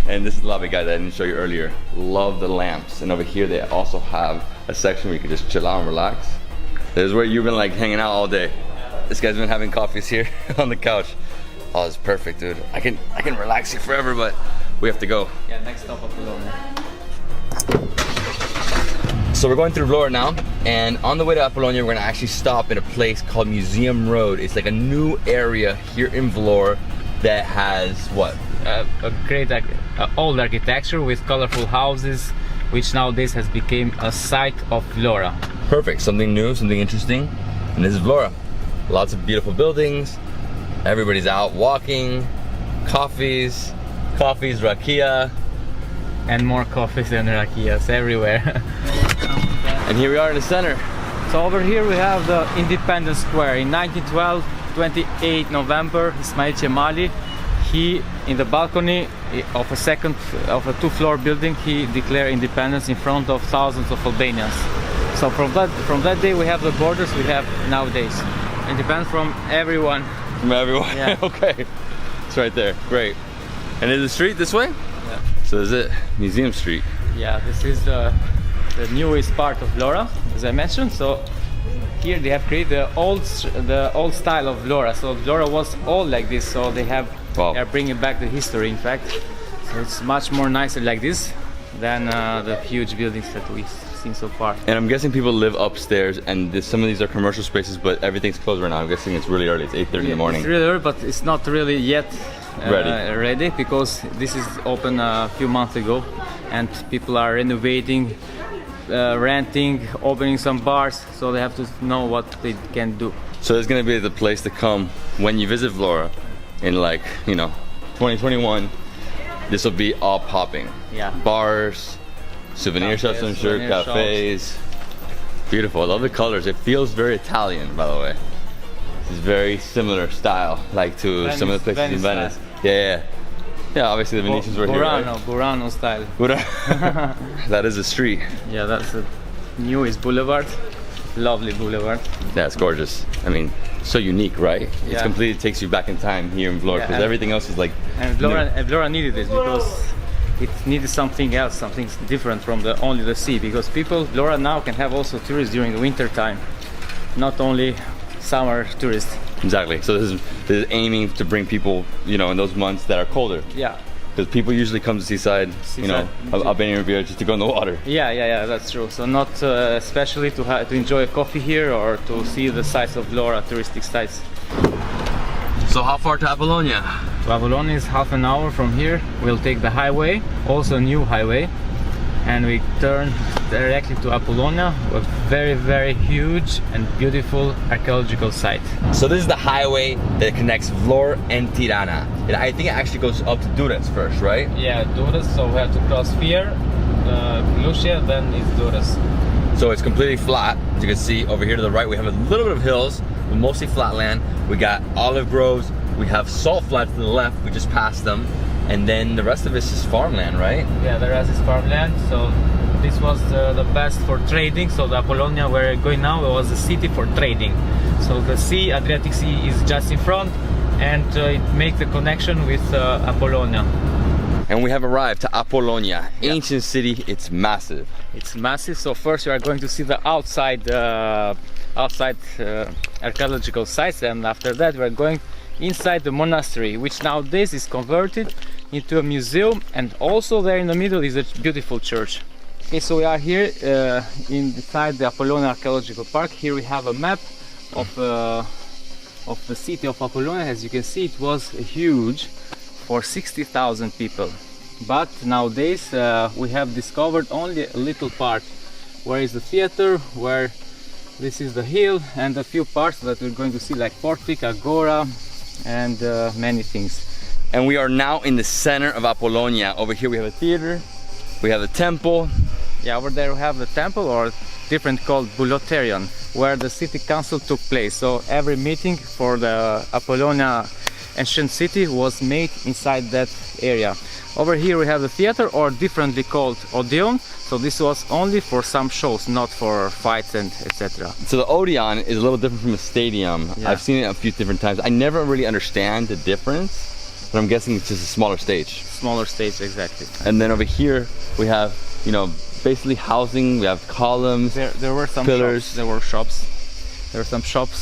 And this is the lobby, guys, I didn't show you earlier. Love the lamps. And over here they also have a section where you can just chill out and relax. This is where you've been like hanging out all day. This guy's been having coffees here on the couch. Oh, it's perfect, dude. I can relax here forever, but we have to go. Yeah, next stop Apollonia. So we're going through Vlore now, and on the way to Apollonia, we're gonna actually stop in a place called Museum Road. It's like a new area here in Vlore that has what? A great old architecture with colorful houses, which nowadays has become a site of Vlore. Perfect, something new, something interesting. And this is Vlore. Lots of beautiful buildings. Everybody's out walking, coffees, rakia. And more coffees and rakias everywhere. And here we are in the center. So over here we have the Independence Square. In 1912, 28 November, Ismail Cemali, he, in the balcony of a two-floor building, he declared independence in front of thousands of Albanians. So from that day we have the borders we have nowadays. Independence from everyone. From everyone? Yeah. Okay. It's right there. Great. And is the street this way? Yeah. So is it Museum Street? Yeah, this is the newest part of Vlore, as I mentioned. So here they have created the old style of Vlore. So Vlore was all like this. So they are bringing back the history, in fact. So it's much more nicer like this than the huge buildings that we've seen so far. And I'm guessing people live upstairs, and some of these are commercial spaces, but everything's closed right now. I'm guessing it's really early. It's 8:30 in the morning. It's really early, but it's not really yet ready because this is open a few months ago, and people are renovating, renting, opening some bars, so they have to know what they can do. So it's gonna be the place to come when you visit Vlore in 2021. This will be all popping. Yeah. Bars, souvenir shops, I'm sure, cafes. Beautiful. I love the colors. It feels very Italian, by the way. It's very similar style, like to some of the places in Venice. Yeah, obviously the Venetians were here, right? Burano style. That is a street. Yeah, that's the newest boulevard. Lovely boulevard. Yeah, it's gorgeous. I mean, so unique, right? Yeah. It completely takes you back in time here in Vlore, because everything else is like. And Vlore needed this because it needed something else, something different from only the sea. Because Vlore now can have also tourists during the winter time, not only summer tourists. Exactly. So this is aiming to bring people, in those months that are colder. Yeah. Because people usually come to seaside, Albanian Riviera just to go in the water. Yeah, that's true. So not especially to enjoy a coffee here or to see the sights of Vlore, touristic sites. So how far to Apollonia? To Apollonia is half an hour from here. We'll take the highway, also a new highway, and we turn directly to Apollonia, a very, very huge and beautiful archaeological site. So this is the highway that connects Vlore and Tirana. And I think it actually goes up to Durrës first, right? Yeah, Durrës, so we have to cross here, Lucia, then it's Durrës. So it's completely flat. As you can see over here to the right, we have a little bit of hills, but mostly flat land. We got olive groves, we have salt flats to the left, we just passed them. And then the rest of it is farmland, right? Yeah, the rest is farmland. So this was the best for trading. So the Apollonia where we're going now, it was a city for trading. So the sea, Adriatic Sea, is just in front, and it makes the connection with Apollonia. And we have arrived to Apollonia, ancient city. It's massive. It's massive. So first we are going to see the outside archaeological sites, and after that we are going inside the monastery, which nowadays is converted into a museum, and also there in the middle is a beautiful church. Okay, so we are here inside the Apollonia Archaeological Park. Here we have a map of the city of Apollonia. As you can see, it was huge, for 60,000 people. But nowadays we have discovered only a little part. Where is the theater, where this is the hill, and a few parts that we're going to see, like portic, agora, and many things. And we are now in the center of Apollonia. Over here we have a theater, we have a temple. Yeah, over there we have the temple or different called Bulotarion, where the city council took place. So every meeting for the Apollonia ancient city was made inside that area. Over here we have the theater, or differently called Odeon. So this was only for some shows, not for fights and etc. So the Odeon is a little different from a stadium. Yeah. I've seen it a few different times. I never really understand the difference, but I'm guessing it's just a smaller stage. Smaller stage, exactly. And then over here we have, you know, basically housing. We have columns, there were some pillars. shops. There were shops. There were some shops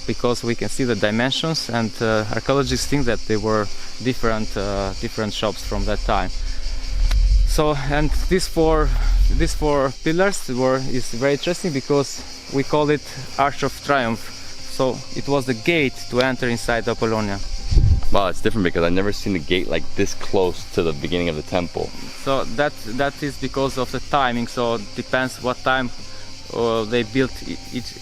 because we can see the dimensions, and archaeologists think that they were different shops from that time. So, and these four pillars is very interesting because we call it Arch of Triumph. So it was the gate to enter inside Apollonia. Wow, it's different because I've never seen a gate like this close to the beginning of the temple. So that is because of the timing. So it depends what time they built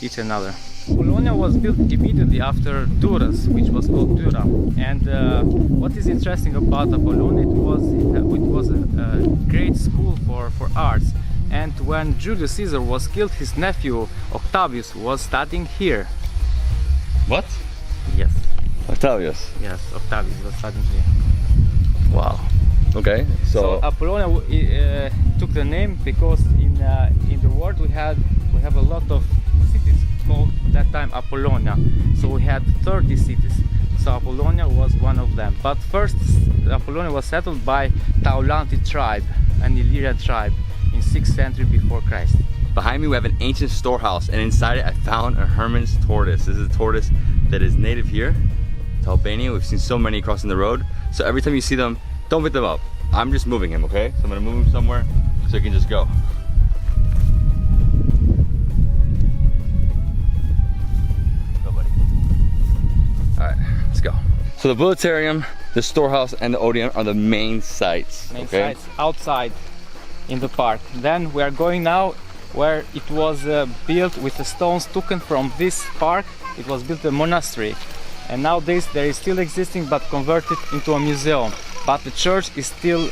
each another. Apollonia was built immediately after Duras, which was called Dura. And what is interesting about Apollonia, it was a great school for arts. And when Julius Caesar was killed, his nephew Octavius was studying here. What? Yes. Octavius? Yes, Octavius was studying here. Wow. Okay, so Apollonia took the name because in the world we have a lot of cities called that time Apollonia. So we had 30 cities. So Apollonia was one of them. But first Apollonia was settled by Taulanti tribe, an Illyrian tribe, in 6th century before Christ. behind me we have an ancient storehouse, and inside it I found a Herman's tortoise. This is a tortoise that is native here to Albania. We've seen so many crossing the road. So every time you see them, don't pick them up. I'm just moving him, okay? So I'm gonna move him somewhere so he can just go. Alright, let's go. So the Bulletarium, the storehouse, and the Odeon are the main sites. Main sites outside in the park. Then we are going now where it was built with the stones taken from this park. It was built a monastery, and nowadays there is still existing but converted into a museum. But the church is still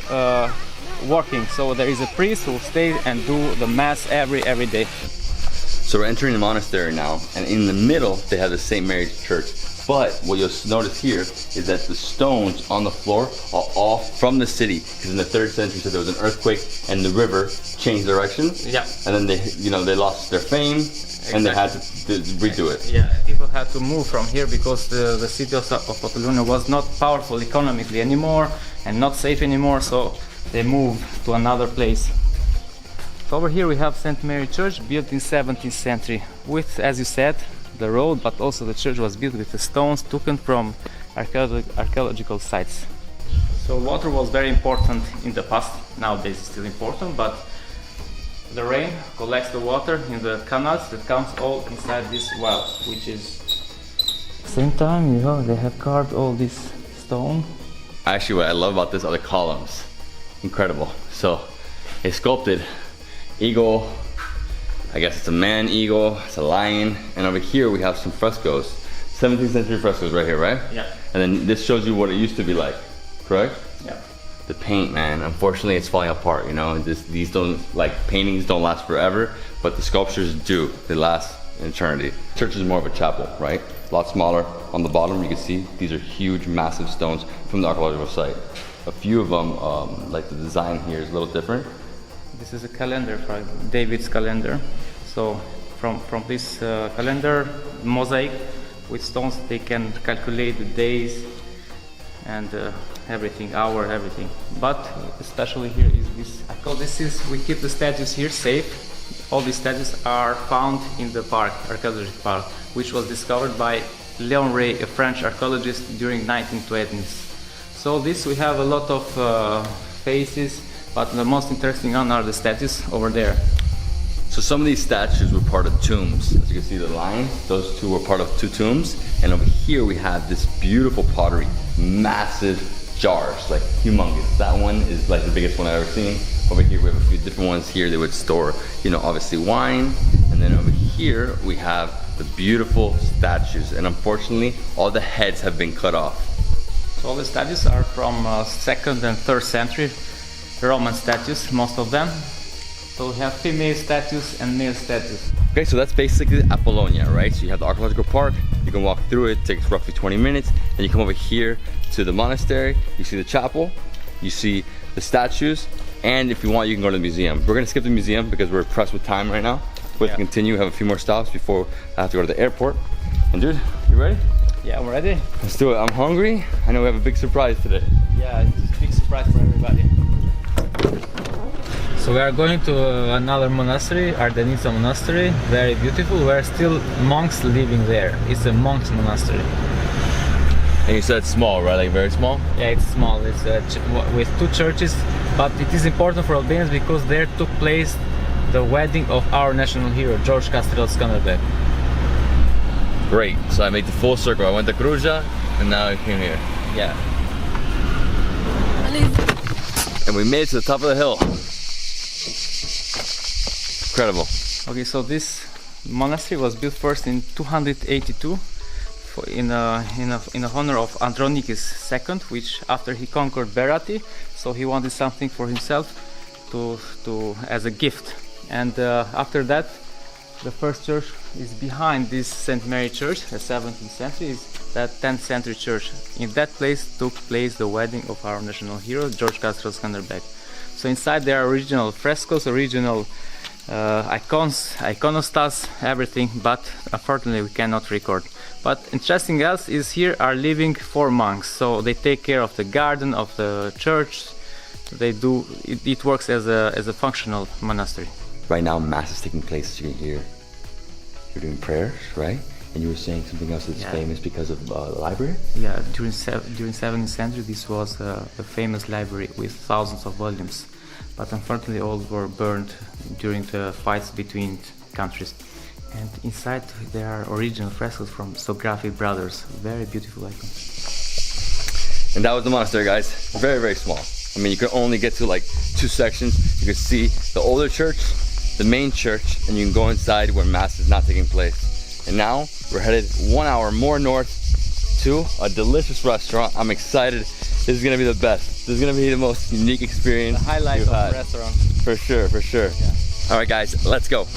working, so there is a priest who stays and do the mass every day. So we're entering the monastery now, and in the middle they have the St. Mary's Church. But what you'll notice here is that the stones on the floor are all from the city, because in the 3rd century so there was an earthquake and the river changed direction. Yeah. And then they lost their fame, and they had to redo it. Yeah, people had to move from here because the city of Apollonia was not powerful economically anymore and not safe anymore, so they moved to another place. So over here we have St. Mary Church, built in 17th century with, as you said, the road, but also the church was built with the stones taken from archaeological sites. So water was very important in the past. Nowadays it's still important, but the rain collects the water in the canals that comes all inside this well, which is same time, you know, they have carved all this stone. Actually, what I love about this are the columns. Incredible. So they sculpted eagle, I guess it's a man eagle, it's a lion, and over here we have some frescoes. 17th century frescoes right here, right? Yeah. And then this shows you what it used to be like, correct? Yeah. The paint, man, unfortunately it's falling apart, you know. These don't, like, paintings don't last forever, but the sculptures do. They last an eternity. Church is more of a chapel, right? A lot smaller. On the bottom you can see these are huge, massive stones from the archaeological site. A few of them, like the design here is a little different. This is a calendar, David's calendar. So from this calendar mosaic with stones, they can calculate the days and everything, everything. But especially here is this. We keep the statues here safe. All these statues are found in the park, archaeological park, which was discovered by Léon Rey, a French archaeologist, during 1920s. So this we have a lot of faces, but the most interesting one are the statues over there. So some of these statues were part of tombs. As you can see the line, those two were part of 2 tombs. And over here we have this beautiful pottery, massive jars, like humongous. That one is like the biggest one I've ever seen. Over here we have a few different ones here. They would store, you know, obviously wine. And then over here we have the beautiful statues. And unfortunately, all the heads have been cut off. So all the statues are from 2nd and 3rd century. Roman statues, most of them. So we have female statues and male statues. Okay, so that's basically Apollonia, right? So you have the archaeological park, you can walk through it takes roughly 20 minutes, and you come over here to the monastery, you see the chapel, you see the statues, and if you want, you can go to the museum. We're gonna skip the museum because we're pressed with time right now. We'll continue, have a few more stops before I have to go to the airport. And dude, you ready? Yeah, I'm ready. Let's do it. I'm hungry. I know we have a big surprise today. Yeah, it's a big surprise for everybody. So we are going to another monastery, Ardhenita Monastery, very beautiful. There are still monks living there. It's a monks monastery. And you said it's small, right? Like very small? Yeah, it's small. It's with 2 churches, but it is important for Albanians because there took place the wedding of our national hero, George Scanderbeg. Great. So I made the full circle. I went to Gruja, and now I came here. Yeah. And we made it to the top of the hill. Incredible. Okay, so this monastery was built first in 282 in honor of Andronicus II, which after he conquered Berati, so he wanted something for himself to as a gift. And after that, the first church is behind this St. Mary Church, the 17th century, is that 10th century church. In that place took place the wedding of our national hero, George Scanderbeg. So inside there are original frescoes, original icons, iconostas, everything, but unfortunately we cannot record. But interesting else is here are living 4 monks, so they take care of the garden of the church. They do it works as a functional monastery. Right now, mass is taking place. As you can hear, you're doing prayers, right? And you were saying something else that's famous because of the library? Yeah, during 17th century, this was a famous library with thousands of volumes. But unfortunately, all were burned during the fights between countries. And inside there are original frescoes from Sographi brothers. Very beautiful icons. And that was the monastery, guys. Very, very small. I mean, you could only get to like 2 sections. You could see the older church, the main church, and you can go inside where mass is not taking place. And now we're headed 1 hour more north to a delicious restaurant. I'm excited. This is gonna be the best. This is gonna be the most unique experience. The highlight of the restaurant. For sure, for sure. Yeah. All right, guys, let's go.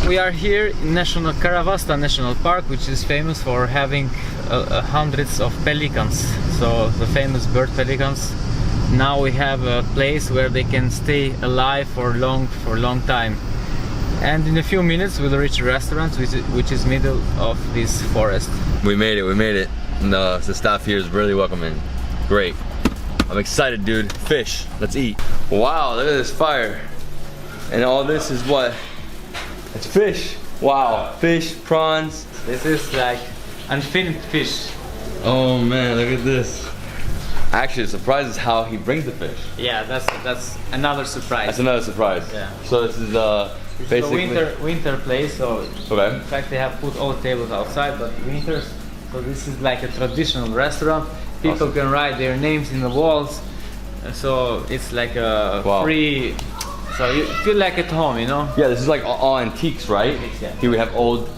We are here in Karavasta National Park, which is famous for having hundreds of pelicans. So the famous bird pelicans. Now we have a place where they can stay alive for a long time. And in a few minutes we'll reach a restaurant which is middle of this forest. We made it, we made it. And the staff here is really welcoming. Great. I'm excited, dude. Fish, let's eat. Wow, look at this fire. And all this is what? It's fish. Wow, fish, prawns. This is like unfinished fish. Oh man, look at this. Actually, the surprise is how he brings the fish. Yeah, that's another surprise. That's another surprise. Yeah. So this is basically a winter place. So okay. In fact, they have put all the tables outside, but winters. So this is like a traditional restaurant. People can write their names in the walls. So it's like a free. So you feel like at home, you know? Yeah, this is like all antiques, right? Antiques, yeah. Here we have old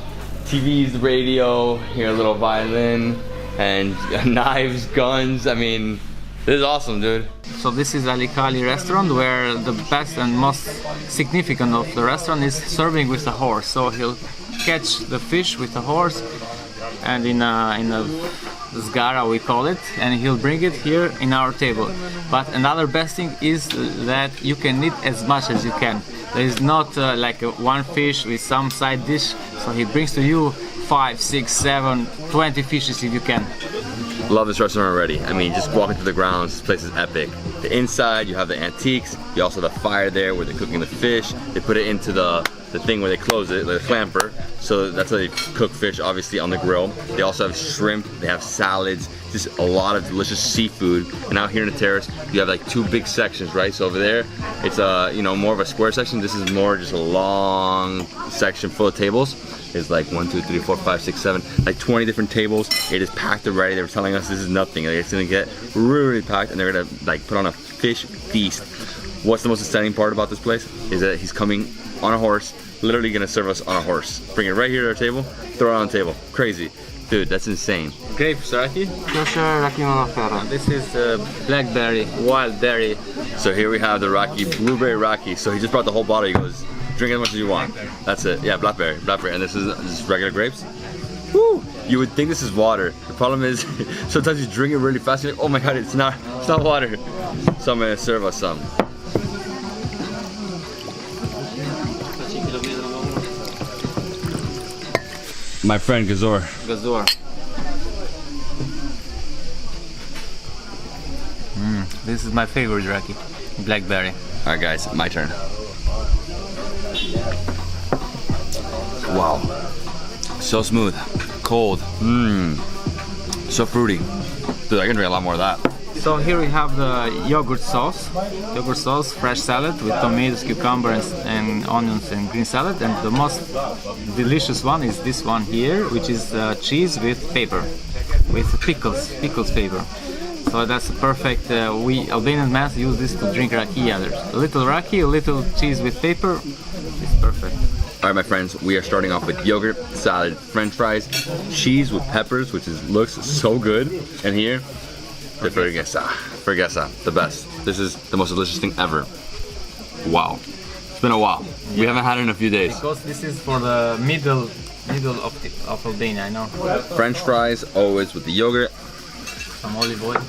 TVs, the radio, here a little violin, and knives, guns. I mean, this is awesome, dude. So this is Alikali restaurant, where the best and most significant of the restaurant is serving with a horse. So he'll catch the fish with a horse, and in a sgara we call it, and he'll bring it here in our table. But another best thing is that you can eat as much as you can. There is not like one fish with some side dish, so he brings to you 5, 6, 7, 20 fishes if you can. Love this restaurant already. I mean, just walking through the grounds, this place is epic. The inside, you have the antiques, you also have the fire there where they're cooking the fish. They put it into the thing where they close it, like the clamper. So that's how they cook fish, obviously, on the grill. They also have shrimp, they have salads, just a lot of delicious seafood. And out here in the terrace, you have like 2 big sections, right? So over there, it's more of a square section. This is more just a long section full of tables. It's like 1, 2, 3, 4, 5, 6, 7, like 20 different tables. It is packed already. They were telling us this is nothing. Like, it's gonna get really, really packed, and they're gonna like put on a fish feast. What's the most exciting part about this place is that he's coming on a horse, literally gonna serve us on a horse. Bring it right here to our table, throw it on the table. Crazy. Dude, that's insane. Grapes raki. And this is blackberry, wild berry. So here we have the raki, blueberry raki. So he just brought the whole bottle. He goes, drink as much as you want. That's it. Yeah, blackberry. And this is just regular grapes. Woo! You would think this is water. The problem is, sometimes you drink it really fast. You're like, oh my god, it's not water. So I'm gonna serve us some. My friend Gazor. This is my favorite raki, blackberry. All right, guys, my turn. Wow, so smooth, cold, so fruity. Dude, I can drink a lot more of that. So here we have the yogurt sauce, fresh salad with tomatoes, cucumbers and onions and green salad. And the most delicious one is this one here, which is cheese with pepper, with pickles pepper. So that's perfect. We Albanian men use this to drink raki. A little raki, a little cheese with pepper. It's perfect. All right, my friends, we are starting off with yogurt, salad, French fries, cheese with peppers, which looks so good. And here, the fergesa, the best. This is the most delicious thing ever. Wow, it's been a while. Yeah. We haven't had it in a few days. Because this is for the middle of Albania, I know. French fries, always with the yogurt. Some olive oil.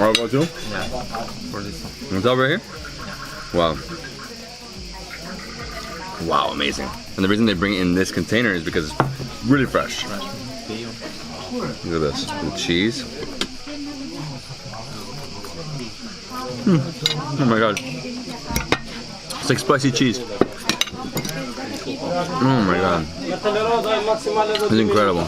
Olive oil too? Yeah, for this one. It's over here? Wow. Wow, amazing. And the reason they bring it in this container is because it's really fresh. Look at this, the cheese. Oh my god. It's like spicy cheese. Oh my god. It's incredible.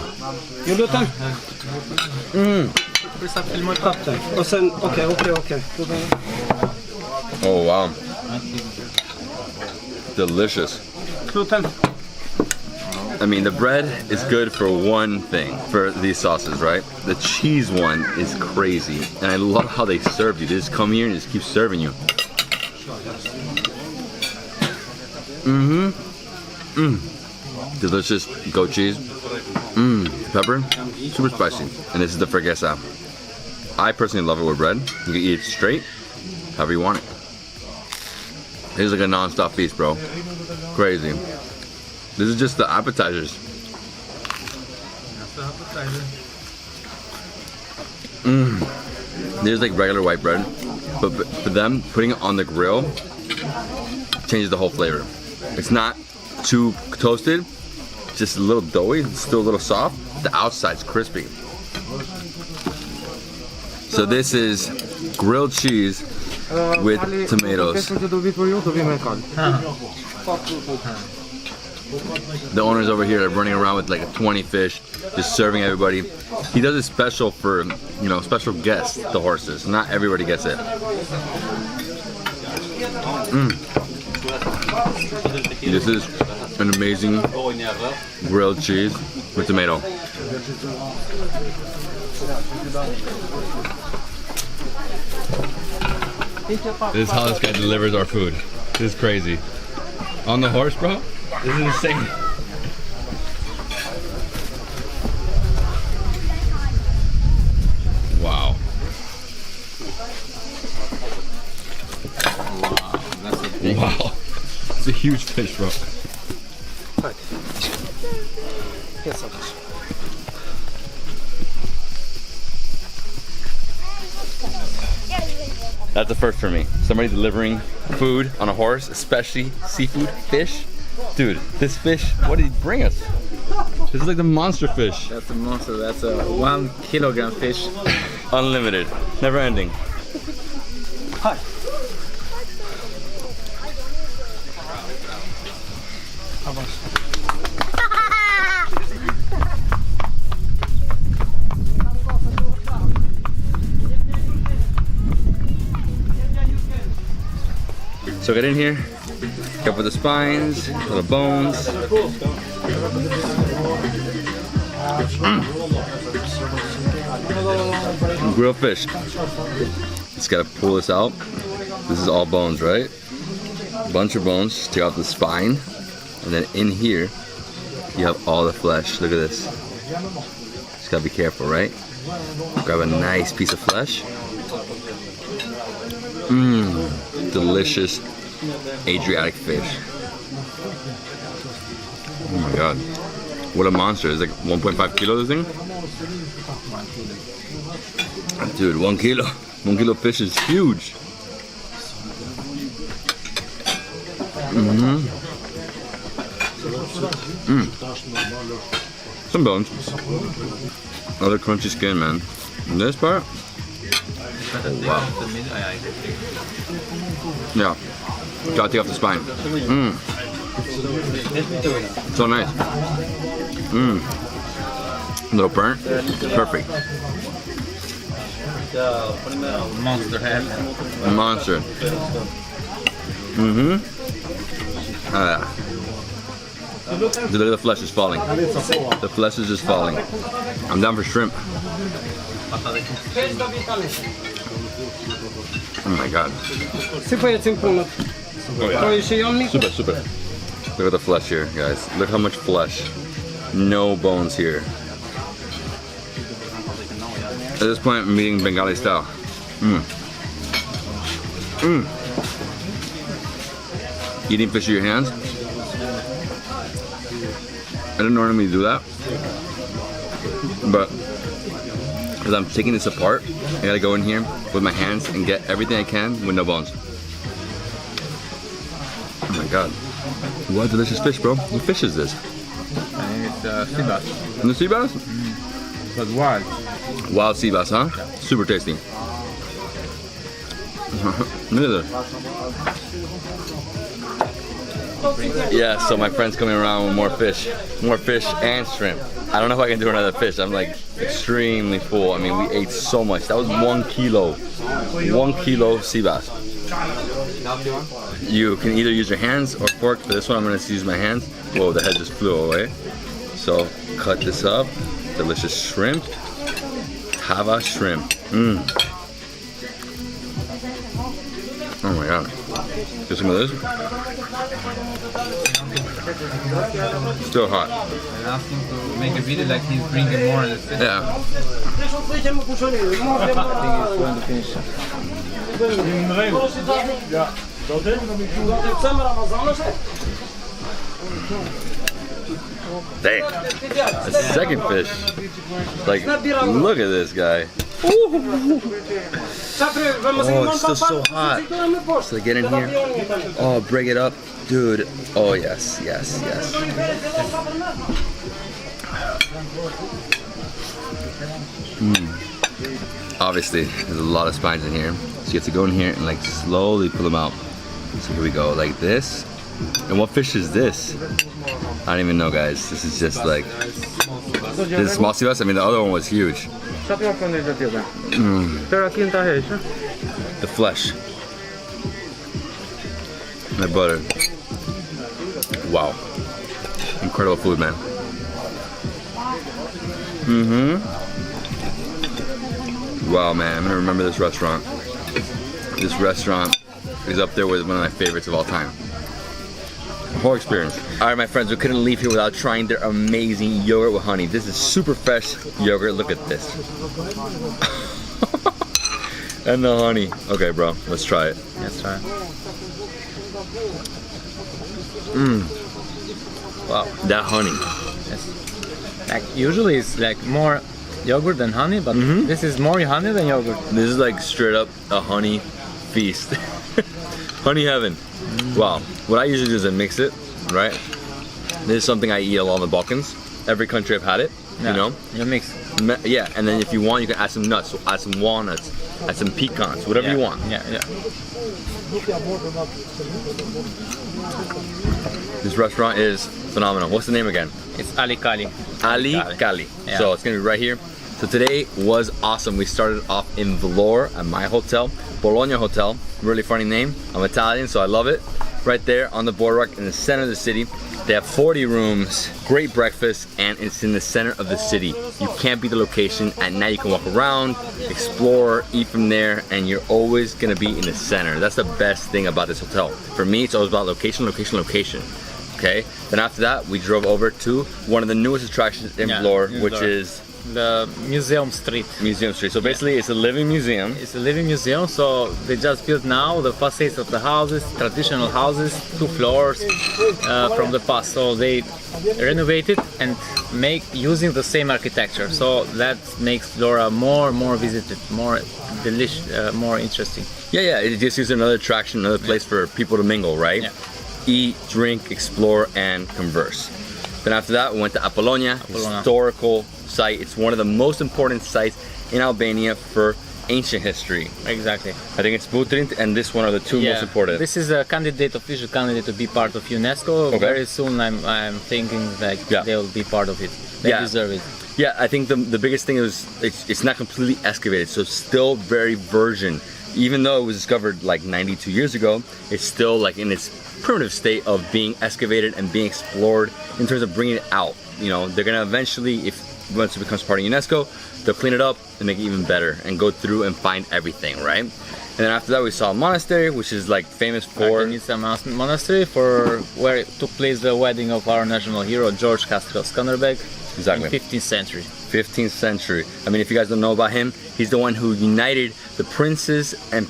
Oh wow. Delicious. I mean, the bread is good for one thing, for these sauces, right? The cheese one is crazy. And I love how they serve you. They just come here and just keep serving you. Delicious goat cheese. Pepper, super spicy. And this is the fergesa. I personally love it with bread. You can eat it straight, however you want it. It's like a non-stop feast, bro. Crazy. This is just the appetizers. There's like regular white bread, but for them, putting it on the grill changes the whole flavor. It's not too toasted, just a little doughy, it's still a little soft. The outside's crispy. So this is grilled cheese with tomatoes. The owners over here are running around with like 20 fish, just serving everybody. He does it special for, you know, special guests, the horses. Not everybody gets it. This is an amazing grilled cheese with tomato. This is how this guy delivers our food. This is crazy. On the horse, bro? This is insane. Wow. Wow. It's a huge fish, bro. That's a first for me. Somebody delivering food on a horse, especially seafood, fish. Dude, this fish, what did he bring us? This is like the monster fish. That's a monster, that's a 1 kilogram fish. Unlimited, never ending. Hi. So get in here, go for the spines, little bones. Grilled fish. Just gotta pull this out. This is all bones, right? Bunch of bones, take out the spine. And then in here, you have all the flesh. Look at this. Just gotta be careful, right? Grab a nice piece of flesh. Mmm, delicious Adriatic fish. Oh my god. What a monster. It's like 1.5 kilos, this thing? Dude, 1 kilo. 1 kilo fish is huge. Mm-hmm. Some bones. Another crunchy skin, man. And this part? Oh, wow. Yeah. Gotta take off the spine. Mmm. So nice. Mmm. A little burnt. Perfect. Monster head. Monster. Mm-hmm. The flesh is falling. The flesh is just falling. I'm down for shrimp. Oh my god. Oh yeah. Super, super. Look at the flesh here, guys. Look how much flesh. No bones here. At this point, I'm eating Bengali style. Mmm. Mmm. Eating fish with your hands. I don't normally do that, but as I'm taking this apart, I gotta go in here with my hands and get everything I can with no bones. Oh my god. What delicious fish, bro. What fish is this? I think it's sea bass. And the sea bass? But wild. Wild sea bass, huh? Yeah. Super tasty. Look at this. Yeah, so my friend's coming around with more fish and shrimp. I don't know if I can do another fish. I'm like extremely full. I mean, we ate so much. That was 1 kilo. 1 kilo sea bass. You can either use your hands or fork. For this one, I'm gonna use my hands. Whoa, the head just flew away. So cut this up. Delicious shrimp. Tava shrimp. Mmm. Oh my god. Get some of this. Still hot. I asked him to make a video like he's bringing more. Yeah. I think he's going to finish. Damn. A second fish. Like, look at this guy. Oh, it's still so hot. So get in here. Oh, break it up. Dude. Oh, yes, yes, yes. Obviously, there's a lot of spines in here. So you have to go in here and like slowly pull them out. So here we go, like this. And what fish is this? I don't even know, guys. This is just like, this is small sea bass. I mean, the other one was huge. The flesh. My butter. Wow. Incredible food, man. Wow, man. I'm gonna remember this restaurant. This restaurant is up there with one of my favorites of all time. The whole experience. All right, my friends, we couldn't leave here without trying their amazing yogurt with honey. This is super fresh yogurt. Look at this. And the honey. Okay, bro, let's try it. Let's try it. Wow, that honey. Yes. Like usually it's like more yogurt than honey, but this is more honey than yogurt. This is like straight up a honey feast. Honey heaven. Wow. What I usually do is I mix it, right? This is something I eat along the Balkans. Every country I've had it, you know? You mix. Yeah, and then if you want, you can add some nuts, so add some walnuts, add some pecans, whatever you want. Yeah, yeah. This restaurant is phenomenal. What's the name again? It's Ali Kali. Ali Kali. Yeah. So it's gonna be right here. So today was awesome. We started off in Vlore at my hotel, Apollonia Hotel. Really funny name. I'm Italian, so I love it. Right there on the boardwalk in the center of the city. They have 40 rooms, great breakfast, and it's in the center of the city. You can't beat the location. At night you can walk around, explore, eat from there, and you're always gonna be in the center. That's the best thing about this hotel. For me, it's always about location, location, location. Okay. Then after that, we drove over to one of the newest attractions in Vlore, which is the Museum Street. Museum Street. So basically, it's a living museum. It's a living museum. So they just built now the facades of the houses, traditional houses, 2 floors from the past. So they renovated and make using the same architecture. So that makes Vlore more visited, more delicious, more interesting. Yeah. It just is another attraction, another place for people to mingle, right? Yeah. Eat, drink, explore, and converse. Then after that, we went to Apollonia, historical site. It's one of the most important sites in Albania for ancient history. Exactly. I think it's Butrint and this one are the 2 most important. This is a candidate, official candidate to be part of UNESCO. Okay. Very soon I'm thinking that they will be part of it. They deserve it. Yeah, I think the biggest thing is it's not completely excavated, so it's still very virgin. Even though it was discovered like 92 years ago, it's still like in its primitive state of being excavated and being explored in terms of bringing it out. You know, they're gonna eventually, once it becomes part of UNESCO, they'll clean it up and make it even better and go through and find everything, right? And then after that we saw a monastery, which is like famous for... Ardhenita Monastery, for where it took place the wedding of our national hero, George Castro Scanderbeg. Exactly. In 15th century. 15th century. I mean, if you guys don't know about him, he's the one who united the princes and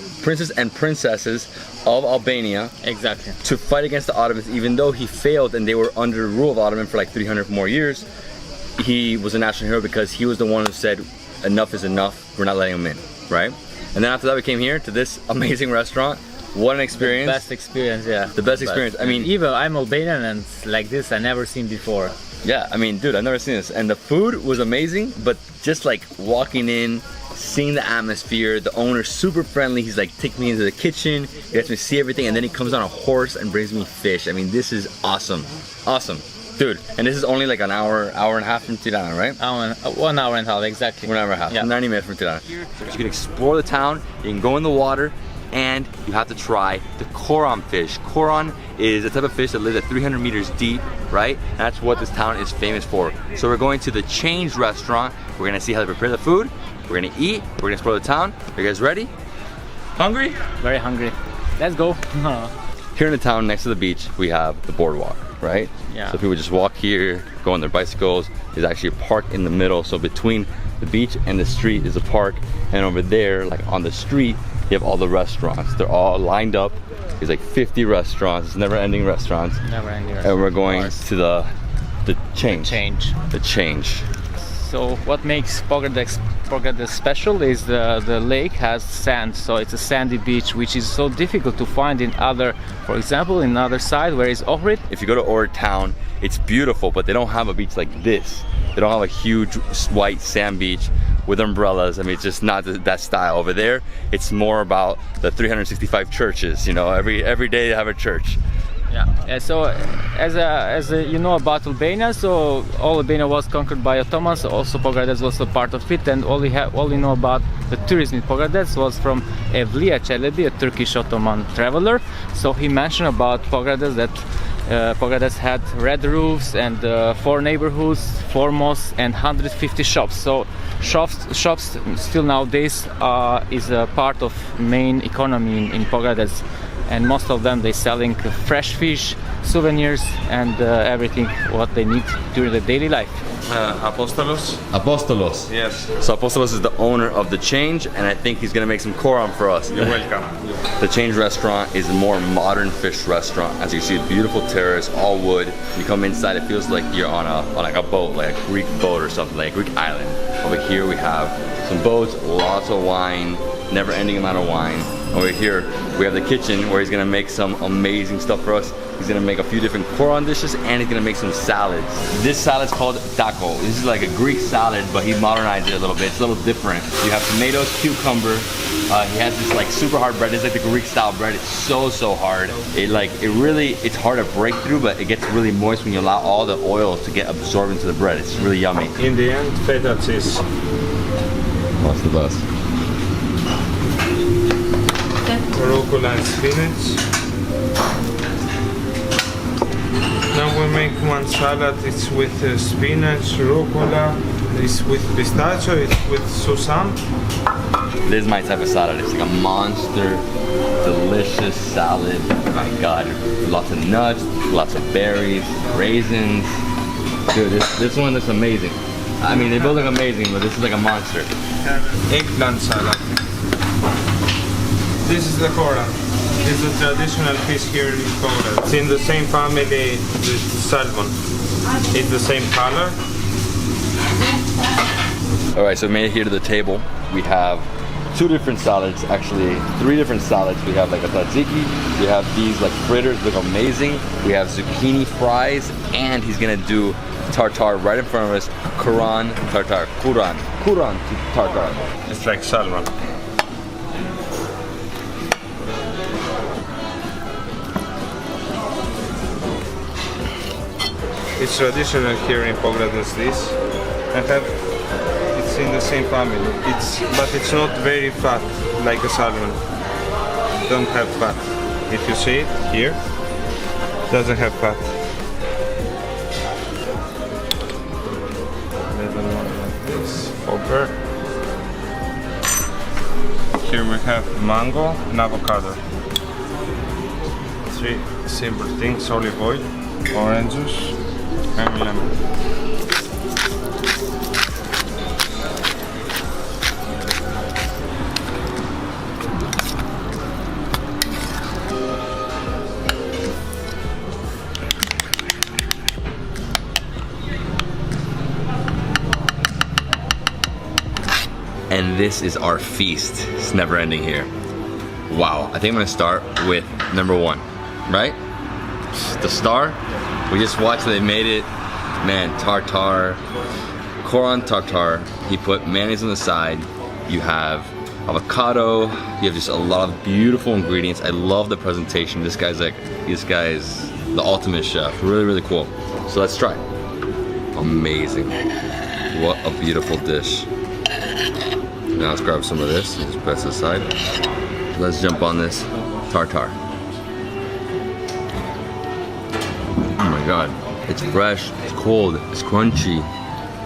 princesses of Albania. Exactly. To fight against the Ottomans, even though he failed and they were under rule of Ottoman for like 300 more years. He was a national hero because he was the one who said, enough is enough, we're not letting him in, right? And then after that we came here to this amazing restaurant. What an experience. The best experience, yeah. The best experience. I mean, even I'm Albanian and like this I never seen before. Yeah, I mean, dude, I've never seen this. And the food was amazing, but just like walking in, seeing the atmosphere, the owner's super friendly. He's like, take me into the kitchen, he lets me see everything, and then he comes on a horse and brings me fish. I mean, this is awesome. Awesome. Dude, and this is only like an hour and a half from Tirana, right? 1 hour and a half, exactly. 1 hour and a half, 90 minutes from Tirana. You can explore the town, you can go in the water, and you have to try the koran fish. Koran is a type of fish that lives at 300 meters deep, right? And that's what this town is famous for. So we're going to the Change restaurant. We're gonna see how they prepare the food. We're gonna eat. We're gonna explore the town. Are you guys ready? Hungry? Very hungry. Let's go. Here in the town next to the beach, we have the boardwalk, right? Yeah. So people just walk here, go on their bicycles. There's actually a park in the middle. So between the beach and the street is a park. And over there, like on the street, you have all the restaurants. They're all lined up. There's like 50 restaurants. It's never-ending restaurants. Never-ending restaurants. And we're going to the Change. The Change. So what makes Pogradec special is the lake has sand, so it's a sandy beach, which is so difficult to find in other, for example, in other side where is Ohrid. If you go to Ohrid town, it's beautiful, but they don't have a beach like this. They don't have a huge white sand beach with umbrellas. I mean, it's just not that style. Over there, it's more about the 365 churches. You know, every day they have a church. Yeah. So as you know about Albania, so all Albania was conquered by Ottomans. Also Pogradec was a part of it, and all we know about the tourism in Pogradec was from Evliya Çelebi, a Turkish Ottoman traveler. So he mentioned about Pogradec that Pogradec had red roofs and 4 neighborhoods, 4 mosques and 150 shops. So shops still nowadays is a part of main economy in Pogradec. And most of them they selling fresh fish, souvenirs, and everything what they need during the daily life. Apostolos? Yes. So Apostolos is the owner of the Change, and I think he's gonna make some koran for us. You're welcome. The Change restaurant is a more modern fish restaurant. As you see, a beautiful terrace, all wood. You come inside, it feels like you're on a boat, like a Greek boat or something, like a Greek island. Over here we have some boats, lots of wine, never-ending amount of wine. Over here we have the kitchen where he's gonna make some amazing stuff for us. He's gonna make a few different koran dishes, and he's gonna make some salads. This salad's called taco. This is like a Greek salad, but he modernized it a little bit. It's a little different. You have tomatoes, cucumber. He has this like super hard bread. It's like the Greek style bread. It's so hard. It's hard to break through, but it gets really moist when you allow all the oil to get absorbed into the bread. It's really yummy. In the end, feta cheese. That's the best. Rucola and spinach. Now we make one salad. It's with spinach, rucola. It's with pistachio. It's with susam. This is my type of salad. It's like a monster, delicious delicious salad. My God, lots of nuts, lots of berries, raisins. Dude, this one is amazing. I mean, they both look amazing, but this is like a monster. Eggplant salad. This is the kora. This is a traditional fish here in Poland. It's in the same family with salmon. It's the same color. All right, so we made it here to the table. We have 2 different salads, actually 3 different salads. We have like a tzatziki, we have these like fritters, look amazing. We have zucchini fries, and he's gonna do tartar right in front of us. Kuran tartar, Kuran tartar. It's like salmon. It's traditional here in Pogradec. This it's in the same family. But it's not very fat like a salmon. Don't have fat. If you see it here, doesn't have fat. Little one like this. Over. Here we have mango and avocado. 3 simple things: olive oil, orange juice, and lemon. And this is our feast. It's never ending here. Wow, I think I'm gonna start with number 1, right? The star. We just watched they made it. Man, tartar, Kuran tartar. He put mayonnaise on the side. You have avocado. You have just a lot of beautiful ingredients. I love the presentation. This guy's the ultimate chef. Really, really cool. So let's try. Amazing. What a beautiful dish. Now let's grab some of this and just press it aside. Let's jump on this tartar. Oh my God. It's fresh, it's cold, it's crunchy.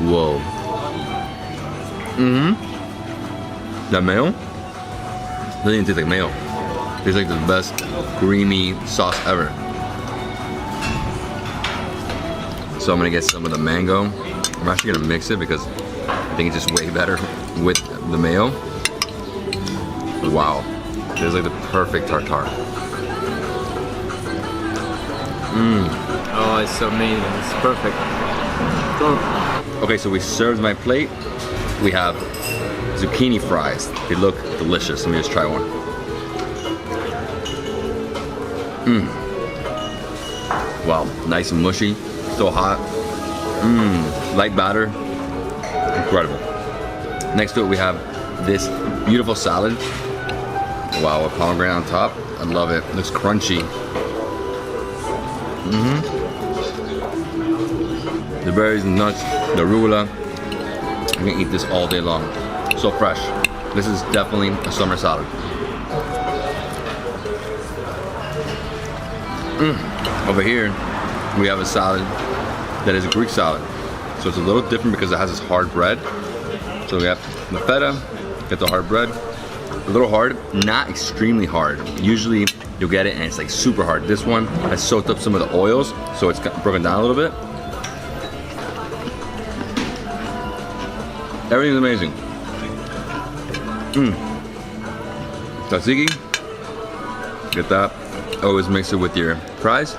Whoa. That mayo? Doesn't even taste like mayo. It's like the best creamy sauce ever. So I'm gonna get some of the mango. I'm actually gonna mix it because I think it's just way better with the mayo. Wow. This is like the perfect tartar. Oh, it's so amazing. It's perfect. Okay, so we served my plate. We have zucchini fries. They look delicious. Let me just try one. Wow, nice and mushy. So hot. Light batter. Incredible. Next to it we have this beautiful salad. Wow, a pomegranate on top. I love it. It looks crunchy. The berries and nuts, the arugula. I can eat this all day long. So fresh. This is definitely a summer salad. Over here, we have a salad that is a Greek salad. So it's a little different because it has this hard bread. So we have the feta, get the hard bread. A little hard, not extremely hard. Usually you'll get it and it's like super hard. This one has soaked up some of the oils, so it's broken down a little bit. Everything's amazing. Tzatziki, get that. Always mix it with your fries.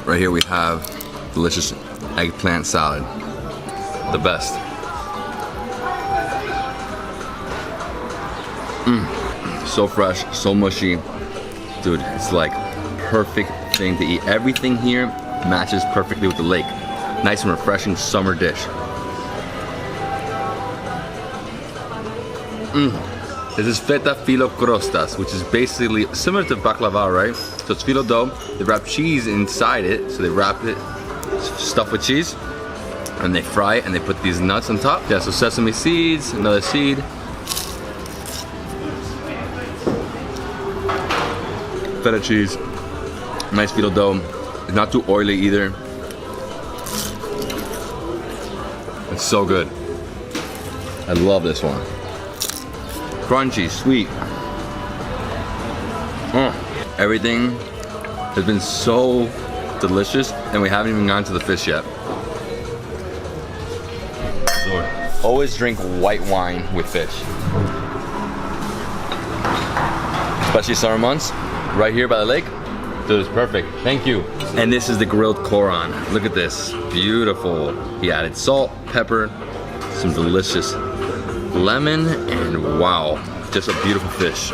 Right here we have delicious eggplant salad. The best. So fresh, so mushy. Dude, it's like perfect thing to eat. Everything here matches perfectly with the lake. Nice and refreshing summer dish. This is feta filo krostas, which is basically similar to baklava, right? So it's filo dough. They wrap cheese inside it. So they wrap it, stuffed with cheese, and they fry it, and they put these nuts on top. Yeah, so sesame seeds, another seed. Feta cheese, nice filo dough. It's not too oily either. It's so good. I love this one. Crunchy, sweet. Everything has been so delicious, and we haven't even gotten to the fish yet. Always drink white wine with fish. Especially summer months, right here by the lake. Dude, it's perfect. Thank you. And this is the grilled koran. Look at this. Beautiful. He added salt, pepper, some delicious lemon, and wow, just a beautiful fish.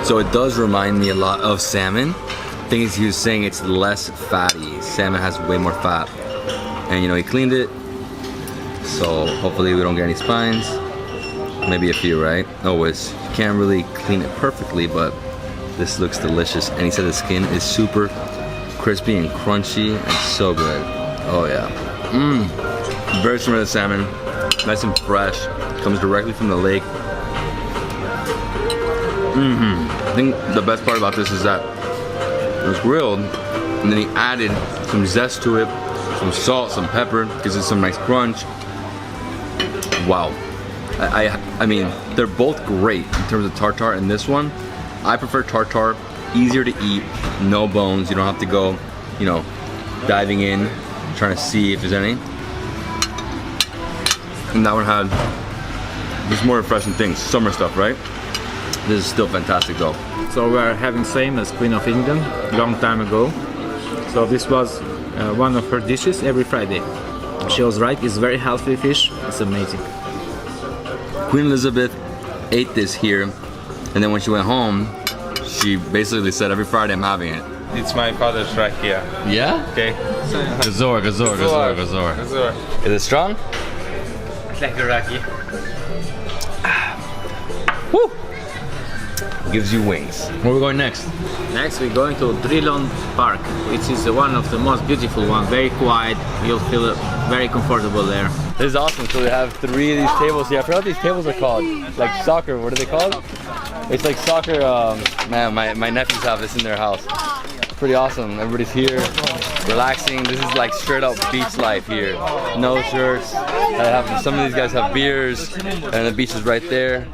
So it does remind me a lot of salmon. The thing is, he was saying it's less fatty. Salmon has way more fat. And you know, he cleaned it. So hopefully we don't get any spines. Maybe a few, right? Always. You can't really clean it perfectly, but this looks delicious. And he said the skin is super crispy and crunchy and so good. Oh yeah. Very similar to salmon. Nice and fresh. Comes directly from the lake. I think the best part about this is that it was grilled and then he added some zest to it, some salt, some pepper, gives it some nice crunch. Wow. I mean, they're both great in terms of tartar, and this one, I prefer tartar, easier to eat, no bones, you don't have to go, you know, diving in, trying to see if there's any. And that one had just more refreshing things, summer stuff, right? This is still fantastic though. So we are having same as Queen of England, long time ago. So this was one of her dishes every Friday. She was right, it's very healthy fish, it's amazing. Queen Elizabeth ate this here, and then when she went home, she basically said every Friday I'm having it. It's my father's raki. Yeah? Okay. Gazor. Is it strong? It's like a raki. Woo! Gives you wings. Where are we going next? Next we're going to Drillon Park, which is one of the most beautiful ones, very quiet, you'll feel very comfortable there. This is awesome, so we have 3 of these tables here. I forgot what these tables are called. Like soccer, what are they called? It's like soccer, man, my nephews have this in their house. Pretty awesome, everybody's here, relaxing. This is like straight up beach life here. No shirts, some of these guys have beers, and the beach is right there.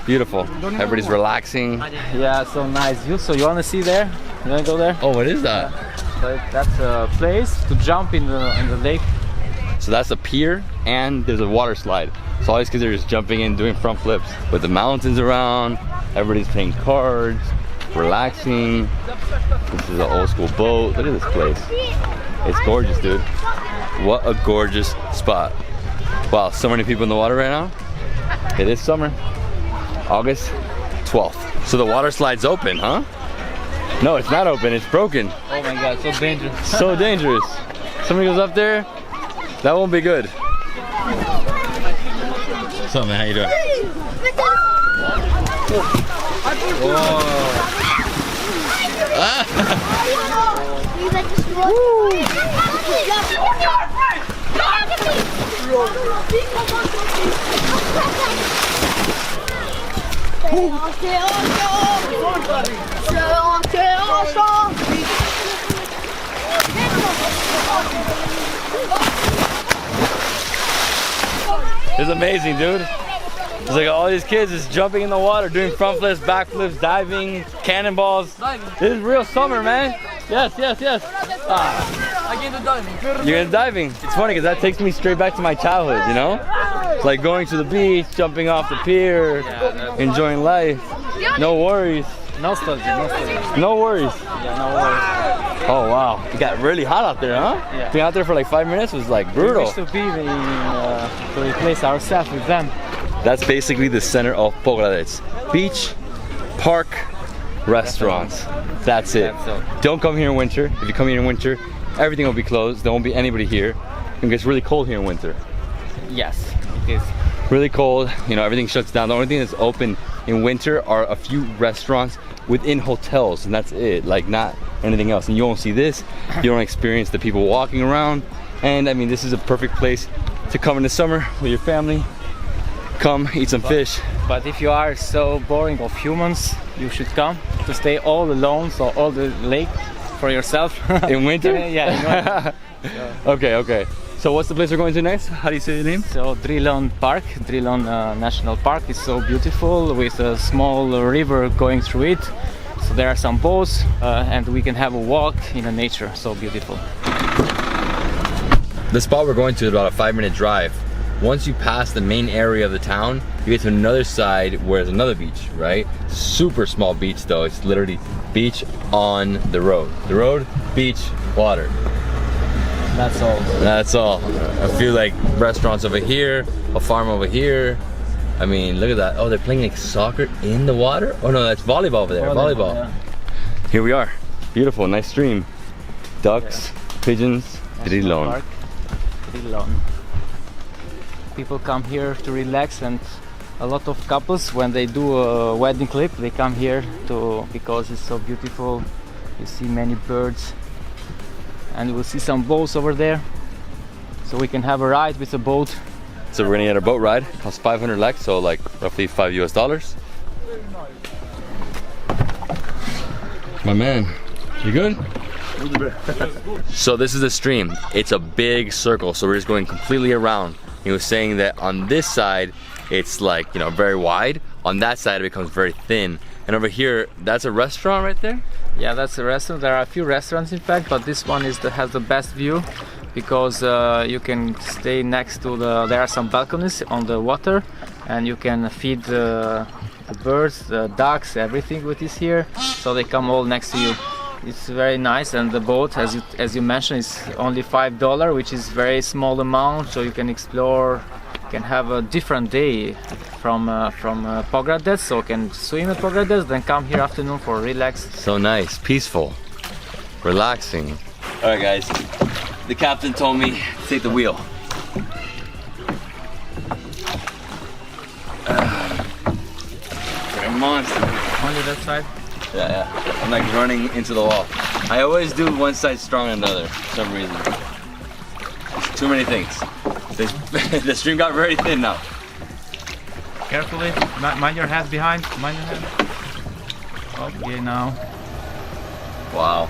Beautiful, everybody's relaxing. Yeah, so nice view. So you want to see there? You want to go there? Oh, what is that? So that's a place to jump in the lake. So that's a pier, and there's a water slide. So all these kids are just jumping in, doing front flips. With the mountains around, everybody's playing cards, relaxing. This is an old school boat. Look at this place. It's gorgeous, dude. What a gorgeous spot. Wow, so many people in the water right now. It is summer, August 12th. So the water slide's open, huh? No, it's not open, it's broken. Oh my god, so dangerous. So dangerous. Somebody goes up there, that won't be good. What's up, man? How you doing? It's amazing, dude. It's like all these kids is jumping in the water, doing front flips, back flips, diving, cannonballs. This is real summer, man. Yes. You're into diving. It's funny because that takes me straight back to my childhood, you know? It's like going to the beach, jumping off the pier, enjoying life. No worries. Nostalgia. No worries. Yeah, no worries. Oh wow, it got really hot out there, huh? Yeah. Being out there for like 5 minutes was like brutal. We wish to be to replace ourselves with them. That's basically the center of Pogradec. Beach, park, restaurants. That's it. Don't come here in winter. If you come here in winter, everything will be closed. There won't be anybody here. It gets really cold here in winter. Yes, it is. Really cold, you know, everything shuts down. The only thing that's open in winter are a few restaurants within hotels, and that's it, like not anything else. And you won't see this, you don't experience the people walking around. And I mean, this is a perfect place to come in the summer with your family. Come eat some fish. But if you are so boring of humans, you should come to stay all alone, so all the lake for yourself. In winter? Yeah, in winter. Okay. So what's the place we're going to next? How do you say the name? So Drillon Park, Drillon National Park is so beautiful with a small river going through it. So there are some boats and we can have a walk in the nature. So beautiful. The spot we're going to is about a 5-minute drive. Once you pass the main area of the town, you get to another side where there's another beach, right? Super small beach though. It's literally beach on the road. The road, beach, water. That's all. That's all. A few like restaurants over here, a farm over here. I mean, look at that. Oh, they're playing like soccer in the water? Oh no, that's volleyball over there. Volleyball. Yeah. Here we are. Beautiful, nice stream. Ducks, pigeons, Drillon. Drillon. People come here to relax, and a lot of couples, when they do a wedding clip, they come here because it's so beautiful. You see many birds, and we'll see some boats over there, so we can have a ride with a boat. So we're gonna get a boat ride. It costs 500 lek, so like roughly $5 US. My man, you good? So this is the stream. It's a big circle, so we're just going completely around. He was saying that on this side, it's like, you know, very wide. On that side, it becomes very thin. And over here, that's a restaurant right there? Yeah, that's a restaurant. There are a few restaurants, in fact, but this one has the best view because you can stay next to there are some balconies on the water, and you can feed the birds, the ducks, everything which is here. So they come all next to you. It's very nice, and the boat, as you mentioned, is only $5, which is very small amount, so you can explore, you can have a different day from Pogradec, so you can swim at Pogradec, then come here afternoon for relax. So nice, peaceful, relaxing. All right, guys, the captain told me to take the wheel. You're a monster. Only that side? Yeah. I'm like running into the wall. I always do one side stronger than the other for some reason. There's too many things. The stream got very thin now. Carefully, mind your head behind, mind your head. Okay, now. Wow.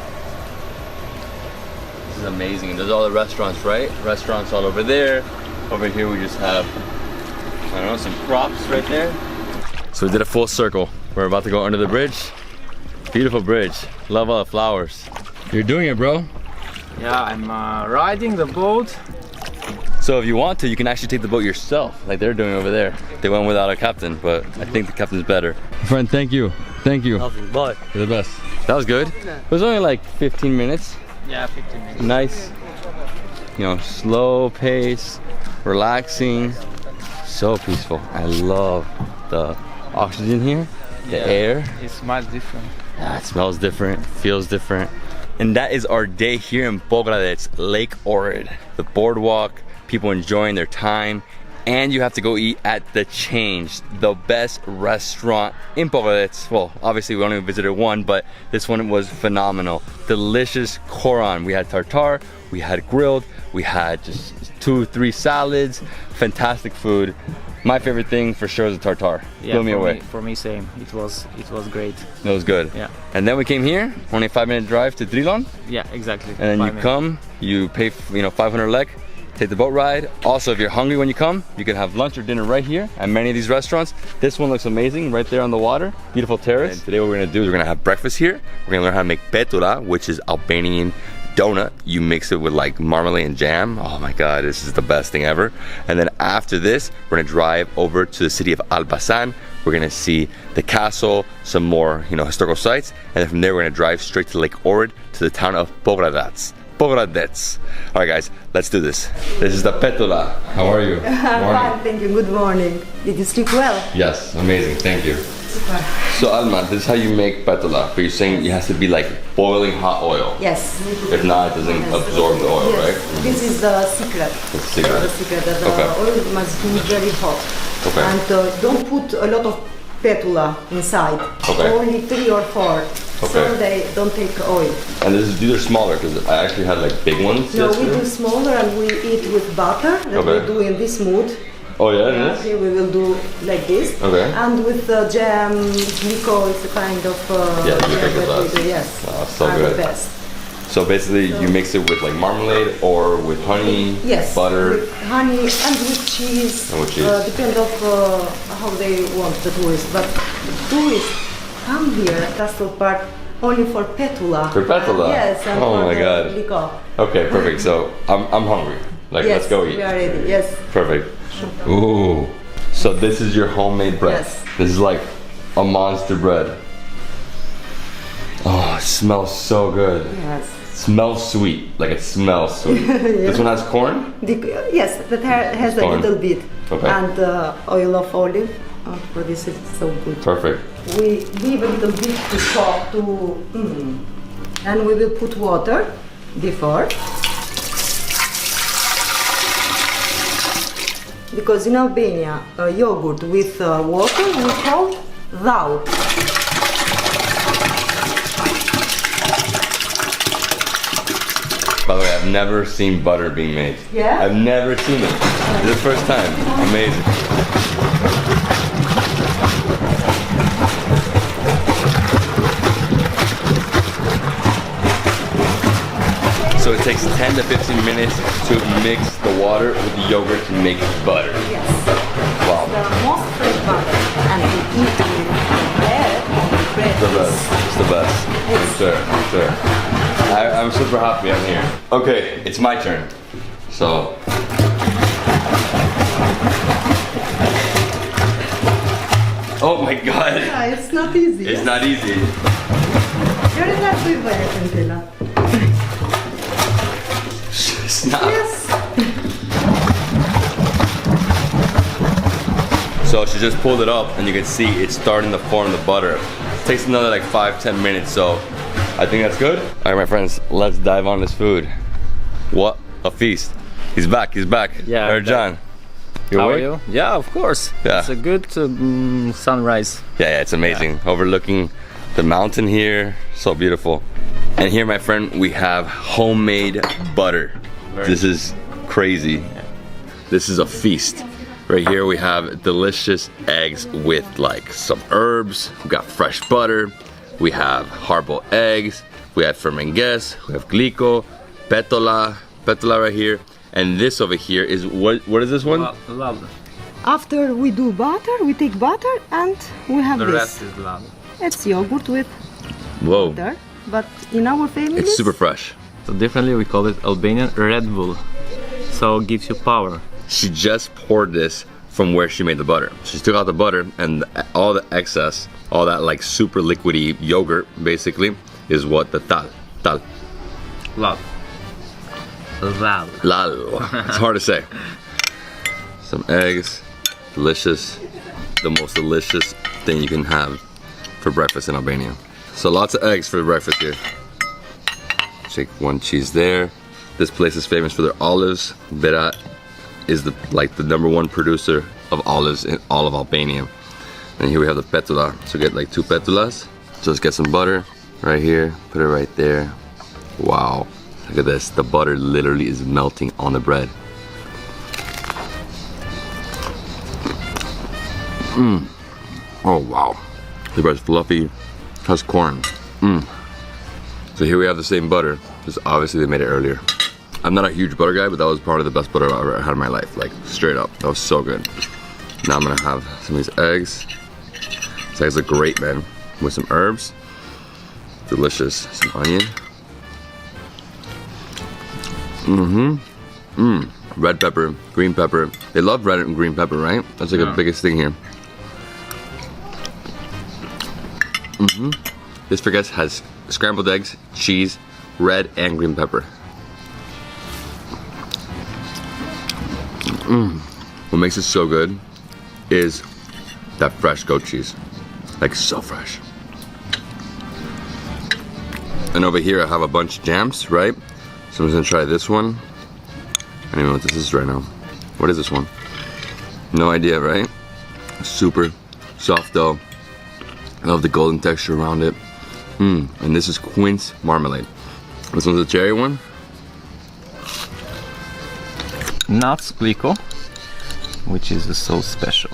This is amazing. There's all the restaurants, right? Restaurants all over there. Over here we just have, I don't know, some crops right there. So we did a full circle. We're about to go under the bridge. Beautiful bridge. Love all the flowers. You're doing it, bro. Yeah, I'm riding the boat. So if you want to, you can actually take the boat yourself, like they're doing over there. They went without a captain, but I think the captain's better. Friend, thank you. Thank you. Bye. You're the best. That was good. It was only like 15 minutes. Yeah, 15 minutes. Nice, you know, slow pace, relaxing, so peaceful. I love the oxygen here, the air. It smells different. Yeah, it smells different, feels different. And that is our day here in Pogradec, Lake Ohrid. The boardwalk, people enjoying their time, and you have to go eat at The Change, the best restaurant in Pogradec. Well, obviously we only visited one, but this one was phenomenal. Delicious koran. We had tartare, we had grilled, we had just 2-3 salads, fantastic food. My favorite thing for sure is the tartare. Yeah, Blew me away. For me, same. It was great. It was good. Yeah. And then we came here, only a 5-minute drive to Drillon. Yeah, exactly. And then you come, you pay, 500 lek, take the boat ride. Also, if you're hungry when you come, you can have lunch or dinner right here at many of these restaurants. This one looks amazing, right there on the water. Beautiful terrace. And today what we're gonna do is we're gonna have breakfast here. We're gonna learn how to make petula, which is Albanian donut. You mix it with like marmalade and jam. Oh my God, this is the best thing ever. And then after this, we're gonna drive over to the city of Elbasan. We're gonna see the castle, some more, historical sites. And then from there, we're gonna drive straight to Lake Ohrid to the town of Pogradec. Pogradec. All right, guys, let's do this. This is the petula. How are you? Fine, thank you. Good morning. Did you sleep well? Yes, amazing. Thank you. Super. So Alma, this is how you make petula. But you're saying it has to be like boiling hot oil. Yes. If not, it doesn't absorb the oil, yes. right? This is the secret. The secret. The secret that the oil must be very hot. Okay. And don't put a lot of petula inside. Okay. Only 3 or 4. Okay. So they don't take oil. And these are smaller because I actually had like big ones. No, we do smaller and we eat with butter that we do in this mood. Oh yeah, it is? Here we will do like this. Okay. And with jam, glico, it's a kind of yeah, jam that we do, yes. Oh, so are good. the best. So basically you mix it with like marmalade or with honey, yes, butter. With honey and with cheese. And with cheese. Depend of how they want the tourists. But tourists come here at Castle Park only for petula. For petula? Yes. And Oh for my the God. liquor. Okay, perfect. So I'm hungry. Like, Yes, let's go eat. we are ready. Yes. Perfect. Ooh. So this is your homemade bread. Yes. This is like a monster bread. Oh, it smells so good. Yes. Smells sweet. Like it smells sweet. This one has corn? Yes, that has a Corn. little bit. Okay. And oil of olive. For this is so good. Perfect. We leave a little bit to cook and we will put water before. Because in Albania, yogurt with water we call dhau. By the way, I've never seen butter being made. Yeah? I've never seen it. This is the first time. Amazing. So it takes 10 to 15 minutes to mix the water with the yogurt to make butter. Yes. Wow. The most fresh butter. And we eat with bread. Bread The best. It's the best. For sure, for sure. I'm super happy I'm here. Okay, it's my turn. So. Oh my god. Yeah, it's not easy. It's not easy. You're not doing very Pentilla. It's not. Yes. So she just pulled it up and you can see it's starting to form the butter. It takes another like 5-10 minutes, so I think that's good. All right, my friends, let's dive on this food. What a feast. He's back, he's back. Yeah, I'm John. You How are awake? you? Yeah, of course. Yeah. It's a good sunrise. Yeah, it's amazing. Overlooking the mountain here, so beautiful. And here, my friend, we have homemade butter. This is crazy. This is a feast. Right here we have delicious eggs with like some herbs. We got fresh butter. We have hard-boiled eggs. We have fermenges. We have glico, petula right here. And this over here is, what is this one? Lal. After we do butter, we take butter and we have The this. rest is lal. It's yogurt with Whoa. butter. But in our family, It's super fresh. So differently we call it Albanian Red Bull. So it gives you power. She just poured this from where she made the butter. She took out the butter and all the excess, all that like super liquidy yogurt basically is what the tal. Lal. Lal. Lalo. It's hard to say. Some eggs, delicious. The most delicious thing you can have for breakfast in Albania. So lots of eggs for breakfast here. Take one cheese there. This place is famous for their olives. Burek is the #1 producer of olives in all of Albania. And here we have the petula. So get like 2 petulas. Just get some butter right here. Put it right there. Wow. Look at this. The butter literally is melting on the bread. Oh wow. The bread's fluffy. Has corn. So here we have the same butter. Just obviously they made it earlier. I'm not a huge butter guy, but that was part of the best butter I've ever had in my life. Like straight up. That was so good. Now I'm gonna have some of these eggs. These eggs look great, man. With some herbs. Delicious. Some onion. Red pepper, green pepper. They love red and green pepper, right? That's like the biggest thing here. This baguette has scrambled eggs, cheese, red and green pepper. What makes it so good is that fresh goat cheese. Like so fresh. And over here I have a bunch of jams, right? So I'm just gonna try this one. I don't even know what this is right now. What is this one? No idea, right? Super soft dough. I love the golden texture around it. And this is quince marmalade. This one's the cherry one. Nuts glico, which is so special.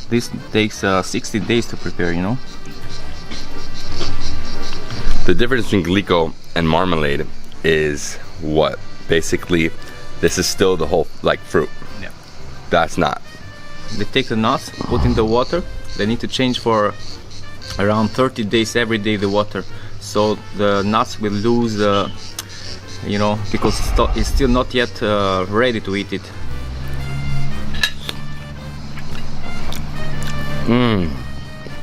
This takes 60 days to prepare, you know? The difference between glico and marmalade is what? Basically, this is still the whole like fruit. Yeah. That's not. They take the nuts, put in the water. They need to change for around 30 days every day the water, so the nuts will lose, you know, because it's still not yet ready to eat it.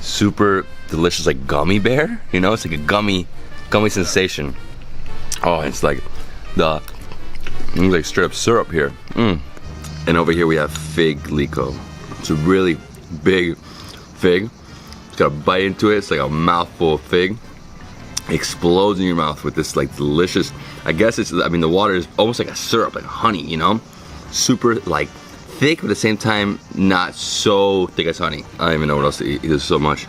Super delicious, like gummy bear, you know, it's like a gummy sensation. Oh, it's like like straight up syrup here. And over here we have fig lico. It's a really big fig. It's got a bite into it. It's like a mouthful of fig. It explodes in your mouth with this like delicious, I guess it's, I mean the water is almost like a syrup, like honey, you know? Super like thick, but at the same time not so thick as honey. I don't even know what else to eat. There's so much.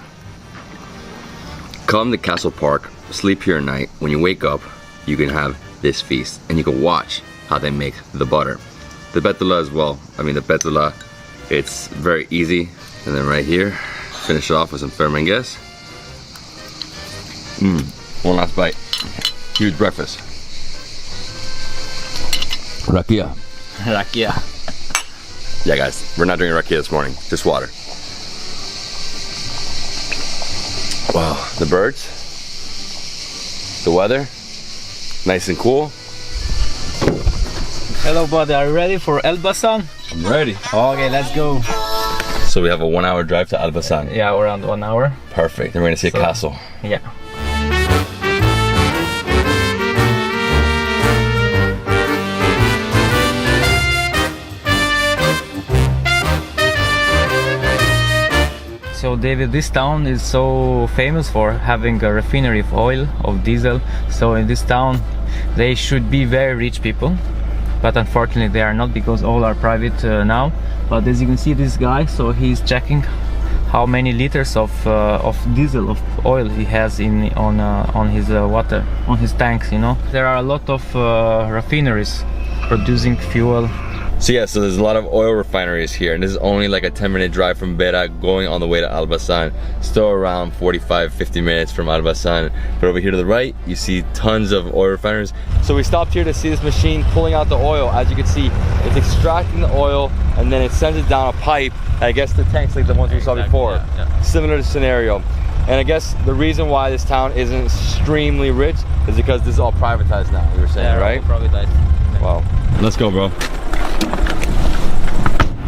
Come to Castle Park, sleep here at night. When you wake up, you can have this feast and you can watch how they make the butter. The petula as well. I mean the petula, it's very easy. And then right here, finish it off with some fermenges. One last bite. Huge breakfast. Rakia. Rakia. Yeah guys, we're not drinking rakia this morning, just water. Wow, the birds, the weather, nice and cool. Hello buddy, are you ready for Elbasan? I'm ready. Okay, let's go. So we have a 1 hour drive to Elbasan. Yeah, around 1 hour. Perfect, then we're gonna see a castle. Yeah. So David, this town is so famous for having a refinery of oil, of diesel. So in this town, they should be very rich people, but unfortunately they are not, because all are private now. But as you can see, this guy, so he's checking how many liters of diesel, of oil he has on his water, on his tanks. You know, there are a lot of refineries producing fuel. So yeah, so there's a lot of oil refineries here, and this is only like a 10-minute drive from Burek going on the way to Elbasan. Still around 45-50 minutes from Elbasan. But over here to the right, you see tons of oil refineries. So we stopped here to see this machine pulling out the oil. As you can see, it's extracting the oil and then it sends it down a pipe. I guess the tanks like the ones we saw before. Yeah. Similar scenario. And I guess the reason why this town isn't extremely rich is because this is all privatized now, you were saying, right? Privatized. Yeah. Wow. Let's go, bro.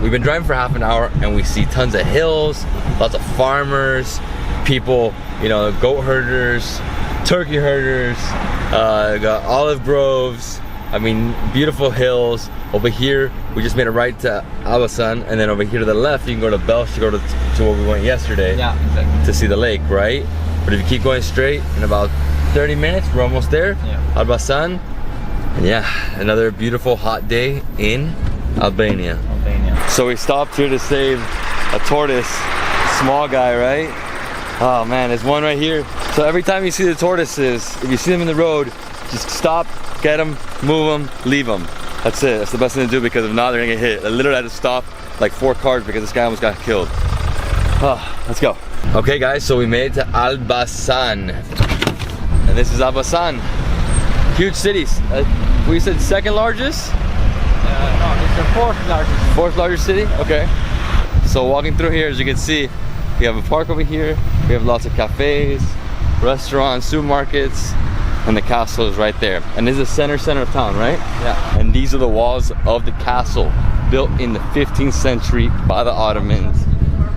We've been driving for half an hour and we see tons of hills, lots of farmers, people, you know, goat herders, turkey herders, got olive groves, I mean, beautiful hills. Over here, we just made a right to Elbasan, and then over here to the left, you can go to Belch to go to where we went yesterday. Yeah, exactly. To see the lake, right? But if you keep going straight, in about 30 minutes, we're almost there. Yeah. Elbasan. And yeah, another beautiful hot day in Albania. So we stopped here to save a tortoise, small guy, right? Oh man, there's one right here. So every time you see the tortoises, if you see them in the road, just stop, get them, move them, leave them. That's it. That's the best thing to do, because if not, they're gonna get hit. I literally had to stop like 4 cars because this guy almost got killed. Oh, let's go. Okay guys, so we made it to Elbasan. And this is Elbasan. Huge cities. We said second largest? No, it's the 4th largest. 4th largest city? Okay. So walking through here, as you can see, we have a park over here. We have lots of cafes, restaurants, supermarkets, and the castle is right there. And this is the center of town, right? Yeah. And these are the walls of the castle, built in the 15th century by the Ottomans.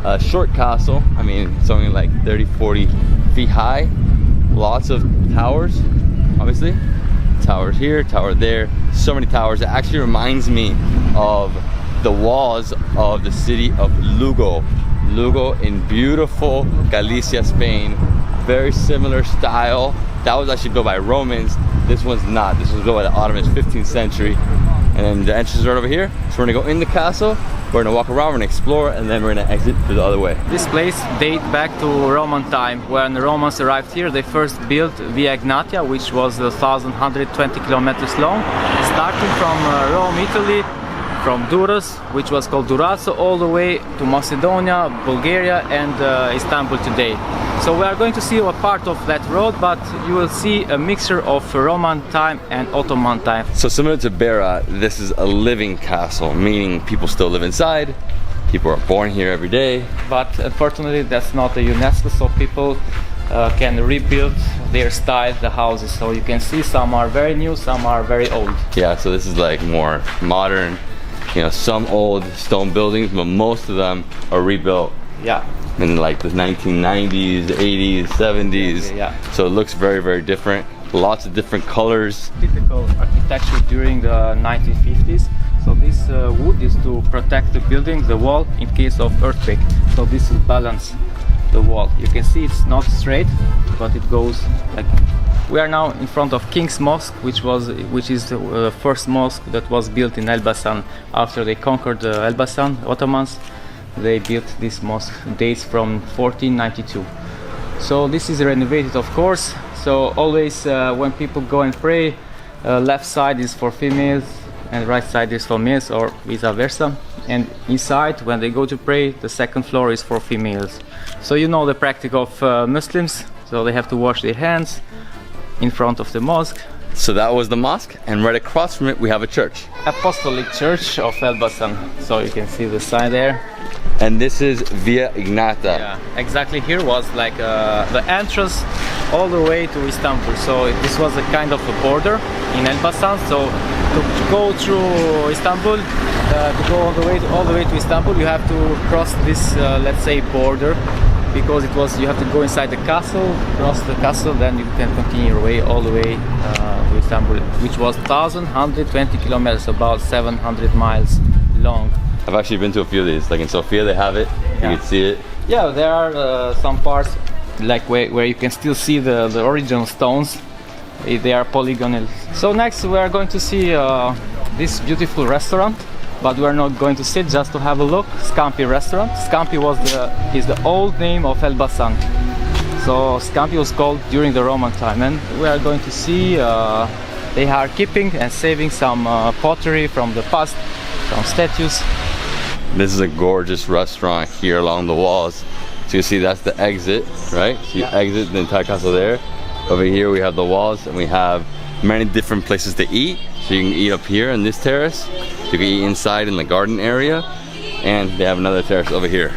A short castle. I mean, it's only like 30-40 feet high. Lots of towers, obviously. Towers here, tower there, so many towers. It actually reminds me of the walls of the city of Lugo. Lugo in beautiful Galicia, Spain. Very similar style. That was actually built by Romans. This one's not. This was built by the Ottomans, 15th century. And then the entrance is right over here. So we're gonna go in the castle, we're gonna walk around, we're gonna explore, and then we're gonna exit the other way. This place dates back to Roman time. When the Romans arrived here, they first built Via Egnatia, which was 1,120 kilometers long, starting from Rome, Italy, from Durrës, which was called Durazzo, all the way to Macedonia, Bulgaria, and Istanbul today. So we are going to see a part of that road, but you will see a mixture of Roman time and Ottoman time. So similar to Burek, this is a living castle, meaning people still live inside. People are born here every day. But unfortunately, that's not a UNESCO, so people can rebuild their style, the houses. So you can see some are very new, some are very old. Yeah, so this is like more modern, you know, some old stone buildings, but most of them are rebuilt. Yeah. In like the 1990s, 80s, 70s. Yeah. So it looks very, very different. Lots of different colors. Typical architecture during the 1950s. So this wood is to protect the building, the wall, in case of earthquake. So this will balance the wall. You can see it's not straight, but it goes like. We are now in front of King's Mosque, which is the first mosque that was built in Elbasan after they conquered Elbasan, Ottomans. They built this mosque, dates from 1492. So this is renovated, of course. So always when people go and pray, left side is for females and right side is for males, or vice versa. And inside, when they go to pray, the second floor is for females. So you know the practice of Muslims, so they have to wash their hands in front of the mosque. So that was the mosque, and right across from it we have a church. Apostolic Church of Elbasan. So you can see the sign there. And this is Via Ignata. Yeah, exactly. Here was like the entrance all the way to Istanbul. So this was a kind of a border in Elbasan. So to go through Istanbul, to go all the way to Istanbul, you have to cross this, let's say, border, because it was you have to go inside the castle, cross the castle, then you can continue your way all the way to Istanbul, which was 1,120 kilometers, about 700 miles long. I've actually been to a few of these. Like in Sofia, they have it. Yeah. You can see it. Yeah, there are some parts like where you can still see the original stones. They are polygonal. So next we are going to see this beautiful restaurant, but we are not going to sit, just to have a look. Scampi restaurant. Scampi is the old name of Elbasan. So Scampi was called during the Roman time, and we are going to see they are keeping and saving some pottery from the past, some statues. This is a gorgeous restaurant here along the walls. So you see that's the exit, right? So you exit the entire castle there. Over here we have the walls, and we have many different places to eat. So you can eat up here in this terrace. You can eat inside in the garden area. And they have another terrace over here.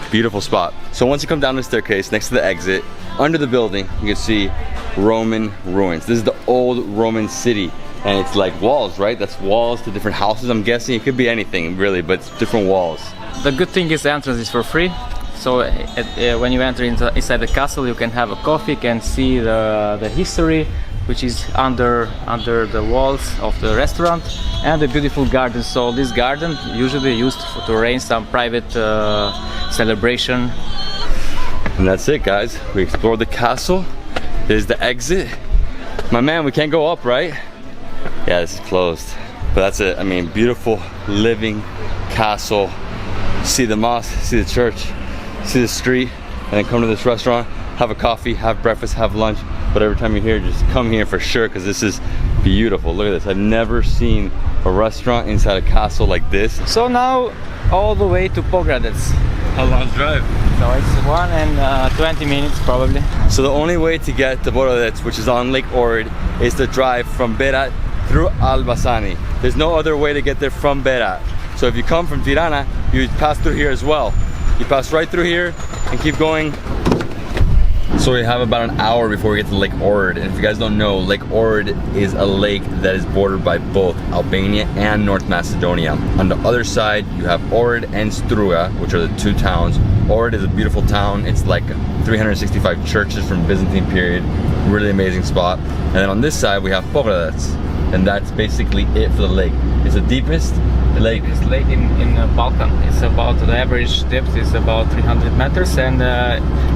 Beautiful spot. So once you come down the staircase next to the exit, under the building, you can see Roman ruins. This is the old Roman city. And it's like walls, right? That's walls to different houses, I'm guessing. It could be anything, really, but it's different walls. The good thing is the entrance is for free. So when you enter inside the castle, you can have a coffee, you can see the history, which is under the walls of the restaurant, and the beautiful garden. So this garden usually used to arrange some private celebration. And that's it, guys. We explored the castle. There's the exit. My man, we can't go up, right? Yeah, this is closed. But that's it. I mean, beautiful living castle. See the mosque, see the church, see the street, and then come to this restaurant, have a coffee, have breakfast, have lunch. But every time you're here, just come here for sure, because this is beautiful. Look at this. I've never seen a restaurant inside a castle like this. So now all the way to Pogradec. How long drive? So it's 1 and 20 minutes probably. So the only way to get to Pogradec, which is on Lake Ohrid, is to drive from Berat through Albasani. There's no other way to get there from Berat. So if you come from Tirana, you pass through here as well. You pass right through here and keep going. So we have about an hour before we get to Lake Ohrid. And if you guys don't know, Lake Ohrid is a lake that is bordered by both Albania and North Macedonia. On the other side, you have Ohrid and Struga, which are the two towns. Ohrid is a beautiful town. It's like 365 churches from Byzantine period. Really amazing spot. And then on this side, we have Pogradec. And that's basically it for the lake. It's the deepest lake. It's lake in Balkan. It's about, the average depth is about 300 meters, and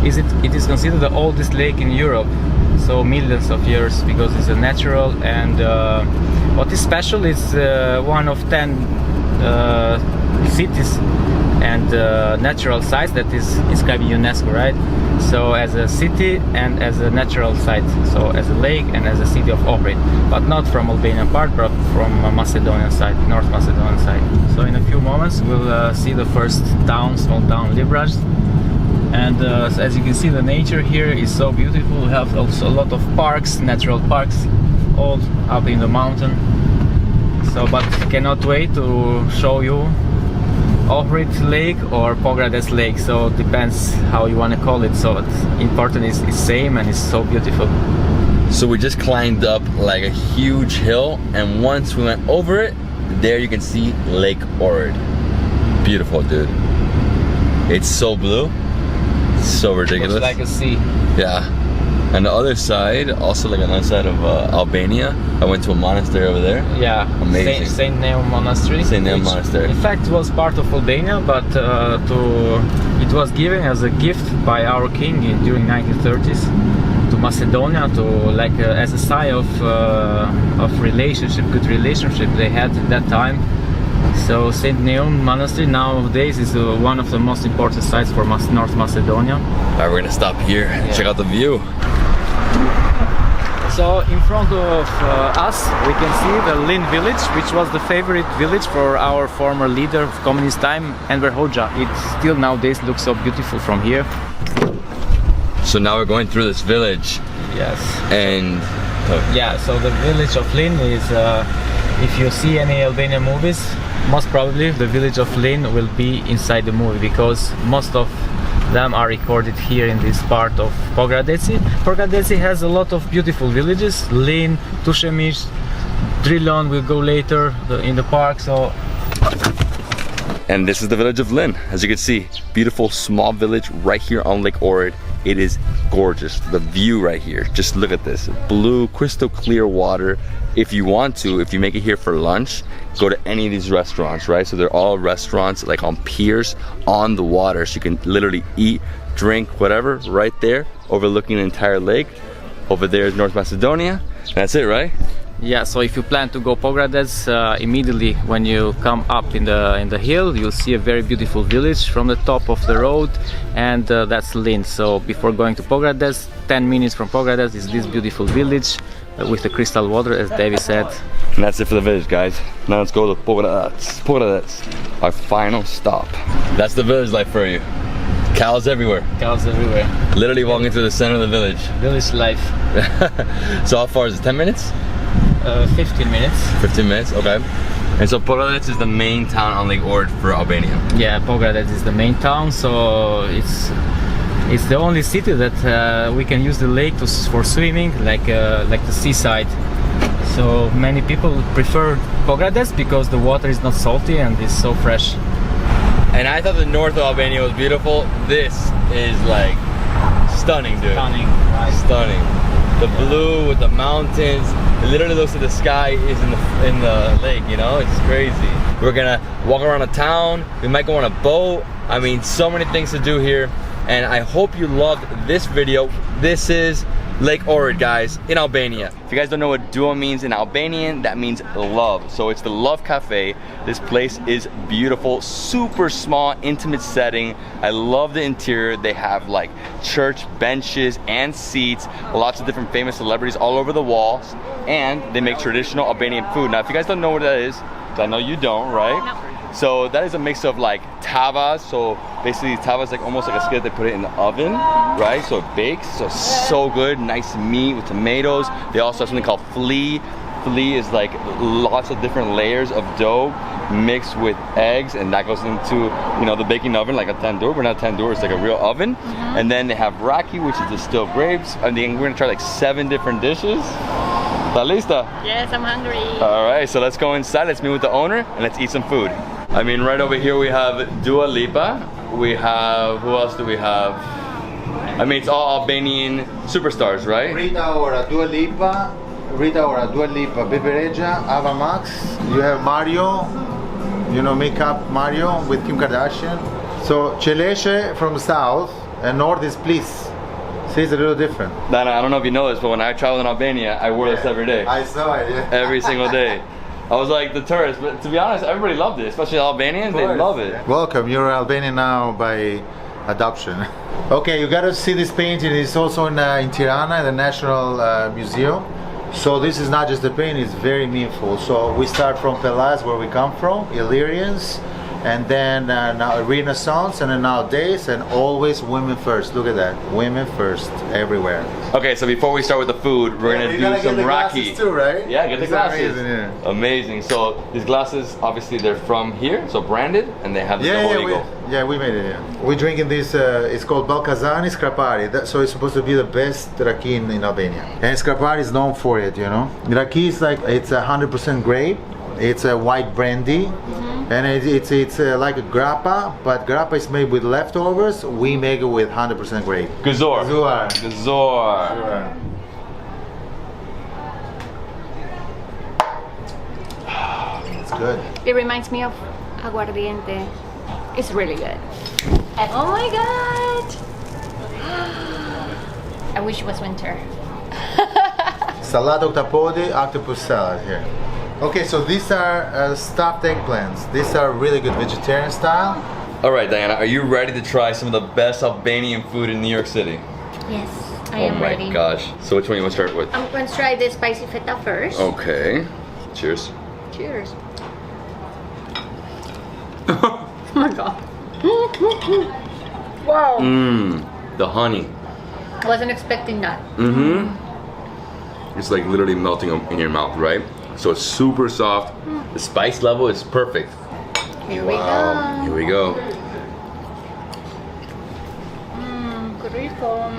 it is considered the oldest lake in Europe. So millions of years, because it's a natural, and what is special is one of 10 cities and natural sites that is inscribed in UNESCO, right? So as a city and as a natural site, so as a lake and as a city of Ohrid, but not from Albanian part, but from Macedonian side, North Macedonian side. So in a few moments we'll see the first town, small town, Librash. And as you can see, the nature here is so beautiful. We have also a lot of parks, natural parks, all up in the mountain. So, but cannot wait to show you Ohrid Lake or Pogradec Lake, so it depends how you want to call it. So it's important is same, and it's so beautiful. So we just climbed up like a huge hill, and once we went over it, there you can see Lake Ohrid. Beautiful, dude. It's so blue, it's so ridiculous. Looks like a sea. Yeah. And the other side, also like on the other side of Albania, I went to a monastery over there. Yeah, amazing. Saint Neum Monastery. Saint Neum Monastery. In fact, was part of Albania, but it was given as a gift by our king during 1930s to Macedonia, to like as a sign of relationship, good relationship they had at that time. So Saint Neum Monastery nowadays is one of the most important sites for North Macedonia. Alright, we're gonna stop here and check out the view. So in front of us we can see the Lin village, which was the favorite village for our former leader of communist time, Enver Hoxha. It still nowadays looks so beautiful from here. So now we're going through this village. Yes. And yeah, so the village of Lin is, if you see any Albanian movies, most probably the village of Lin will be inside the movie, because most of them are recorded here in this part of Pogradec. Pogradec has a lot of beautiful villages. Lin, Tushemish, Drillon will go later in the park. So. And this is the village of Lin, as you can see. Beautiful small village right here on Lake Ohrid. It is gorgeous. The view right here, just look at this. Blue, crystal clear water. If you want to, if you make it here for lunch, go to any of these restaurants, right? So they're all restaurants like on piers on the water. So you can literally eat, drink, whatever, right there, overlooking the entire lake. Over there is North Macedonia. That's it, right? Yeah, so if you plan to go Pogradec, immediately when you come up in the hill, you'll see a very beautiful village from the top of the road, and that's Lin. So before going to Pogradec, 10 minutes from Pogradec is this beautiful village with the crystal water, as David said. And that's it for the village, guys. Now let's go to Pogradec. Pogradec, our final stop. That's the village life for you. Cows everywhere. Cows everywhere. Literally walking through the center of the village. Village life. So how far is it? 10 minutes? 15 minutes. 15 minutes, okay. And so Pogradec is the main town on Lake Ohrid for Albania. Yeah, Pogradec is the main town, so it's the only city that we can use the lake for swimming, like the seaside. So many people prefer Pogradec because the water is not salty and it's so fresh. And I thought the north of Albania was beautiful. This is like stunning, dude. Stunning, right. Stunning. The blue with the mountains. It literally looks like the sky is in the lake, you know? It's crazy. We're gonna walk around the town. We might go on a boat. I mean, so many things to do here. And I hope you loved this video. This is Lake Ohrid, guys, in Albania. If you guys don't know what duo means in Albanian, that means love. So it's the Love Cafe. This place is beautiful, super small, intimate setting. I love the interior. They have like church benches and seats, lots of different famous celebrities all over the walls, and they make traditional Albanian food. Now, if you guys don't know what that is, because I know you don't, right? No. So that is a mix of like tavas. So basically tavas like almost like a skillet. They put it in the oven, right? So it bakes. So good, nice meat with tomatoes. They also have something called flea. Flea is like lots of different layers of dough mixed with eggs, and that goes into, you know, the baking oven like a tandoor, but not tandoor, it's like a real oven. And then they have raki, which is distilled grapes. And then we're gonna try like 7 different dishes. ¿Está lista? Yes, I'm hungry. All right, so let's go inside. Let's meet with the owner and let's eat some food. I mean, right over here we have Dua Lipa. We have, who else do we have? I mean, it's all Albanian superstars, right? Rita ora Dua Lipa, Bebe Regia, Ava Max. You have Mario, you know, makeup Mario with Kim Kardashian. So Celeshe from south and north is Please. See, it's a little different. Dana, I don't know if you know this, but when I travel in Albania, I wore this every day. I saw it, yeah. Every single day. I was like the tourist, but to be honest, everybody loved it, especially Albanians, they love it. Welcome, you're Albanian now by adoption. Okay, you gotta see this painting. It's also in Tirana, in the National Museum. So this is not just a painting, it's very meaningful. So we start from Pelas, where we come from, Illyrians, and then now Renaissance, and then nowadays, and always women first. Look at that, women first everywhere. Okay, so before we start with the food, we're gonna do some raki too, right? Yeah, get the glasses. Amazing, yeah. Amazing. So these glasses, obviously, they're from here, so branded, and they have the logo. We made it. Yeah, we're drinking this. It's called Balkazani Skrapari. So it's supposed to be the best raki in Albania, and Skrapari is known for it. You know, raki is like it's 100% grape. It's a white brandy, and it's like a grappa, but grappa is made with leftovers. We make it with 100% grape. Gazor. Gazor. It's good. It reminds me of aguardiente. It's really good. And oh my god! I wish it was winter. Salad octopodi, octopus salad here. Okay, so these are stuffed eggplants. These are really good vegetarian style. All right, Diana, are you ready to try some of the best Albanian food in New York City? Yes, I am ready. Oh my gosh. So which one you want to start with? I'm going to try the spicy feta first. Okay. Cheers. Cheers. Oh my god. Wow. The honey. I wasn't expecting that. It's like literally melting in your mouth, right? So it's super soft. The spice level is perfect. Here we go. Here we go. Good rico.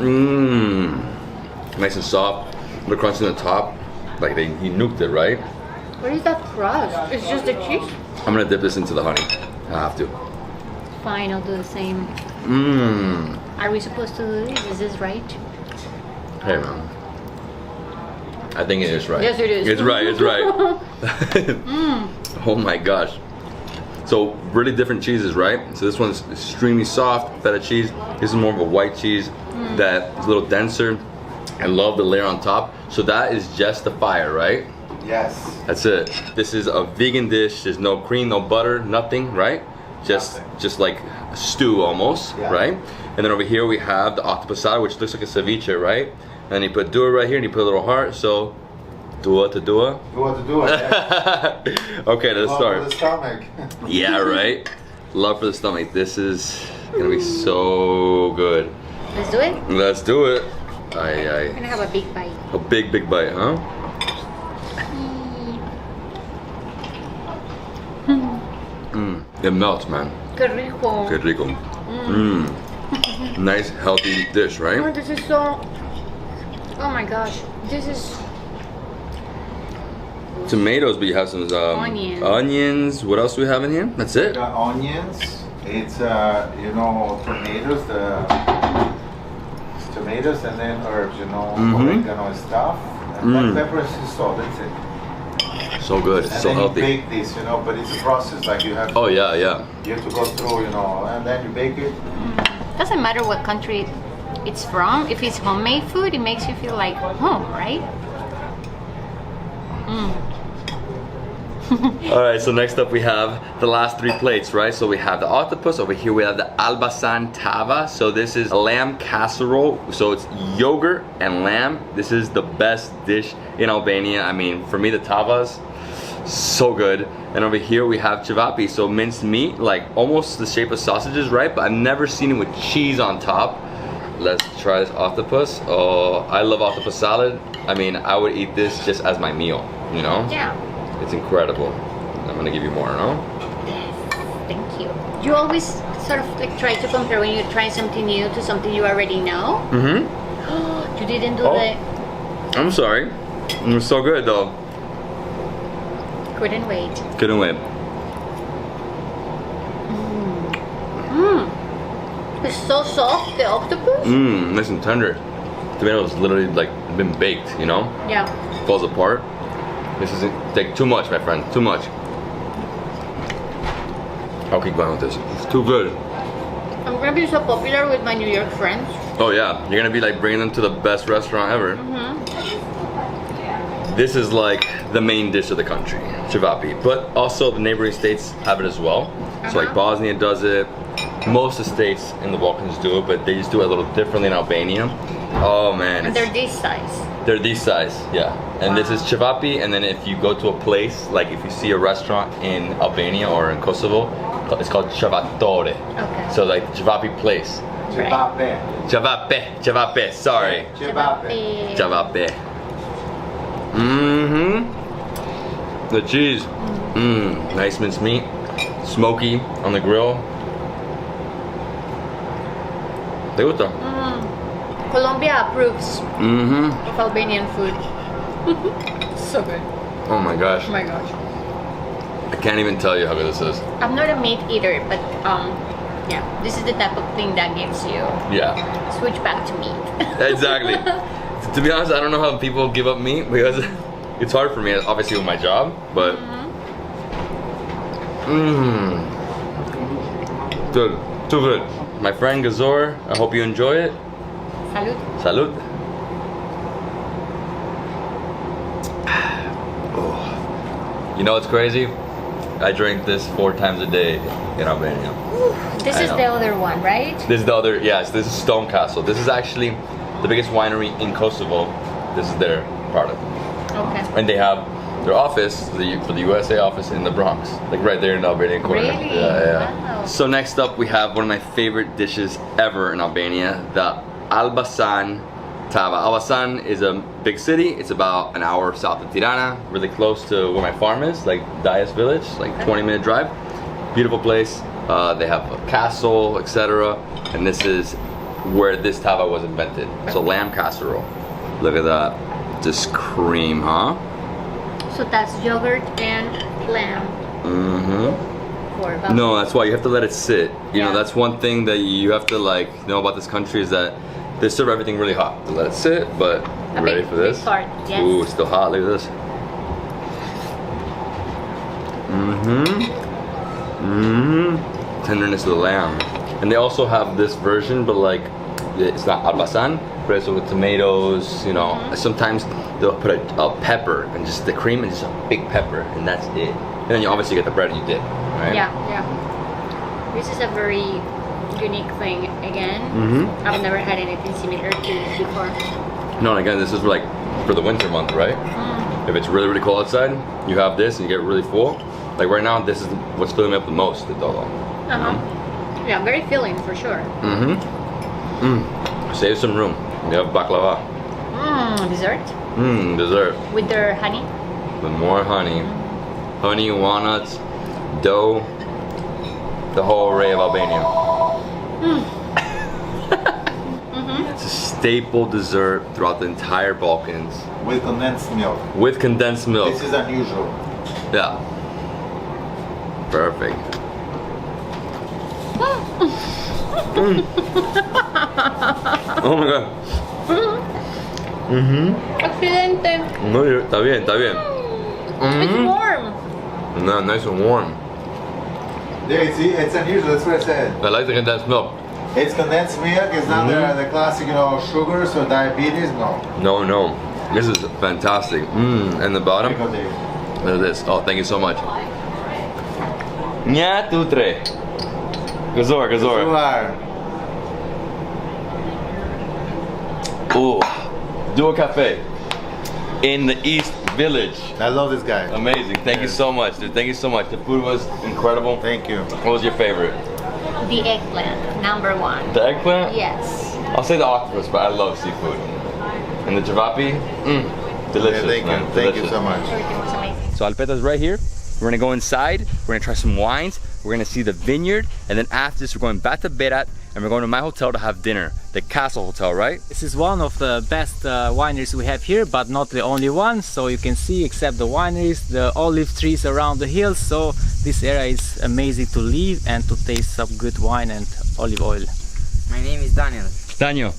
Nice and soft. The crunch in the top. Like he nuked it, right? What is that crust? It's just the cheese? I'm gonna dip this into the honey. I have to. Fine, I'll do the same. Are we supposed to do this? Is this right? Hey man. I think it is right. Yes, it is. It's right, it's right. Oh my gosh. So really different cheeses, right? So this one's extremely soft, feta cheese. This is more of a white cheese that is a little denser. I love the layer on top. So that is just the fire, right? Yes. That's it. This is a vegan dish. There's no cream, no butter, nothing, right? Just like a stew almost, right? And then over here we have the octopus salad, which looks like a ceviche, right? And you put dua right here, and you put a little heart. So, dua to dua. Dua to dua. Yeah. Okay, let's start. Love for the stomach. Yeah, right. Love for the stomach. This is gonna be so good. Let's do it. Let's do it. I'm gonna have a big bite. A big bite, huh? It melts, man. Qué rico. Qué rico. Nice, healthy dish, right? Oh, this is so. Oh my gosh, this is. Tomatoes, but you have some onions. What else do we have in here? That's it. The onions. It's tomatoes. Tomatoes and then herbs. Oregano and stuff. And black pepper and salt. That's it. So good. And so then healthy. You bake this, but it's a process. Like you have. Oh yeah. You have to go through, and then you bake it. Doesn't matter what country it's from. If it's homemade food, it makes you feel like home, right? All right, so next up we have the last 3 plates, right? So we have the octopus. Over here we have the Elbasan tava. So this is a lamb casserole. So it's yogurt and lamb. This is the best dish in Albania. I mean, for me, the tavas, so good. And over here we have cevapi, so minced meat, like almost the shape of sausages, right? But I've never seen it with cheese on top. Let's try this octopus. Oh, I love octopus salad. I mean, I would eat this just as my meal, Yeah. It's incredible. I'm gonna give you more, no? Yes, thank you. You always sort of like try to compare when you try something new to something you already know. You didn't do that. I'm sorry. It was so good though. Couldn't wait. Couldn't wait. It's so soft, the octopus. Nice and tender. Tomatoes literally like been baked, Yeah. Falls apart. This isn't take too much, my friend. Too much. I'll keep going with this. It's too good. I'm gonna be so popular with my New York friends. Oh yeah, you're gonna be like bringing them to the best restaurant ever. This is like the main dish of the country, cevapi. But also the neighboring states have it as well. So like Bosnia does it. Most of the states in the Balkans do it, but they just do it a little differently in Albania. Oh man. And they're this size. They're these size, yeah. And this is cevapi, and then if you go to a place, like if you see a restaurant in Albania or in Kosovo, it's called cevatore. Okay. So like cevapi place. Cevape. Cevape, sorry. Cevape. Cevape. The cheese. Nice minced meat. Smoky on the grill. Te gusta? Colombia approves Mm-hmm. of Albanian food. So good. Oh my gosh. Oh my gosh. I can't even tell you how good this is. I'm not a meat eater, but yeah, this is the type of thing that gives you Yeah. switch back to meat. Exactly. To be honest, I don't know how people give up meat because it's hard for me, obviously, with my job, but good, too good. My friend Gazor, I hope you enjoy it. Salud. Salud. You know what's crazy? I drink this 4 times a day in Albania. This is the other one, right? This is the other, yes, this is Stone Castle. This is actually the biggest winery in Kosovo. This is their product. Okay. And they have their office, for the USA office in the Bronx. Like right there in the Albanian corner. Really? Yeah. Wow. So next up we have one of my favorite dishes ever in Albania, the Elbasan tava. Elbasan is a big city. It's about an hour south of Tirana, really close to where my farm is, like Dias village, like 20-minute drive. Beautiful place. They have a castle, etc. And this is where this tava was invented. So lamb casserole. Look at that. Just cream, huh? So that's yogurt and lamb. For about No, that's why you have to let it sit. You know, that's one thing that you have to like know about this country is that they serve everything really hot. To let it sit, but ready for this? big part, yes. Ooh, it's still hot. Look at this. Tenderness of the lamb. And they also have this version, but like it's not Elbasan, but it's with tomatoes. You know, sometimes they'll put a pepper and just the cream and just a big pepper, and that's it. And then you obviously get the bread and you dip, right? Yeah. This is a very unique thing again. I've never had anything similar to this before. No, and again, this is like for the winter month, right? If it's really, really cold outside, you have this and you get really full. Like right now, this is what's filling me up the most, the todo. Yeah, very filling for sure. Save some room. You have baklava. Dessert Dessert. with their honey. With more honey. Honey, walnuts, dough, the whole array of Albania. It's a staple dessert throughout the entire Balkans. With condensed milk. With condensed milk. This is unusual. Yeah. Perfect. Oh my god. Excelente. No, está bien, está bien. It's warm. No, nice and warm. Yeah, see, it's unusual, that's what I said. I like the condensed milk. It's condensed milk, it's not the classic, you know, sugars or diabetes, no. No, no. This is fantastic. And the bottom. Look at this. Oh, thank you so much. Nya tutre. Gazor, Gazor. Ooh. Duo Cafe. In the East Village. I love this guy. Amazing. Thank you so much, dude. Thank you so much. The food was incredible. Thank you. What was your favorite? The eggplant, number 1. The eggplant? Yes. I'll say the octopus, but I love seafood. And the cevapi? Delicious, thank man. you. Thank you Delicious. so much. Everything was amazing. So Alpeta's right here. We're gonna go inside. We're gonna try some wines. We're gonna see the vineyard. And then after this, we're going back to Berat and we're going to my hotel to have dinner. The Castle Hotel, right? This is one of the best wineries we have here, but not the only one. So you can see, except the wineries, the olive trees around the hills. So this area is amazing to live and to taste some good wine and olive oil. My name is Daniel. Daniel,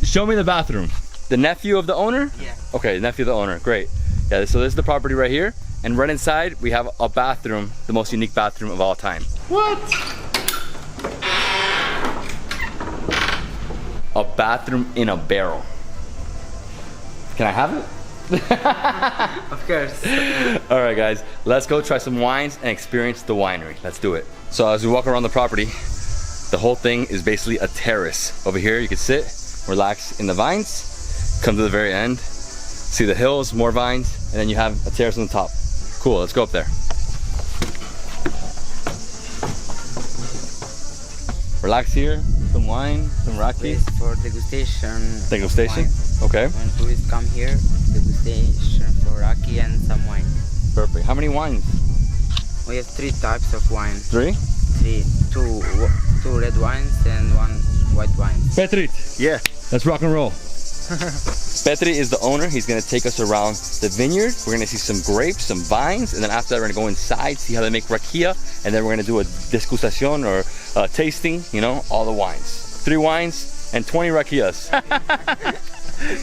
show me the bathroom. The nephew of the owner? Yeah. Okay, nephew of the owner, great. Yeah, so this is the property right here. And right inside, we have a bathroom, the most unique bathroom of all time. What? A bathroom in a barrel. Can I have it? Of course. All right, guys, let's go try some wines and experience the winery. Let's do it. So as we walk around the property, the whole thing is basically a terrace. Over here, you can sit, relax in the vines. come to the very end. See the hills, more vines, and then you have a terrace on the top. Cool, let's go up there. Relax here, some wine, some raki. For degustation. Degustation? Wine. Okay. When tourists come here, degustation for raki and some wine. Perfect. How many wines? We have 3 types of wine. 3? 3. Two red wines and 1 white wine. Petrit. Yeah. Let's rock and roll. Petri is the owner. He's gonna take us around the vineyard. We're gonna see some grapes, some vines, and then after that we're gonna go inside, see how they make rakia, and then we're gonna do a disgustation or tasting, you know, all the wines. 3 wines and 20 rakias.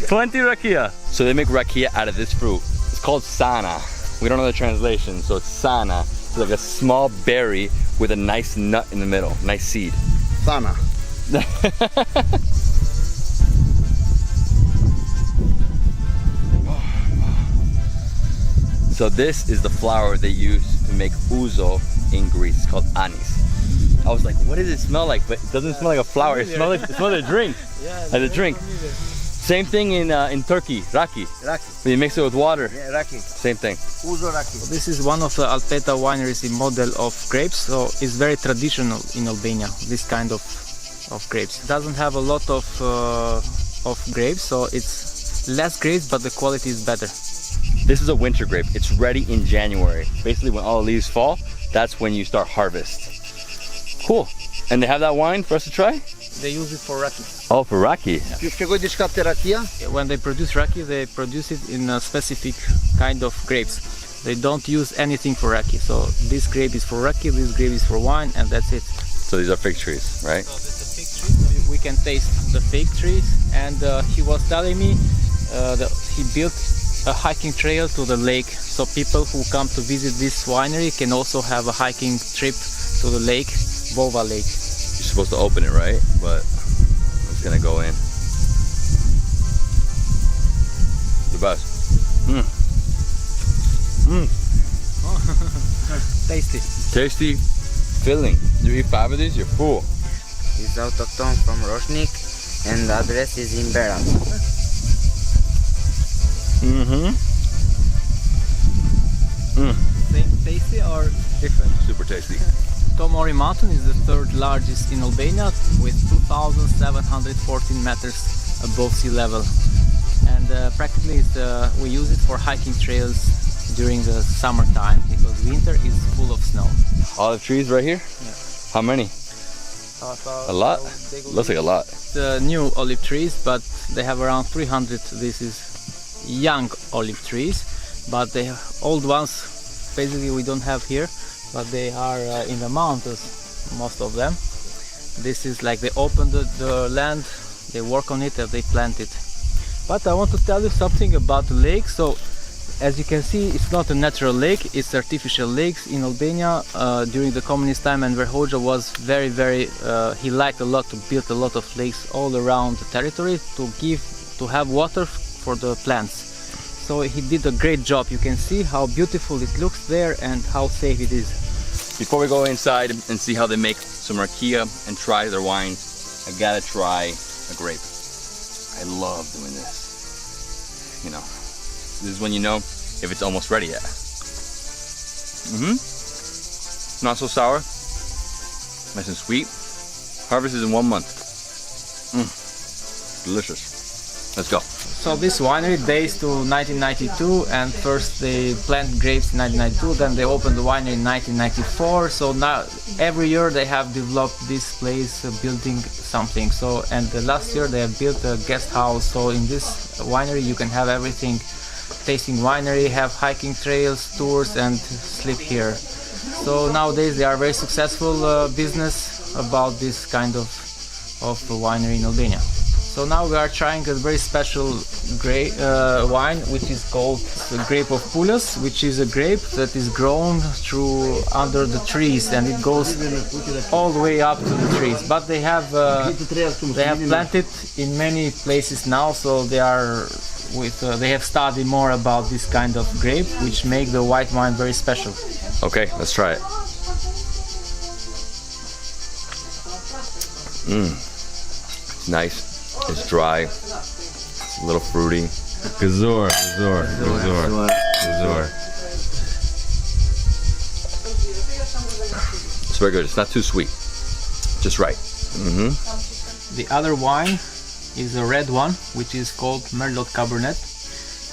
20 rakia. So they make rakia out of this fruit. It's called sana. We don't know the translation, so it's sana. It's like a small berry with a nice nut in the middle, nice seed. Sana. So this is the flour they use to make ouzo in Greece. It's called anis. I was like, what does it smell like? But it doesn't smell like a flour. It smells like a drink. Yeah, like a drink. Same thing in Turkey, raki. Raki. When you mix it with water. Yeah, raki. Same thing. Ouzo raki. This is one of the Alpeta wineries in model of grapes, so it's very traditional in Albania, this kind of grapes. It doesn't have a lot of grapes, so it's less grapes, but the quality is better. This is a winter grape. It's ready in January. Basically when all the leaves fall, that's when you start harvest. Cool. And they have that wine for us to try? They use it for raki. Oh, for raki. When they produce raki, they produce it in a specific kind of grapes. They don't use anything for raki. So this grape is for raki, this grape is for wine, and that's it. So these are fig trees, right? So this is a fig tree. So we can taste the fig trees. And he was telling me that he built a hiking trail to the lake. So people who come to visit this winery can also have a hiking trip to the lake, Vova Lake. You're supposed to open it, right? But it's gonna go in. The best. Mm. Mm. Tasty. Tasty, filling. You eat 5 of these, you're full. It's autochthone from Roshnik and the address is in Beran. Mm-hmm. Mm. Same tasty or different? Super tasty. Tomori mountain is the 3rd largest in Albania with 2,714 meters above sea level. And practically we use it for hiking trails during the summertime because winter is full of snow. Olive trees right here? Yeah. How many? A lot? Looks like a lot. The new olive trees, but they have around 300. This is young olive trees, but the old ones basically we don't have here, but they are in the mountains, most of them. This is like they open the land, they work on it and they plant it. But I want to tell you something about the lake. So as you can see, it's not a natural lake, it's artificial lakes. In Albania during the communist time, and Hoxha was very he liked a lot to build a lot of lakes all around the territory to have water for the plants. So he did a great job. You can see how beautiful it looks there and how safe it is. Before we go inside and see how they make some rakia and try their wines, I gotta try a grape. I love doing this. You know, this is when you know if it's almost ready yet. Not so sour, nice and sweet. Harvest is in 1 month. Delicious. Let's go. So this winery dates to 1992, and first they plant grapes in 1992, then they opened the winery in 1994. So now every year they have developed this place, building something. So and last year they have built a guest house. So in this winery you can have everything. Tasting winery, have hiking trails, tours, and sleep here. So nowadays they are very successful business about this kind of winery in Albania. So now we are trying a very special wine, which is called the grape of Pulas, which is a grape that is grown through under the trees, and it goes all the way up to the trees. But they have planted in many places now, so they have studied more about this kind of grape, which make the white wine very special. Okay, let's try it. It's nice. It's dry. It's A little fruity. Gazor, gazor, gazor, gazor. It's very good. It's not too sweet. Just right. The other wine is a red one, which is called Merlot Cabernet,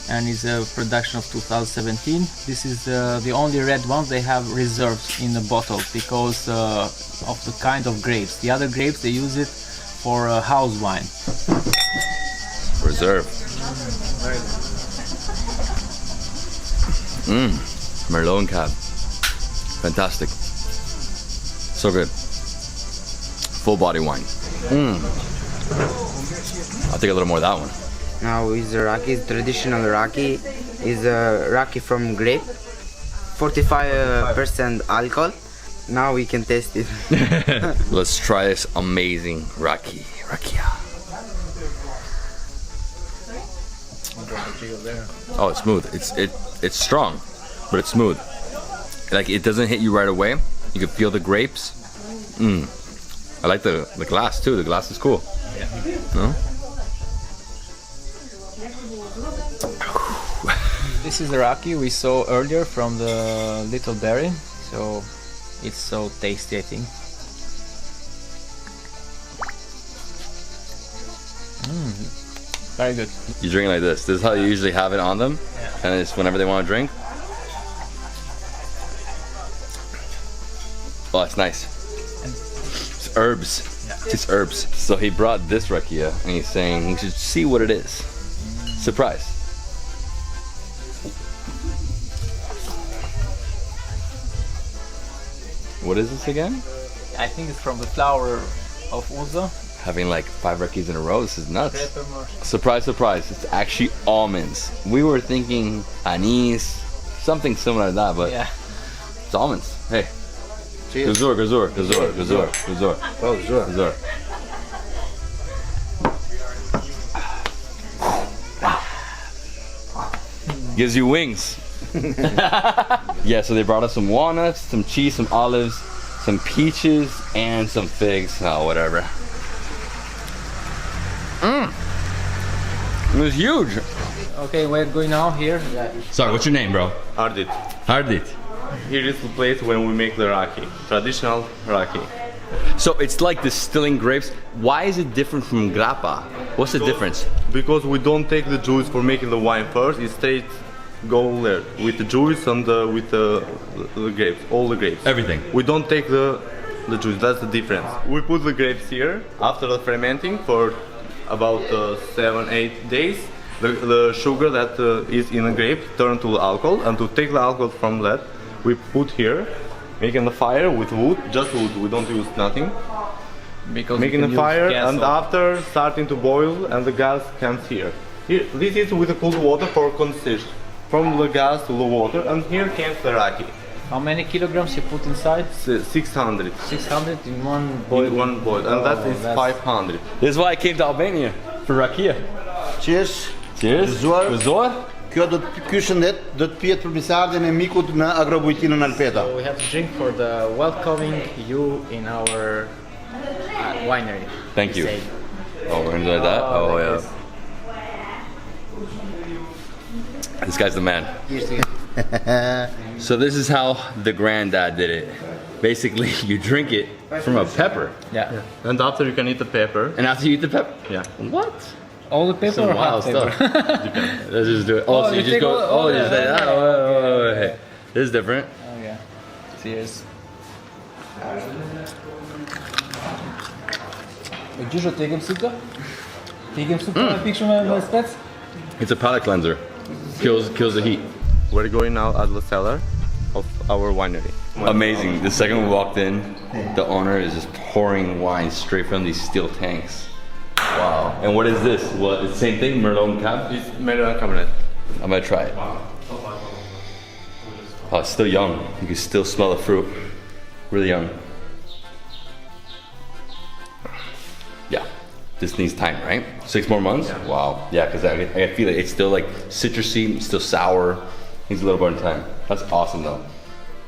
and is a production of 2017. This is the only red one they have reserved in the bottle because of the kind of grapes. The other grapes, they use it for house wine. Reserve. Merlot and Cab. Fantastic. So good. Full body wine. I'll take a little more of that one. Now is the raki, traditional raki, is a raki from grape, 45% alcohol. Now we can taste it. Let's try this amazing raki. Rakia. Oh, it's smooth. It's strong, but it's smooth. Like it doesn't hit you right away. You can feel the grapes. I like the glass too. The glass is cool. Yeah. No? This is the raki we saw earlier from the little berry, so it's so tasty, I think. Very good. You drink it like this. This is how you usually have it on them, and it's whenever they want to drink. Oh, it's nice. It's herbs. It's herbs. So he brought this rakia, and he's saying you should see what it is. Surprise. What is this again? I think it's from the flower of Uzo. Having like 5 rakis in a row, this is nuts. Surprise, surprise, it's actually almonds. We were thinking anise, something similar to that, but it's almonds. Hey. Cheers. Gazor, gazor, gazor, gazor, gazor. Oh, gazor. Gazor. Gives you wings. Yeah, so they brought us some walnuts, some cheese, some olives, some peaches, and some figs. Oh, whatever. It was huge. Okay, we're going now here. Sorry, what's your name, bro? Ardit. Ardit. Here is the place when we make the raki, traditional raki. So it's like distilling grapes. Why is it different from grappa? What's the difference? Because we don't take the juice for making the wine first. It stays go there with the juice and with the grapes, all the grapes. Everything. We don't take the juice. That's the difference. We put the grapes here after the fermenting for about 7-8 days. The sugar that is in the grape turns to alcohol, and to take the alcohol from that, we put here, making the fire with wood, just wood. We don't use nothing. Because making the fire, and after starting to boil, and the gas comes here. This is with the cold water for condensation, from the gas to the water, and here comes the raki. How many kilograms you put inside? 600. 600 in one boil? In one boil, and that is 500. This is why I came to Albania, for rakia. Cheers. Cheers. Gëzuar. Kjo ky shëndet do të pihet për misardhjen e mikut në agrobujtinën Alpeta. So we have to drink for the welcoming you in our winery. Thank you. Oh, we're gonna do that? Oh, yeah. This guy's the man. So this is how the granddad did it. Basically, you drink it from a pepper. Yeah. And after you can eat the pepper. And after you eat the pepper? Yeah. What? All the pepper Some or wild half stuff. pepper? Let's just do it. Oh, so you just go. Oh, just like that. Oh, wait. This is different. Oh, yeah. Cheers. Gjysho të egëm sytë? Të egëm sytë me pikë shumë me spec? It's a palate cleanser. Kills the heat. We're going now at the cellar of our winery. Amazing. The second we walked in, the owner is just pouring wine straight from these steel tanks. Wow. And what is this? What? It's the same thing? Merlot and Cab? It's Merlot and Cabernet. I'm gonna try it. Oh, it's still young. You can still smell the fruit. Really young. Yeah. This needs time, right? 6 more months? Yeah. Wow. Yeah, because I feel it. It's still like citrusy, still sour. Needs a little more time. That's awesome though.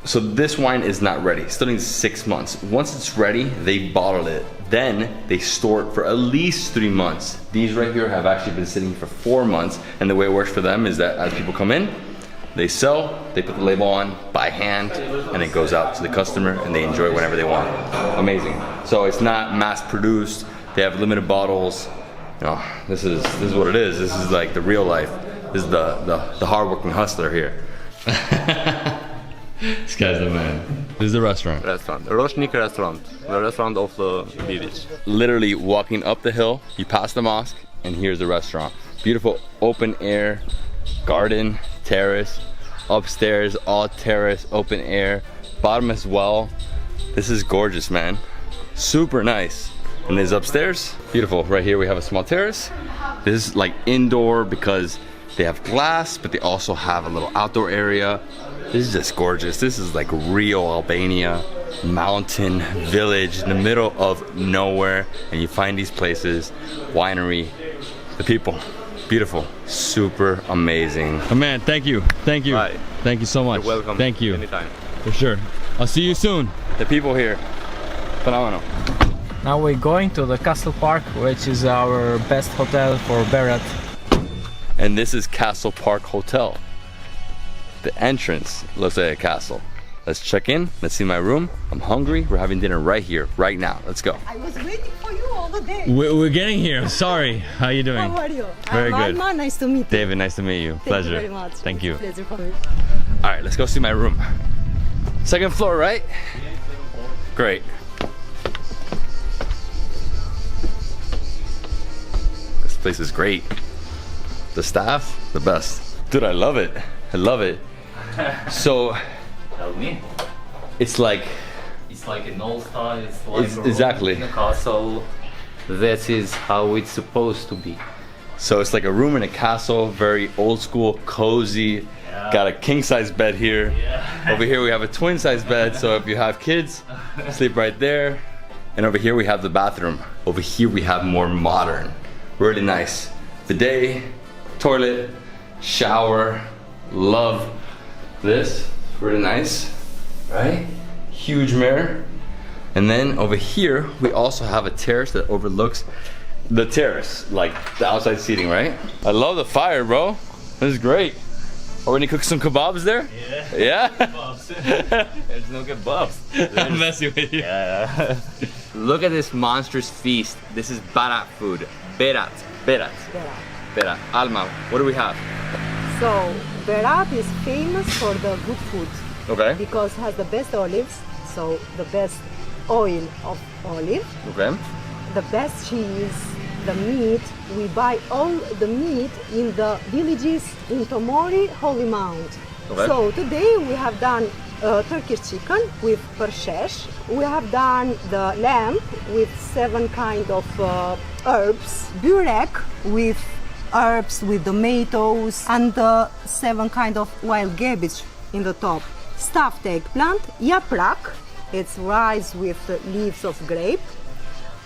So this wine is not ready. It still needs 6 months. Once it's ready, they bottle it. Then they store it for at least 3 months. These right here have actually been sitting for 4 months. And the way it works for them is that as people come in, they sell, they put the label on by hand, and it goes out to the customer and they enjoy it whenever they want. Amazing. So it's not mass produced. They have limited bottles. You know, this is what it is. This is like the real life. This is the hardworking hustler here. This guy's the man. This is the restaurant. Roshnik restaurant. The restaurant of the village. Literally walking up the hill, you pass the mosque, and here's the restaurant. Beautiful open air, garden, terrace, upstairs, all terrace, open air, bottom as well. This is gorgeous, man. Super nice. And this upstairs, beautiful. Right here we have a small terrace. This is like indoor because they have glass, but they also have a little outdoor area. This is just gorgeous. This is like real Albania, mountain village in the middle of nowhere. And you find these places, winery, the people, beautiful, super amazing. Oh man, thank you. Thank you. Right. Thank you so much. You're welcome. Thank you. Anytime. For sure. I'll see you soon. The people here, phenomenal. Now we're going to the Castle Park, which is our best hotel for Berat. And this is Castle Park Hotel. The entrance looks like a castle. Let's check in. Let's see my room. I'm hungry. We're having dinner right here, right now. Let's go. I was waiting for you all the day. We're getting here. Sorry. How you doing? How are you? Very I'm good. Alma. Nice to meet you. David, nice to meet you. Pleasure. Thank you very much. Thank you. Pleasure for me. All right, let's go see my room. Second floor, right? Great. This place is great. The staff, the best. Dude, I love it. I love it. So, Tell me. it's like an old style, it's like It's exactly. in a castle. That is how it's supposed to be. So it's like a room in a castle, very old school, cozy. Got a king size bed here. Over here we have a twin size bed, so if you have kids, sleep right there. And over here we have the bathroom. Over here we have more modern, really nice. Bidet, toilet, shower, love this, really nice, right? Huge mirror. And then over here, we also have a terrace that overlooks the terrace, like the outside seating, right? I love the fire, bro. This is great. Are we gonna cook some kebabs there? Yeah. Yeah? Kebabs. There's no kebabs. I'm messing with you. Yeah. Look at this monstrous feast. This is Berat food. Berat. Alma, what do we have? So, Berat is famous for the good food. Okay. Because it has the best olives, so the best oil of olive, Okay. the best cheese, the meat. We buy all the meat in the villages in Tomori, Holy Mount. Okay. So today we have done Turkish chicken with pershesh. We have done the lamb with 7 kind of herbs. Burek with herbs, with tomatoes, and 7 kind of wild cabbage in the top. Stuffed eggplant, yaprak. It's rice with leaves of grape.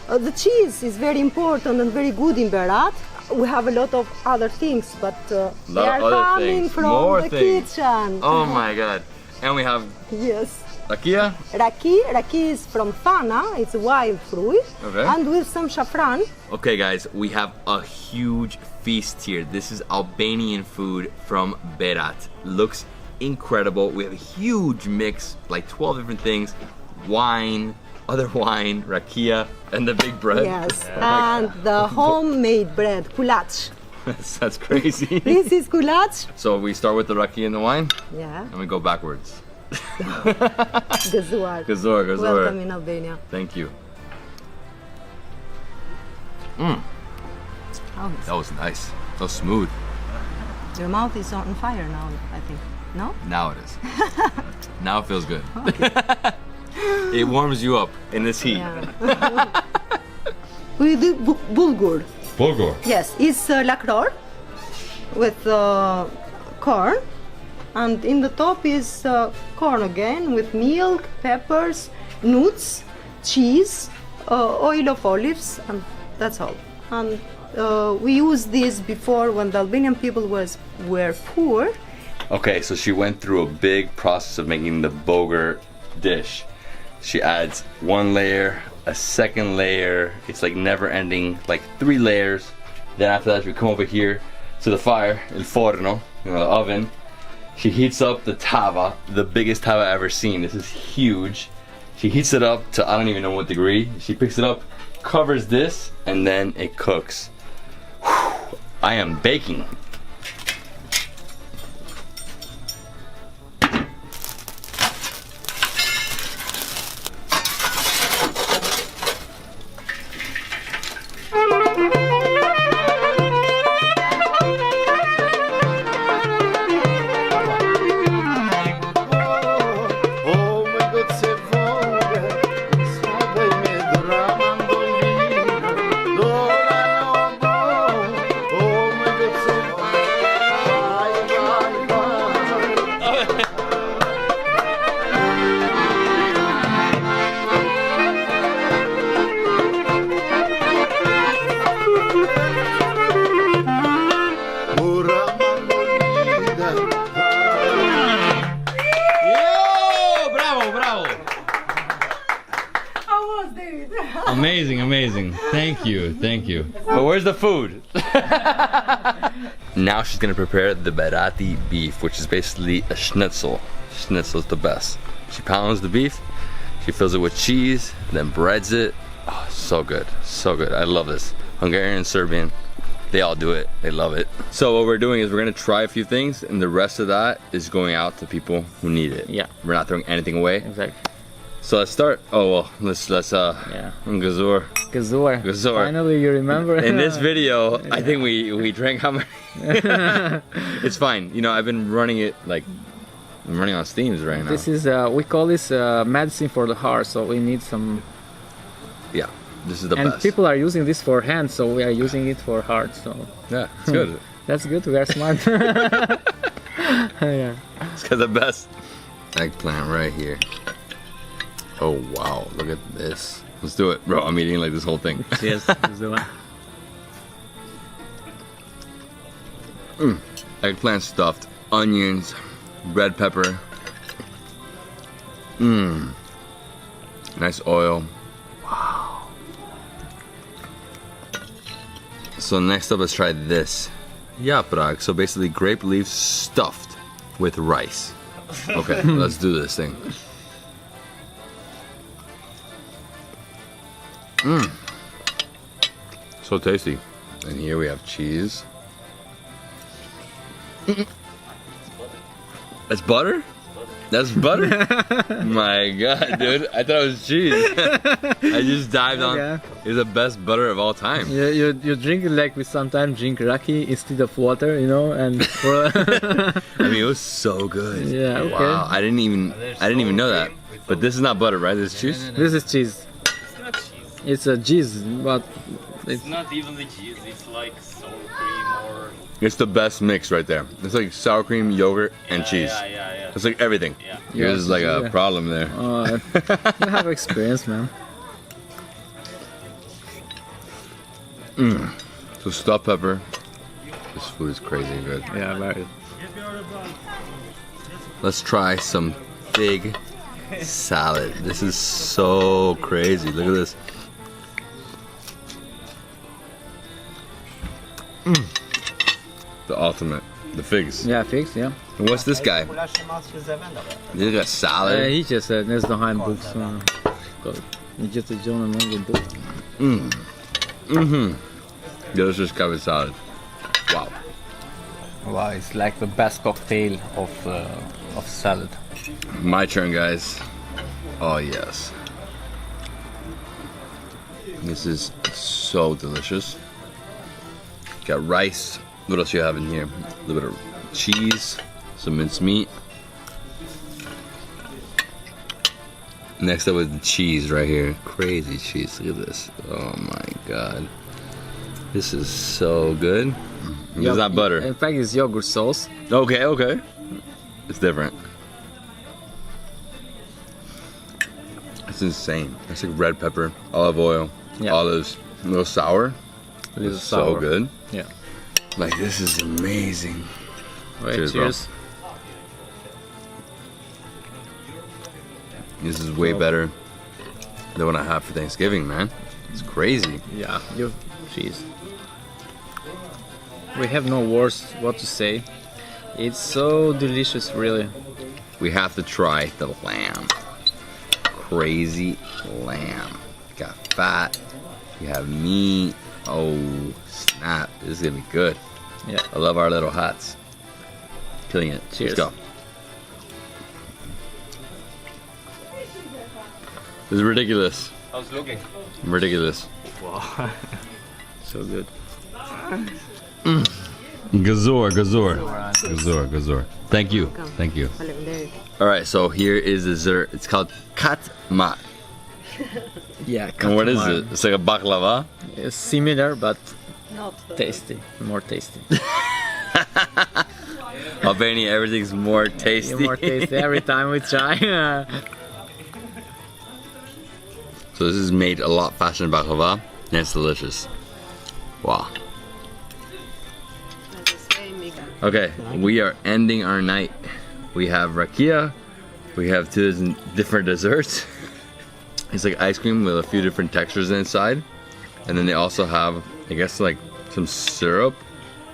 The cheese is very important and very good in Berat. We have a lot of other things, but they are coming from the kitchen. Oh my god. And we have Yes. rakia. Raki is from Fana, it's a wild fruit, Okay. and with some saffron. Okay guys, we have a huge feast here. This is Albanian food from Berat. Looks incredible. We have a huge mix, like 12 different things. Wine, other wine, rakia, and the big bread. Yes, and the homemade bread, goulash. That's crazy. This is goulash. So we start with the rakia and the wine, Yeah, and we go backwards. Gazur. Gazur. Welcome in Albania. Thank you. Oh, That was nice. So smooth. your mouth is on fire now, I think. No? Now it is. Now it feels good. It warms you up in this heat. Yeah. We do bulgur. Bulgur. Yes, it's lakror with corn, and in the top is corn again with milk, peppers, nuts, cheese, oil of olives, and that's all. And we used this before when the Albanian people were poor, Okay, so she went through a big process of making the boger dish. She adds one layer, a second layer. It's like never ending, like 3 layers. Then after that, we come over here to the fire, el forno, the oven. She heats up the tava, the biggest tava I've ever seen. This is huge. She heats it up to I don't even know what degree. She picks it up, covers this, and then it cooks. Whew, I am baking. Amazing, amazing. Thank you, thank you. But where's the food? Now she's gonna prepare the berati beef, which is basically a schnitzel. Schnitzel's the best. She pounds the beef, she fills it with cheese, then breads it. Oh, so good, so good. I love this. Hungarian, Serbian, they all do it. They love it. So what we're doing is we're gonna try a few things, and the rest of that is going out to people who need it. Yeah. We're not throwing anything away. Exactly. So let's start. Oh well, let's yeah. Gazor. Gazor. Finally, you remember. In this video, I think we drank how many? It's fine. You know, I've been running it like I'm running on steams right now. This is we call this medicine for the heart, so we need some. Yeah, this is the and best. people are using this for hands, so we are using it for heart. So yeah, it's good. That's good. We are smart. Yeah. It's got the best eggplant right here. Oh wow, look at this. Let's do it. Bro, I'm eating like this whole thing. Yes, let's do it. Eggplant stuffed, onions, red pepper. Nice oil. Wow. So next up, let's try this. Yaprak, so basically grape leaves stuffed with rice. Okay, let's do this thing. So tasty. And here we have cheese. That's butter? That's butter? My god, dude. I thought it was cheese. I just dived on. Yeah. It's the best butter of all time. You drink it like we sometimes drink raki instead of water, you know, and for I mean, it was so good. Yeah, okay. Wow, I didn't even know that. But this is not butter, right? This is cheese? This is cheese. It's a cheese, but it's not even the cheese, it's like sour cream or... It's the best mix right there. It's like sour cream, yogurt, and cheese. Yeah. It's like everything. Yeah. There's like a problem there. You have experience, man. So stuffed pepper. This food is crazy good. Yeah, very. Let's try some fig salad. This is so crazy. Look at this. The ultimate. The figs. Yeah, figs, yeah. And what's this guy? This is a salad. He just said there's no hand books. He just a John and book. Delicious cabbage salad. Wow. Wow, it's like the best cocktail of salad. My turn, guys. Oh yes. This is so delicious. Got rice. What else you have in here? A little bit of cheese, some minced meat. Next up is the cheese right here. Crazy cheese. Look at this. Oh my god. This is so good. It's not butter. In fact, it's yogurt sauce. Okay. It's different. It's insane. It's like red pepper, olive oil, olives, a little sour. It's so good. Yeah. Like, this is amazing. Wait, cheers. This is way better than what I have for Thanksgiving, man. It's crazy. Yeah, jeez. We have no words what to say. It's so delicious, really. We have to try the lamb. Crazy lamb. Got fat. You have meat. Oh, snap. This is gonna be good. Yeah. I love our little hats. Killing it. Cheers. Let's go. This is ridiculous. How's it looking? Ridiculous. Wow. So good. Gazor, gazor. Gazor, gazor. Thank you. Thank you. Alright, so here is dessert. It's called katma. Yeah, And what is katma. it? It's like a baklava? It's similar, but tasty. More tasty. Albania, everything's more tasty. More tasty every time we try. So this is made a lot faster than baklava, and it's delicious. Wow. Okay, we are ending our night. We have rakia, we have 2 different desserts. It's like ice cream with a few different textures inside. And then they also have, I guess, like some syrup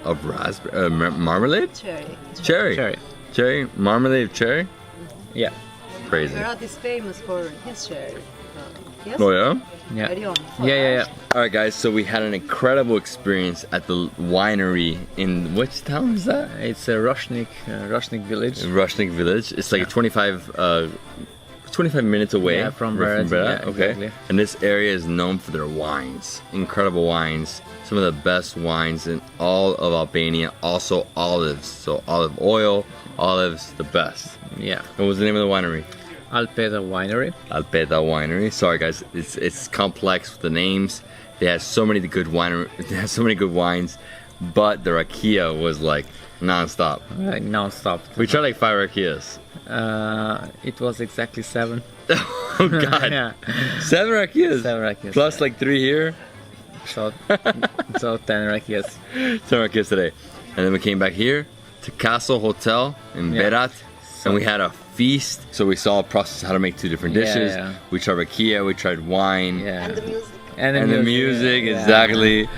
of raspberry, marmalade? Cherry, marmalade of cherry? Yeah. Crazy. Ferrat is famous for his cherry. Yes? Oh yeah? Yeah. Yeah. Alright guys, so we had an incredible experience at the winery in, which town is that? It's a Roshnik village. Roshnik village. It's like 25 minutes away from Burek. Yeah, Okay. exactly. And this area is known for their wines. Incredible wines. Some of the best wines in all of Albania. Also olives. So olive oil, olives, the best. Yeah. What was the name of the winery? Alpeda Winery. Alpeda Winery. Sorry guys, it's complex with the names. They had so many good They had so many good wines, but the rakia was like non-stop. Like non-stop. We tried like 5 rakias. It was exactly 7. Oh god. Yeah. 7 rakias. 7 rakias. Plus like 3 here. So 10 rakias. 10 rakias today. And then we came back here to Castle Hotel in Berat, and we had a feast. So we saw a process how to make 2 different dishes. Yeah. We tried rakia, we tried wine. Yeah. And the music. And the music, yeah. exactly.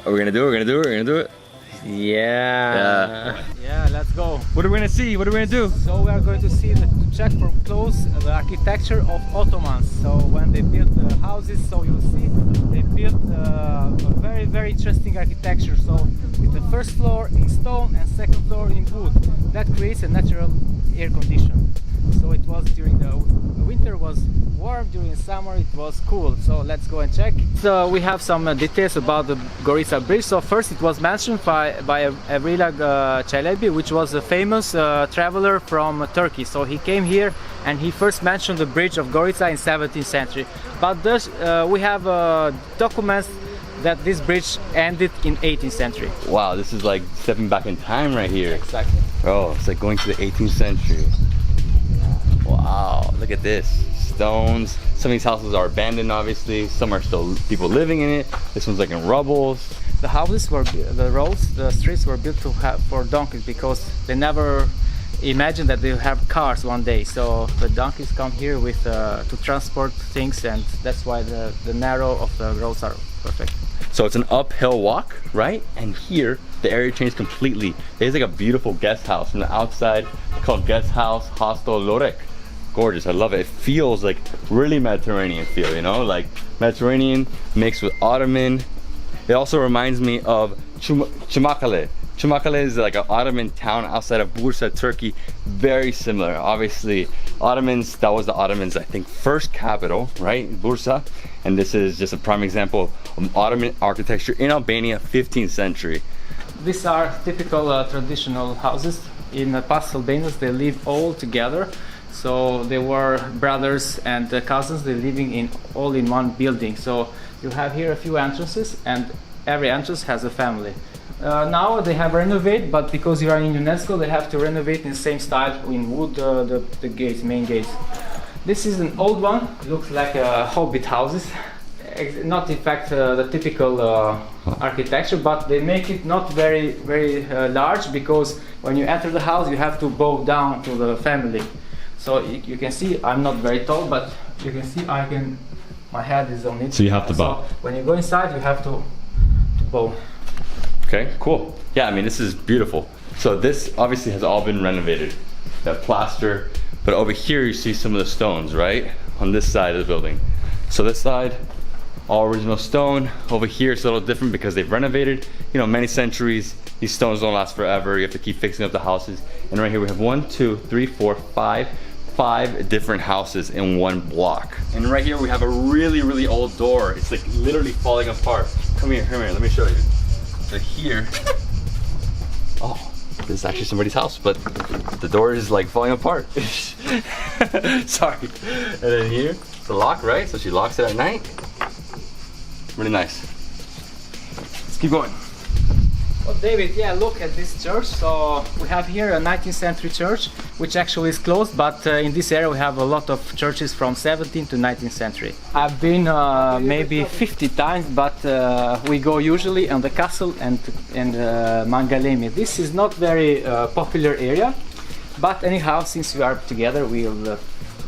Are we gonna do it? We're gonna do it? We're gonna do it? Yeah. Yeah, let's go. What are we gonna see? What are we gonna do? So we are going to see, to check from close the architecture of Ottomans. So when they built the houses, so you'll see they built a very, very interesting architecture. So with the first floor in stone and second floor in wood, that creates a natural air condition. So it was during the winter was warm, during summer it was cool. So let's go and check. So we have some details about the Gorica Bridge. So first it was mentioned by Evliya Çelebi, which was a famous traveler from Turkey. So he came here and he first mentioned the bridge of Gorica in 17th century. But we have documents that this bridge ended in 18th century. Wow, this is like stepping back in time right here. Exactly. Oh, it's like going to the 18th century. Wow, look at this. Stones. Some of these houses are abandoned, obviously. Some are still people living in it. This one's like in rubble. The houses were, the roads, the streets were built for donkeys because they never imagined that they'll have cars one day. So the donkeys come here with to transport things, and that's why the narrow of the roads are perfect. So it's an uphill walk, right? And here, the area changed completely. There's like a beautiful guest house from the outside called Guest House Hostel Burek. Gorgeous, I love it. It feels like really Mediterranean feel, you know? Like Mediterranean mixed with Ottoman. It also reminds me of Çanakkale. Çanakkale is like an Ottoman town outside of Bursa, Turkey. Very similar. Obviously, Ottomans, that was the Ottomans, I think, first capital, right? Bursa. And this is just a prime example of Ottoman architecture in Albania, 15th century. These are typical traditional houses. In past Albanians, they live all together. So they were brothers and cousins, they're living all in one building. So you have here a few entrances, and every entrance has a family. Now they have renovated, but because you are in UNESCO, they have to renovate in the same style in wood, the gates, main gates. This is an old one, looks like hobbit houses. Not in fact the typical architecture, but they make it not very, very large, because when you enter the house you have to bow down to the family. So you can see I'm not very tall, but you can see my head is on it. So you have to bow. So when you go inside, you have to bow. Okay, cool. Yeah, I mean, this is beautiful. So this obviously has all been renovated. That plaster, but over here you see some of the stones, right? On this side of the building. So this side, all original stone. Over here it's a little different because they've renovated, you know, many centuries. These stones don't last forever. You have to keep fixing up the houses. And right here we have 1, 2, 3, 4, 5 different houses in one block. And right here we have a really, really old door. It's like literally falling apart. Come here, let me show you. So here, oh, this is actually somebody's house, but the door is like falling apart. Sorry. And then here, the lock, right? So she locks it at night. Really nice. Let's keep going. Well, David, yeah, look at this church. So we have here a 19th century church, which actually is closed, but in this area we have a lot of churches from 17th to 19th century. I've been maybe 50 times, but we go usually on the castle and Mangalemi. This is not very popular area, but anyhow, since we are together, we'll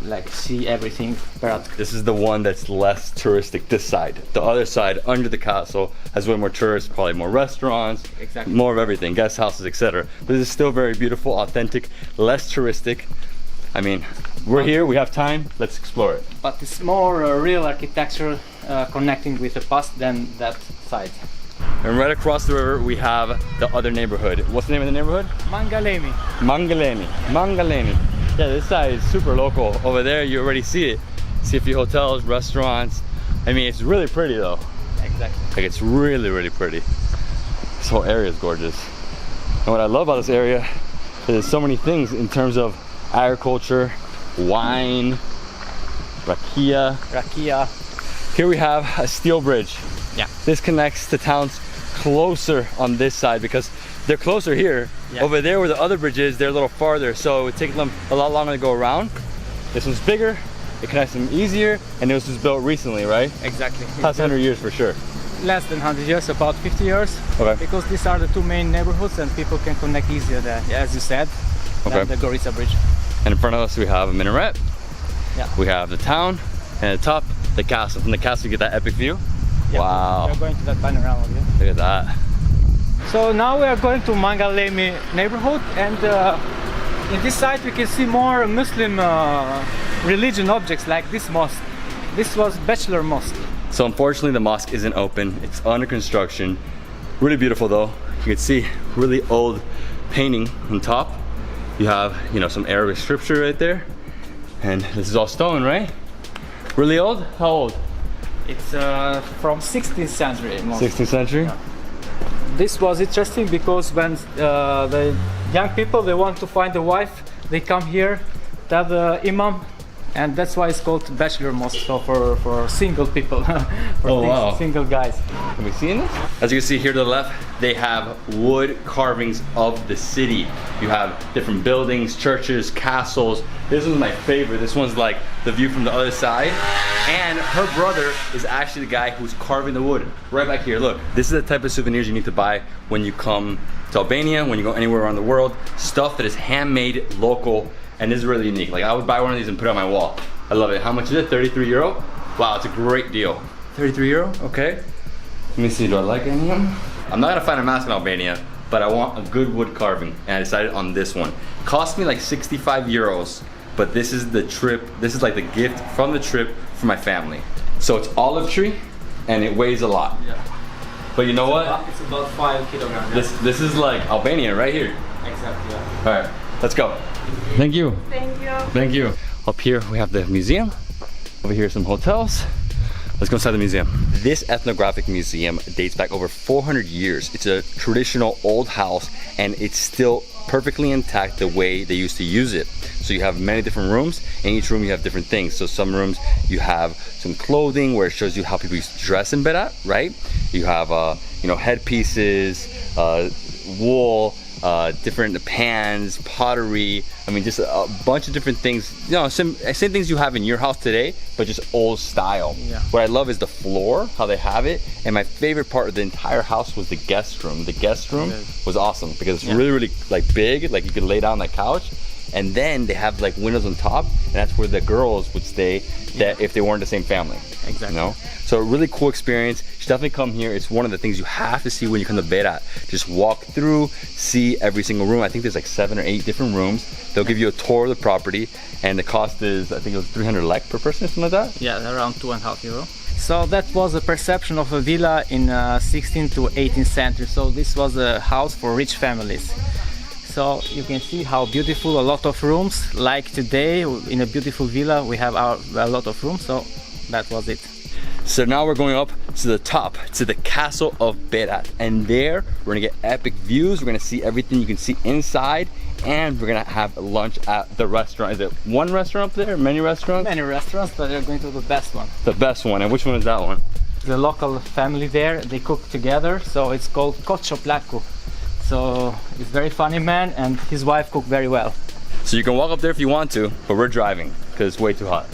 like see everything. This is the one that's less touristic, this side. The other side, under the castle, has way more tourists, probably more restaurants, exactly, more of everything, guest houses, etc. But this is still very beautiful, authentic, less touristic. I mean, we're here, we have time, let's explore it. But it's more real architecture connecting with the past than that side. And right across the river, we have the other neighborhood. What's the name of the neighborhood? Mangalemi. Mangalemi. Mangalemi. Yeah, this side is super local. Over there, you already see it. See a few hotels, restaurants. I mean, it's really pretty though. Exactly. Like, it's really, really pretty. This whole area is gorgeous. And what I love about this area is there's so many things in terms of agriculture, wine, rakia. Here we have a steel bridge. Yeah. This connects the towns closer on this side because they're closer here. Yeah. Over there where the other bridge is, they're a little farther, so it would take them a lot longer to go around. This one's bigger, it connects them easier, and it was just built recently, right? Exactly. Past 100 years for sure. Less than 100 years, about 50 years. Okay. Because these are the two main neighborhoods and people can connect easier there, as you said, than the Gorica Bridge. And in front of us we have a minaret. Yeah. We have the town, and at the top, the castle. From the castle you get that epic view. Yeah, wow. We're going to that panorama view. Look at that. So now we are going to Mangalemi neighborhood, and in this side we can see more Muslim religion objects like this mosque. This was bachelor mosque. So unfortunately the mosque isn't open, it's under construction. Really beautiful though. You can see really old painting on top. You have, you know, some Arabic scripture right there. And this is all stone, right? Really old? How old? It's from 16th century. Mosque. 16th century? Yeah. This was interesting because when the young people, they want to find a wife, they come here, they have the imam, and that's why it's called bachelor mosque, so for single people, for single guys. Can we see in this? As you can see here to the left, they have wood carvings of the city. You have different buildings, churches, castles. This one's my favorite. This one's like the view from the other side. And her brother is actually the guy who's carving the wood. Right back here, look. This is the type of souvenirs you need to buy when you come to Albania, when you go anywhere around the world. Stuff that is handmade, local, and this is really unique. Like, I would buy one of these and put it on my wall. I love it. How much is it? 33 euro? Wow, it's a great deal. 33 euro, okay. Let me see, do I like any of them? I'm not gonna find a mask in Albania, but I want a good wood carving, and I decided on this one. Cost me like 65 euros, but this is the trip, this is like the gift from the trip for my family. So it's olive tree, and it weighs a lot. Yeah. But you know what? It's about 5 kilograms. This is like Albania right here. Exactly, yeah. All right, let's go. Thank you. Thank you. Thank you. Up here we have the museum. Over here some hotels. Let's go inside the museum. This ethnographic museum dates back over 400 years. It's a traditional old house and it's still perfectly intact the way they used to use it. So you have many different rooms. In each room you have different things. So some rooms you have some clothing where it shows you how people used to dress in Berat, right? You have you know, headpieces, wool, different pans, pottery. I mean, just a bunch of different things. You know, same things you have in your house today, but just old style. Yeah. What I love is the floor, how they have it. And my favorite part of the entire house was the guest room. The guest room was awesome because it's really, really like big. Like you could lay down on that couch. and then they have like windows on top, and that's where the girls would stay that if they weren't the same family. Exactly. You know? So a really cool experience. You should definitely come here. It's one of the things you have to see when you come to Berat. Just walk through, see every single room. I think there's like 7 or 8 different rooms. They'll give you a tour of the property, and the cost is, I think it was 300 lek per person, something like that. Yeah, around €2.5. So that was a perception of a villa in 16th to 18th century. So this was a house for rich families. So you can see how beautiful, a lot of rooms. Like today in a beautiful villa we have a lot of rooms, so that was it. So now we're going up to the top, to the castle of Berat, and there we're gonna get epic views. We're gonna see everything you can see inside, and we're gonna have lunch at the restaurant. Is it one restaurant up there? Many restaurants? Many restaurants, but they're going to the best one. The best one, and which one is that one? The local family there, they cook together, so it's called Kocho Plaku. So it's very funny man, and his wife cook very well. So you can walk up there if you want to, but we're driving because it's way too hot.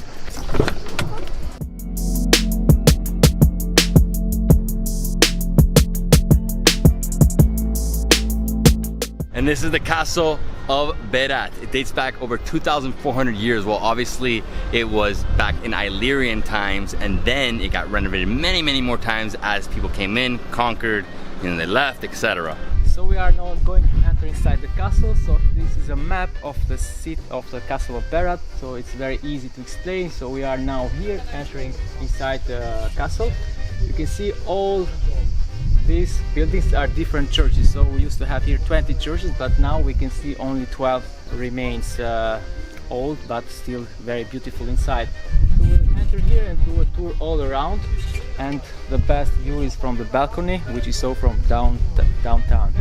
And this is the castle of Berat. It dates back over 2,400 years. Well, obviously it was back in Illyrian times, and then it got renovated many, many more times as people came in, conquered, and they left, etc. So we are now going to enter inside the castle. So this is a map of the seat of the castle of Berat. So it's very easy to explain. So we are now here entering inside the castle. You can see all these buildings are different churches. So we used to have here 20 churches, but now we can see only 12 remains old, but still very beautiful inside. So we'll enter here and do a tour all around. And the best view is from the balcony, which is so from downtown.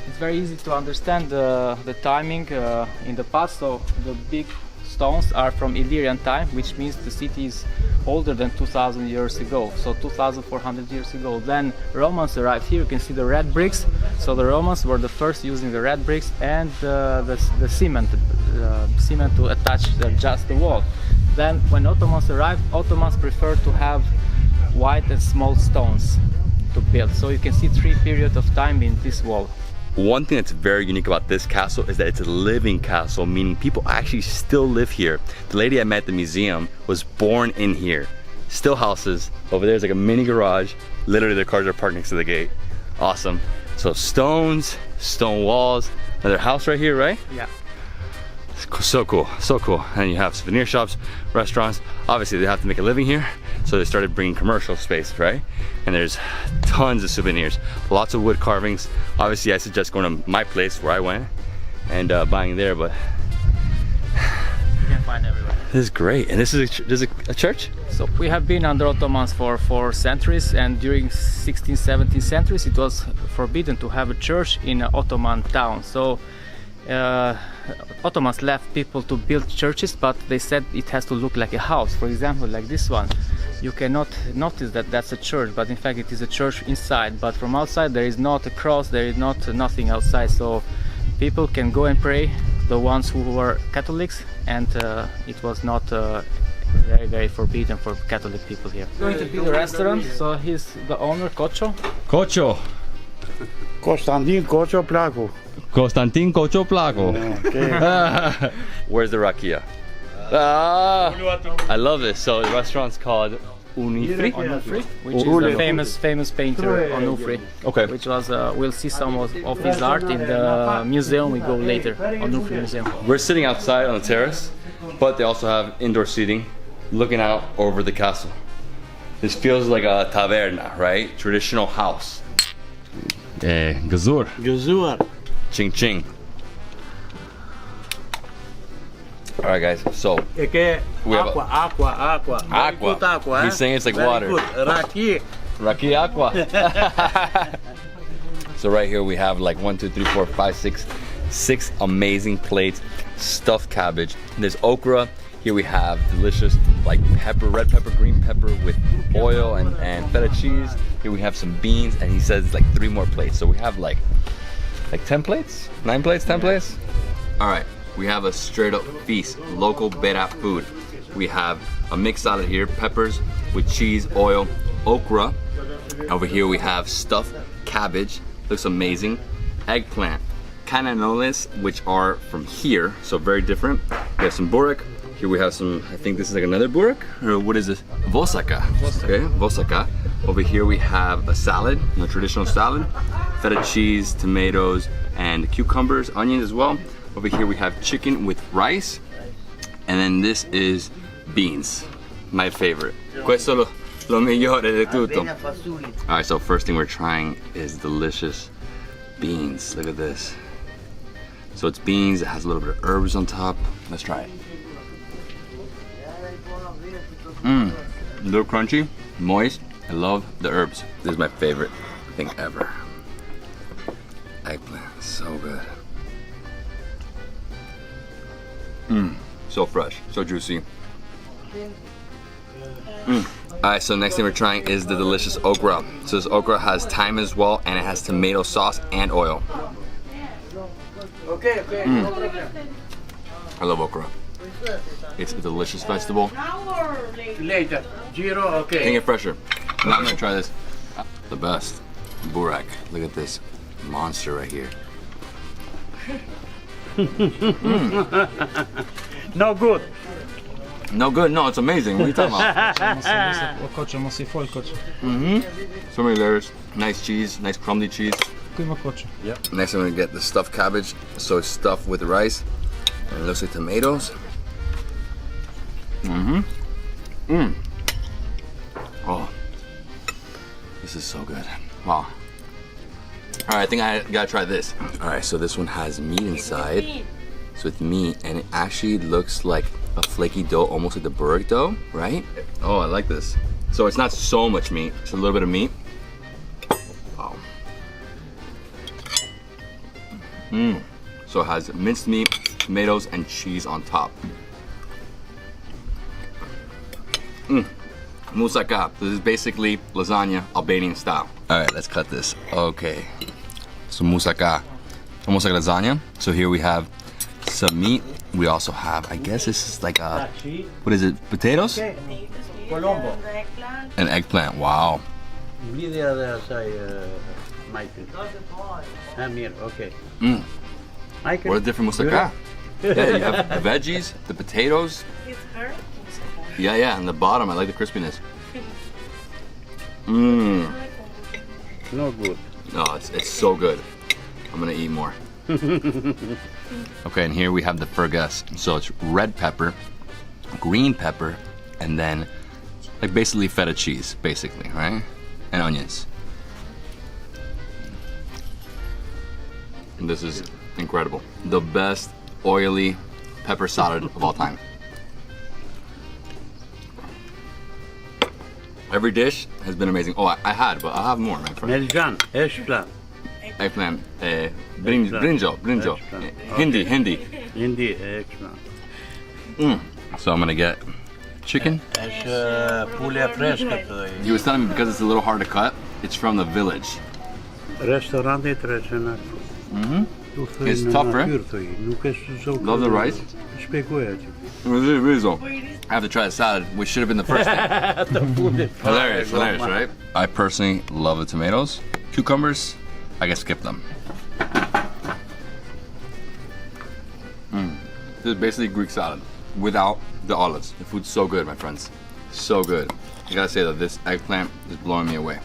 It's very easy to understand the timing in the past. So the big stones are from Illyrian time, which means the city is older than 2,000 years ago, so 2,400 years ago. Then Romans arrived here. You can see the red bricks. So the Romans were the first using the red bricks and the cement to attach just the wall. Then when Ottomans arrived, Ottomans preferred to have white and small stones to build. So you can see 3 periods of time in this wall. One thing that's very unique about this castle is that it's a living castle, meaning people actually still live here. The lady I met at the museum was born in here. Still houses. Over there's like a mini garage. Literally their cars are parked next to the gate. Awesome. So stones, stone walls, another house right here, right? Yeah. So cool, so cool. And you have souvenir shops, restaurants. Obviously they have to make a living here, so they started bringing commercial space, right? And there's tons of souvenirs, lots of wood carvings. Obviously I suggest going to my place where I went and buying there, but you can find everywhere. This is great. And this is a church? So we have been under Ottomans for 4 centuries, and during 16th, 17th centuries it was forbidden to have a church in an Ottoman town. So Ottomans left people to build churches, but they said it has to look like a house. For example, like this one, you cannot notice that that's a church, but in fact it is a church inside. But from outside there is not a cross, there is nothing outside, so people can go and pray, the ones who were Catholics, and it was not very, very forbidden for Catholic people here. Going to be the restaurant, so he's the owner, Kocho. Kocho. Konstantin Kocho Plaku. Konstantin Kocho Plaku. Okay. Where's the rakia? I love this. So the restaurant's called Onufri, which is the famous painter Onufri. Okay. Which was we'll see some of his art in the museum. We go later, Onufri Museum. We're sitting outside on the terrace, but they also have indoor seating, looking out over the castle. This feels like a taverna, right? Traditional house. Gazur. Gazur. Ching ching. All right, guys. So we have aqua. He's saying it's like water. Raki aqua. So right here we have like 1, 2, 3, 4, 5, 6 amazing plates, stuffed cabbage. There's okra. Here we have delicious like pepper, red pepper, green pepper with oil and feta cheese. Here we have some beans, and he says like 3 more plates. So we have like 10 plates? 9 plates, 10 plates? All right, we have a straight up feast, local Berat food. We have a mixed salad here, peppers with cheese, oil, okra. Over here we have stuffed cabbage, looks amazing. Eggplant, cananoles, which are from here, so very different. We have some burek. Here we have some, I think this is like another burek, or what is this? Vosaka. Okay, vosaka. Over here we have a salad, traditional salad. Feta cheese, tomatoes, and cucumbers, onions as well. Over here we have chicken with rice. And then this is beans, my favorite. Questo lo migliore di tutto. Alright, so first thing we're trying is delicious beans. Look at this. So it's beans, it has a little bit of herbs on top. Let's try it. A little crunchy, moist. I love the herbs. This is my favorite thing ever. Eggplant, so good. So fresh, so juicy. Alright, so next thing we're trying is the delicious okra. So this okra has thyme as well, and it has tomato sauce and oil. I love okra. It's a delicious vegetable. Later. Giro, okay. Can't get fresher. Now I'm gonna try this. The best. Burek. Look at this monster right here. No good. No good? No, it's amazing. What are you talking about? So many layers. Nice cheese, nice crumbly cheese. Yep. Next I'm gonna get the stuffed cabbage. So it's stuffed with rice. And it looks like tomatoes. Oh, this is so good. Wow. All right, I think I gotta try this. All right, so this one has meat inside. So it's meat, and it actually looks like a flaky dough, almost like the burek dough, right? Oh, I like this. So it's not so much meat, it's a little bit of meat. Wow. So it has minced meat, tomatoes, and cheese on top. Moussaka. This is basically lasagna, Albanian style. All right, let's cut this. Okay. So moussaka, almost like lasagna. So here we have some meat. We also have, I guess this is like a, what is it, potatoes? Colombo. An eggplant, wow. Okay. What a different moussaka. Yeah, you have the veggies, the potatoes. Yeah, and the bottom, I like the crispiness. No good. No, it's so good. I'm gonna eat more. Okay, and here we have the fergus. So it's red pepper, green pepper, and then like basically feta cheese, basically, right? And onions. And this is incredible. The best oily pepper salad of all time. Every dish has been amazing. Oh, I had, but I'll have more, my friend. Eggplant, brinjal. Hindi. Hindi, eggplant. So I'm gonna get chicken. He was telling me because it's a little hard to cut, it's from the village. It's tougher. Love the rice. I have to try the salad, which should have been the first thing. Hilarious, right? I personally love the tomatoes. Cucumbers, I can skip them. This is basically Greek salad without the olives. The food's so good, my friends. So good. I gotta say that this eggplant is blowing me away.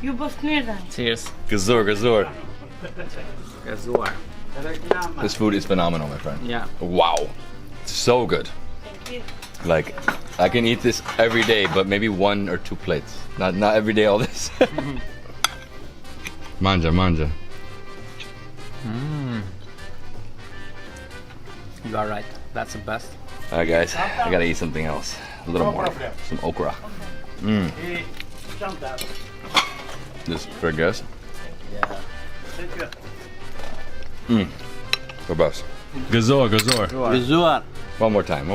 You both near that. Cheers. Gazor. Gazor. This food is phenomenal, my friend. Yeah. Wow. So good. Like, I can eat this every day, but maybe 1 or 2 plates. Not every day all this. Manja. You are right. That's the best. All right, guys. I gotta eat something else. A little more. Some okra. This for guess. Yeah. The best. Gazor. One more time.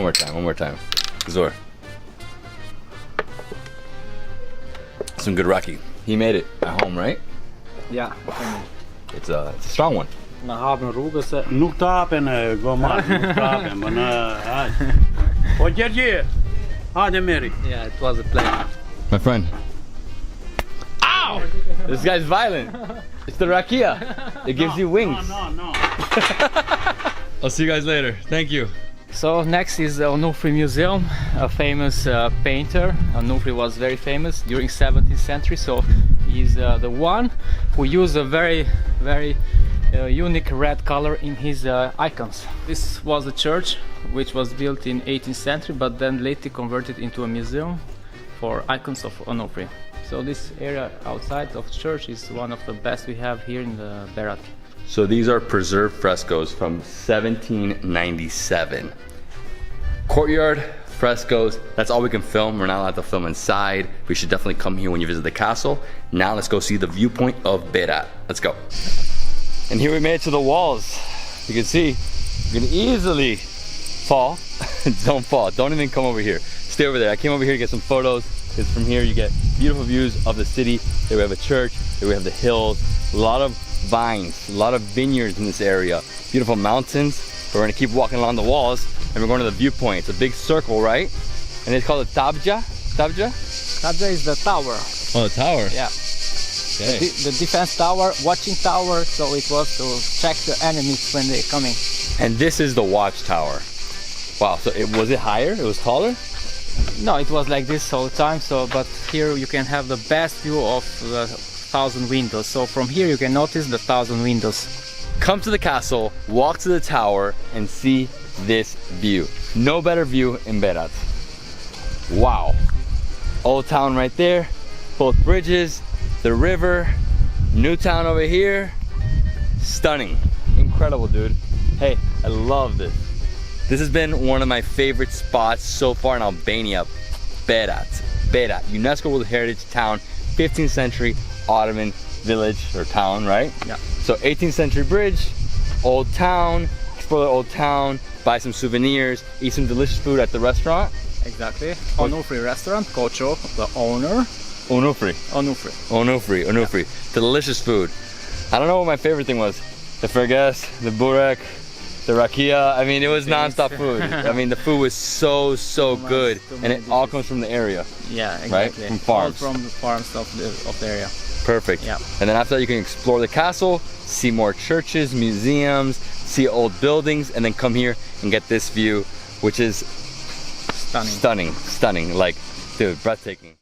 Gazor. Some good raki. He made it at home, right? Yeah. It's a strong one. Nuk tapen gomat, nuk tapen, but O Gjergje, hajde Meri. Yeah, it was a plan. My friend. Ow! This guy's violent. It's the rakia. It gives you wings. No. I'll see you guys later. Thank you. So next is the Onufri Museum, a famous painter. Onufri was very famous during 17th century, so he's the one who used a very unique red color in his icons. This was a church which was built in 18th century, but then later converted into a museum for icons of Onufri. So this area outside of the church is one of the best we have here in the Berat. So these are preserved frescoes from 1797. Courtyard frescoes, that's all we can film. We're not allowed to film inside. We should definitely come here when you visit the castle. Now let's go see the viewpoint of Berat. Let's go. And here we made it to the walls. You can see, you can easily fall. Don't fall, don't even come over here. Stay over there. I came over here to get some photos, because from here you get beautiful views of the city. There we have a church, there we have the hills, a lot of vines, a lot of vineyards in this area, beautiful mountains. We're gonna keep walking along the walls and we're going to the viewpoint. It's a big circle, right? And it's called a tabja. Tabja? Tabja is the tower. Oh, the tower? Yeah. Okay. The defense tower, watching tower, so it was to check the enemies when they're coming. And this is the watchtower. Wow, so was it higher? It was taller? No, it was like this all the time, so but here you can have the best view of the 1,000 windows. So from here you can notice the 1,000 windows. Come to the castle, walk to the tower, and see this view. No better view in Berat. Wow. Old town right there, both bridges, the river, new town over here. Stunning. Incredible, dude. Hey, I love this. This has been one of my favorite spots so far in Albania. Berat. Berat, UNESCO World Heritage Town, 15th century Ottoman village or town, right? Yeah. So 18th century bridge, old town, explore the old town, buy some souvenirs, eat some delicious food at the restaurant. Exactly. Onufri restaurant, Kocho, the owner. Onufri. Onufri. Delicious food. I don't know what my favorite thing was. The ferges, the burek, the rakia. I mean, it was non-stop food. I mean, the food was so good, and it all comes from the area. Yeah, exactly. Right? From farms. All from the farms of the area. Perfect. Yeah. And then after that, you can explore the castle, see more churches, museums, see old buildings, and then come here and get this view, which is stunning. Like, dude, breathtaking.